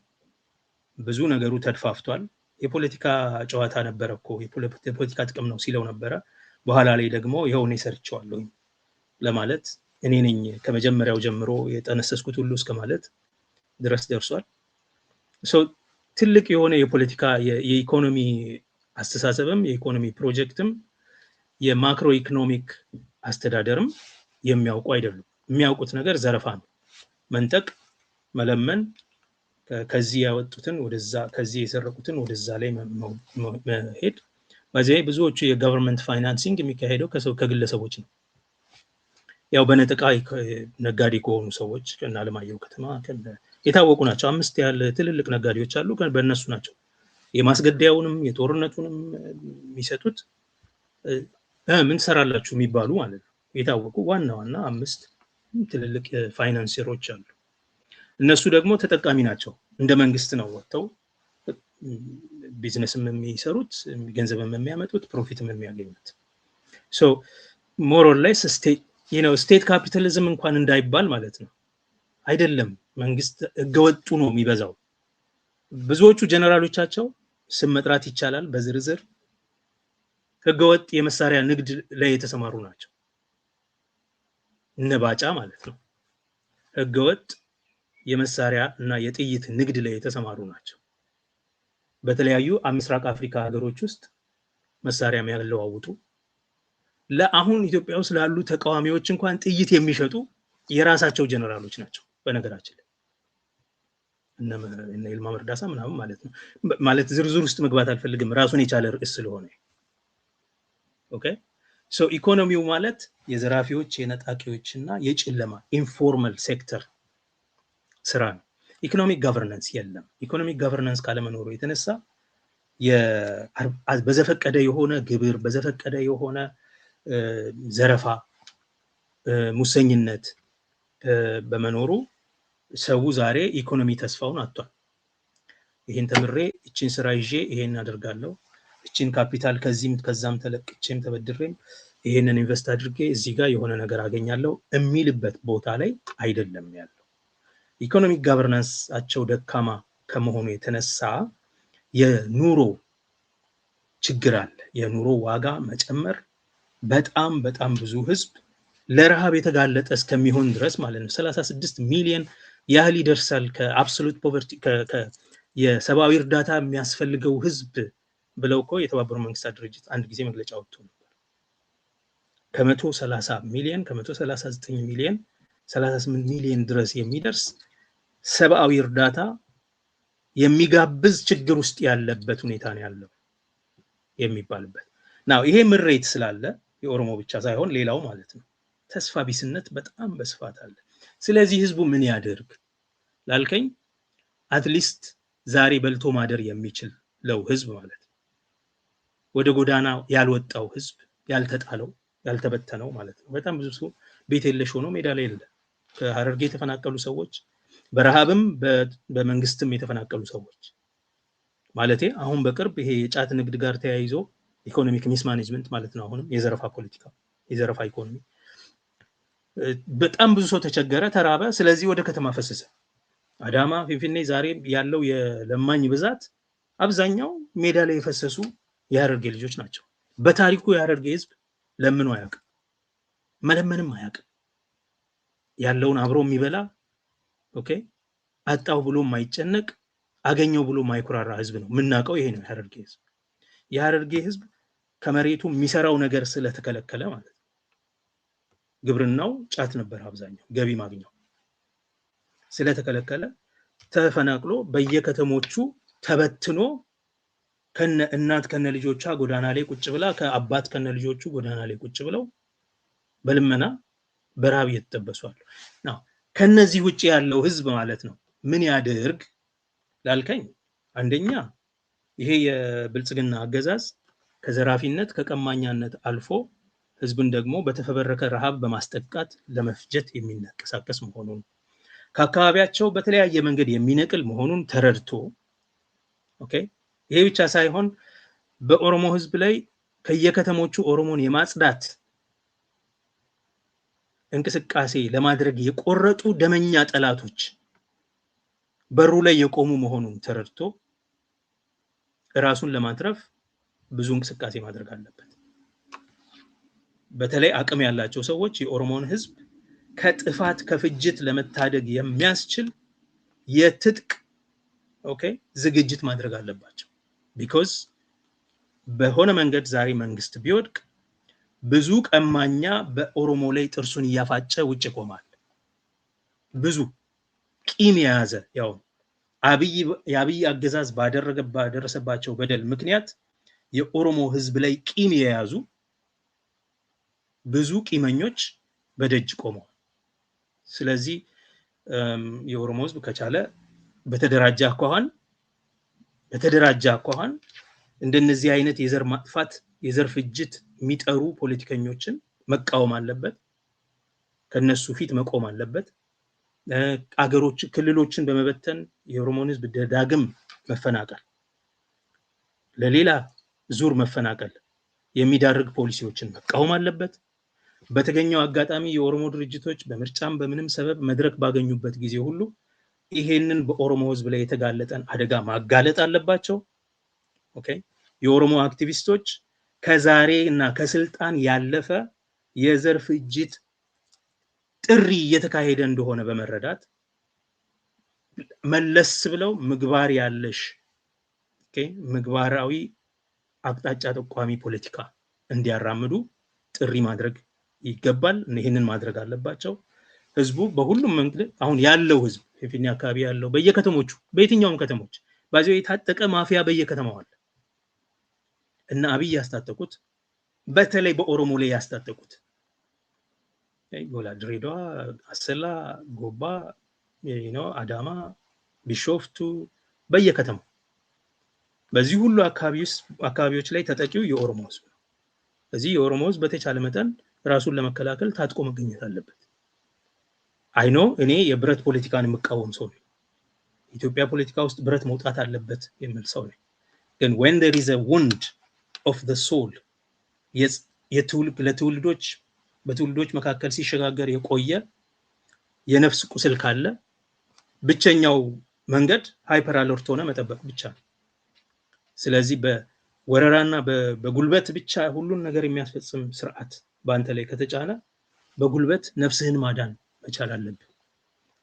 ብዙ ነገሩ ተድፋፍቷል። የፖለቲካ ጨዋታ ነበረ እኮ የፖለቲካ ጥቅም ነው ሲለው ነበረ። በኋላ ላይ ደግሞ ይሄው እኔ ሰርቼዋለሁ ለማለት እኔ ነኝ ከመጀመሪያው ጀምሮ የጠነሰስኩት ሁሉ እስከማለት ድረስ ደርሷል። ትልቅ የሆነ የፖለቲካ የኢኮኖሚ አስተሳሰብም የኢኮኖሚ ፕሮጀክትም የማክሮ ኢኮኖሚክ አስተዳደርም የሚያውቁ አይደሉም። የሚያውቁት ነገር ዘረፋ ነው፣ መንጠቅ፣ መለመን፣ ከዚህ ያወጡትን ወደዛ ከዚህ የሰረቁትን ወደዛ ላይ መሄድ። በዚህ ብዙዎቹ የገቨርንመንት ፋይናንሲንግ የሚካሄደው ከግለሰቦች ነው። ያው በነጠቃ ነጋዴ ከሆኑ ሰዎች ከና ለማየው ከተማ የታወቁ ናቸው። 5 ያህል ትልልቅ ነጋዴዎች አሉ። በእነሱ ናቸው የማስገደያውንም የጦርነቱንም የሚሰጡት። ምን ሰራላችሁ የሚባሉ ማለት ነው። የታወቁ ዋና 5 ትልልቅ ፋይናንሰሮች አሉ። እነሱ ደግሞ ተጠቃሚ ናቸው። እንደ መንግስት ነው ወጥተው ቢዝነስም የሚሰሩት፣ ገንዘብም የሚያመጡት፣ ፕሮፊትም የሚያገኙት። ሞር ኦር ሌስ ስቴት ካፒታሊዝም እንኳን እንዳይባል ማለት ነው። አይደለም መንግስት ህገወጡ ነው የሚበዛው። ብዙዎቹ ጀነራሎቻቸው ስም መጥራት ይቻላል በዝርዝር ህገወጥ የመሳሪያ ንግድ ላይ የተሰማሩ ናቸው። እነባጫ ማለት ነው ህገወጥ የመሳሪያ እና የጥይት ንግድ ላይ የተሰማሩ ናቸው። በተለያዩ ምስራቅ አፍሪካ ሀገሮች ውስጥ መሳሪያ የሚያለዋውጡ፣ ለአሁን ኢትዮጵያ ውስጥ ላሉ ተቃዋሚዎች እንኳን ጥይት የሚሸጡ የራሳቸው ጀነራሎች ናቸው። በነገራችን ላይ እነ ይልማ መርዳሳ ምናምን ማለት ነው። ማለት ዝርዝር ውስጥ መግባት አልፈልግም፣ ራሱን የቻለ ርዕስ ስለሆነ። ኦኬ ኢኮኖሚው ማለት የዘራፊዎች የነጣቂዎችና የጨለማ ኢንፎርማል ሴክተር ስራ ነው። ኢኮኖሚክ ገቨርናንስ የለም። ኢኮኖሚክ ገቨርናንስ ካለመኖሩ የተነሳ በዘፈቀደ የሆነ ግብር፣ በዘፈቀደ የሆነ ዘረፋ፣ ሙሰኝነት በመኖሩ ሰው ዛሬ ኢኮኖሚ ተስፋውን አጥቷል። ይሄን ተምሬ እቺን ስራ ይዤ ይሄን አደርጋለሁ፣ እቺን ካፒታል ከዚህም ከዛም ተለቅቼም ተበድሬም ይሄንን ኢንቨስት አድርጌ እዚህ ጋር የሆነ ነገር አገኛለሁ የሚልበት ቦታ ላይ አይደለም ያለው። ኢኮኖሚክ ገቨርናንስ አቸው ደካማ ከመሆኑ የተነሳ የኑሮ ችግር አለ። የኑሮ ዋጋ መጨመር በጣም በጣም ብዙ ህዝብ ለረሃብ የተጋለጠ እስከሚሆን ድረስ ማለት ነው 36 ሚሊዮን ያህል ይደርሳል። ከአብሶሉት ፖቨርቲ የሰብአዊ እርዳታ የሚያስፈልገው ህዝብ ብለው እኮ የተባበሩት መንግስታት ድርጅት አንድ ጊዜ መግለጫ ወጥቶ ነበር። ከ130 ሚሊዮን ከ139 ሚሊዮን 38 ሚሊዮን ድረስ የሚደርስ ሰብአዊ እርዳታ የሚጋብዝ ችግር ውስጥ ያለበት ሁኔታ ነው ያለው የሚባልበት ነው። ይሄ ምሬት ስላለ የኦሮሞ ብቻ ሳይሆን ሌላው ማለት ነው ተስፋ ቢስነት በጣም በስፋት አለ። ስለዚህ ህዝቡ ምን ያደርግ ላልከኝ አትሊስት ዛሬ በልቶ ማደር የሚችል ለው ህዝብ ማለት ነው። ወደ ጎዳና ያልወጣው ህዝብ፣ ያልተጣለው ያልተበተነው ማለት ነው። በጣም ብዙ ሰው ቤት የለሽ ሆኖ ሜዳ ላይ የለ። ከሐረርጌ የተፈናቀሉ ሰዎች በረሃብም በመንግስትም የተፈናቀሉ ሰዎች ማለቴ አሁን በቅርብ ይሄ የጫት ንግድ ጋር ተያይዞ ኢኮኖሚክ ሚስማኔጅመንት ማለት ነው። አሁንም የዘረፋ ፖለቲካ፣ የዘረፋ ኢኮኖሚ በጣም ብዙ ሰው ተቸገረ፣ ተራበ። ስለዚህ ወደ ከተማ ፈሰሰ። አዳማ፣ ፊንፊኔ ዛሬ ያለው የለማኝ ብዛት አብዛኛው ሜዳ ላይ የፈሰሱ የሐረርጌ ልጆች ናቸው። በታሪኩ የሐረርጌ ህዝብ ለምኖ አያውቅም፣ መለመንም አያውቅም። ያለውን አብሮ የሚበላ ኦኬ፣ አጣው ብሎ የማይጨነቅ አገኘው ብሎ የማይኩራራ ህዝብ ነው። የምናውቀው ይሄ ነው የሐረርጌ ህዝብ። የሐረርጌ ህዝብ ከመሬቱ የሚሰራው ነገር ስለተከለከለ ማለት ነው። ግብርናው ጫት ነበር አብዛኛው ገቢ ማግኘው ስለተከለከለ ተፈናቅሎ በየከተሞቹ ተበትኖ ከነ እናት ከነ ልጆቿ ጎዳና ላይ ቁጭ ብላ ከአባት ከነ ልጆቹ ጎዳና ላይ ቁጭ ብለው በልመና በረሃብ እየተጠበሱ አሉ። ነው ከነዚህ ውጪ ያለው ህዝብ ማለት ነው ምን ያድርግ ላልከኝ፣ አንደኛ ይሄ የብልጽግና አገዛዝ ከዘራፊነት ከቀማኛነት አልፎ ህዝብን ደግሞ በተፈበረከ ረሃብ በማስጠቃት ለመፍጀት የሚንቀሳቀስ መሆኑን ከአካባቢያቸው በተለያየ መንገድ የሚነቅል መሆኑን ተረድቶ ኦኬ፣ ይሄ ብቻ ሳይሆን በኦሮሞ ህዝብ ላይ ከየከተሞቹ ኦሮሞን የማጽዳት እንቅስቃሴ ለማድረግ የቆረጡ ደመኛ ጠላቶች በሩ ላይ የቆሙ መሆኑን ተረድቶ ራሱን ለማትረፍ ብዙ እንቅስቃሴ ማድረግ አለበት። በተለይ አቅም ያላቸው ሰዎች የኦሮሞን ህዝብ ከጥፋት ከፍጅት ለመታደግ የሚያስችል የትጥቅ ኦኬ ዝግጅት ማድረግ አለባቸው። ቢኮዝ በሆነ መንገድ ዛሬ መንግስት ቢወድቅ ብዙ ቀማኛ በኦሮሞ ላይ ጥርሱን እያፋጨ ውጭ ቆማል። ብዙ ቂም የያዘ ያው የአብይ አገዛዝ ባደረሰባቸው በደል ምክንያት የኦሮሞ ህዝብ ላይ ቂም የያዙ ብዙ ቂመኞች በደጅ ቆመው፣ ስለዚህ የኦሮሞ ህዝብ ከቻለ በተደራጀ አኳኋን እንደነዚህ አይነት የዘር ማጥፋት የዘር ፍጅት የሚጠሩ ፖለቲከኞችን መቃወም አለበት። ከነሱ ፊት መቆም አለበት። አገሮች ክልሎችን በመበተን የኦሮሞን ህዝብ ዳግም መፈናቀል ለሌላ ዙር መፈናቀል የሚዳርግ ፖሊሲዎችን መቃወም አለበት። በተገኘው አጋጣሚ የኦሮሞ ድርጅቶች በምርጫም በምንም ሰበብ መድረክ ባገኙበት ጊዜ ሁሉ ይሄንን በኦሮሞ ህዝብ ላይ የተጋለጠን አደጋ ማጋለጥ አለባቸው። ኦኬ፣ የኦሮሞ አክቲቪስቶች ከዛሬ እና ከስልጣን ያለፈ የዘር ፍጅት ጥሪ እየተካሄደ እንደሆነ በመረዳት መለስ ብለው ምግባር ያለሽ ኦኬ ምግባራዊ አቅጣጫ ጠቋሚ ፖለቲካ እንዲያራምዱ ጥሪ ማድረግ ይገባል። ይሄንን ማድረግ አለባቸው። ህዝቡ በሁሉም መንገድ አሁን ያለው ህዝብ ፊንፊኔ አካባቢ ያለው በየከተሞቹ በየትኛውም ከተሞች ባዚው የታጠቀ ማፊያ በየከተማው አለ እና አብይ ያስታጠቁት በተለይ በኦሮሞ ላይ ያስታጠቁት ጎላ፣ ድሬዳዋ፣ አሰላ፣ ጎባ፣ አዳማ፣ ቢሾፍቱ በየከተማው በዚህ ሁሉ አካባቢዎች ላይ ተጠቂው የኦሮሞ ህዝብ ነው። ስለዚህ የኦሮሞ ህዝብ በተቻለ መጠን ራሱን ለመከላከል ታጥቆ መገኘት አለበት። አይኖ እኔ የብረት ፖለቲካን የምቃወም ሰው ነኝ። ኢትዮጵያ ፖለቲካ ውስጥ ብረት መውጣት አለበት የሚል ሰው ነኝ። ግን when there is a wound of the soul ለትውልዶች በትውልዶች መካከል ሲሸጋገር የቆየ የነፍስ ቁስል ካለ ብቸኛው መንገድ ሃይፐር አለርት ሆነ መጠበቅ ብቻ ነው። ስለዚህ በወረራና በጉልበት ብቻ ሁሉን ነገር የሚያስፈጽም ስርዓት በአንተ ላይ ከተጫነ በጉልበት ነፍስህን ማዳን መቻል አለብህ።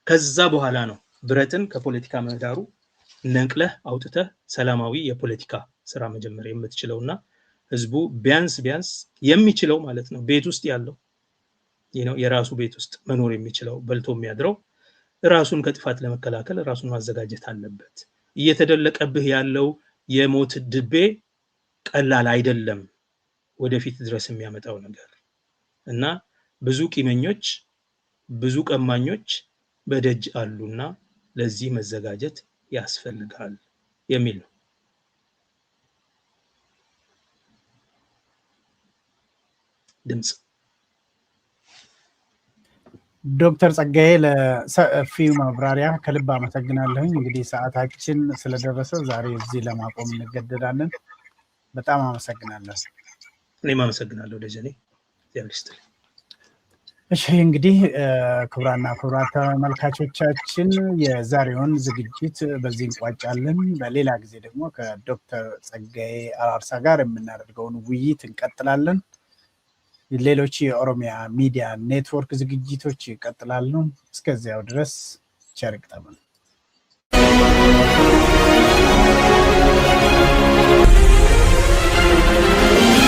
ከዛ በኋላ ነው ብረትን ከፖለቲካ ምህዳሩ ነቅለህ አውጥተህ ሰላማዊ የፖለቲካ ስራ መጀመር የምትችለውና ህዝቡ ቢያንስ የሚችለው ማለት ነው ቤት ውስጥ ያለው የራሱ ቤት ውስጥ መኖር የሚችለው በልቶ የሚያድረው ራሱን ከጥፋት ለመከላከል ራሱን ማዘጋጀት አለበት። እየተደለቀብህ ያለው የሞት ድቤ ቀላል አይደለም ወደፊት ድረስ የሚያመጣው ነገር እና ብዙ ቂመኞች ብዙ ቀማኞች በደጅ አሉና ለዚህ መዘጋጀት ያስፈልጋል የሚል ነው። ድምጽ ዶክተር ጸጋዬ ለሰፊው ማብራሪያ ከልብ አመሰግናለሁኝ። እንግዲህ ሰዓታችን ስለደረሰ ዛሬ እዚህ ለማቆም እንገደዳለን። በጣም አመሰግናለሁ። እኔም አመሰግናለሁ ደጀኔ። እሺ እንግዲህ ክቡራና ክቡራት ተመልካቾቻችን የዛሬውን ዝግጅት በዚህ እንቋጫለን። በሌላ ጊዜ ደግሞ ከዶክተር ጸጋዬ አራርሳ ጋር የምናደርገውን ውይይት እንቀጥላለን። ሌሎች የኦሮሚያ ሚዲያ ኔትወርክ ዝግጅቶች ይቀጥላሉ። እስከዚያው ድረስ ቸር ይግጠመን።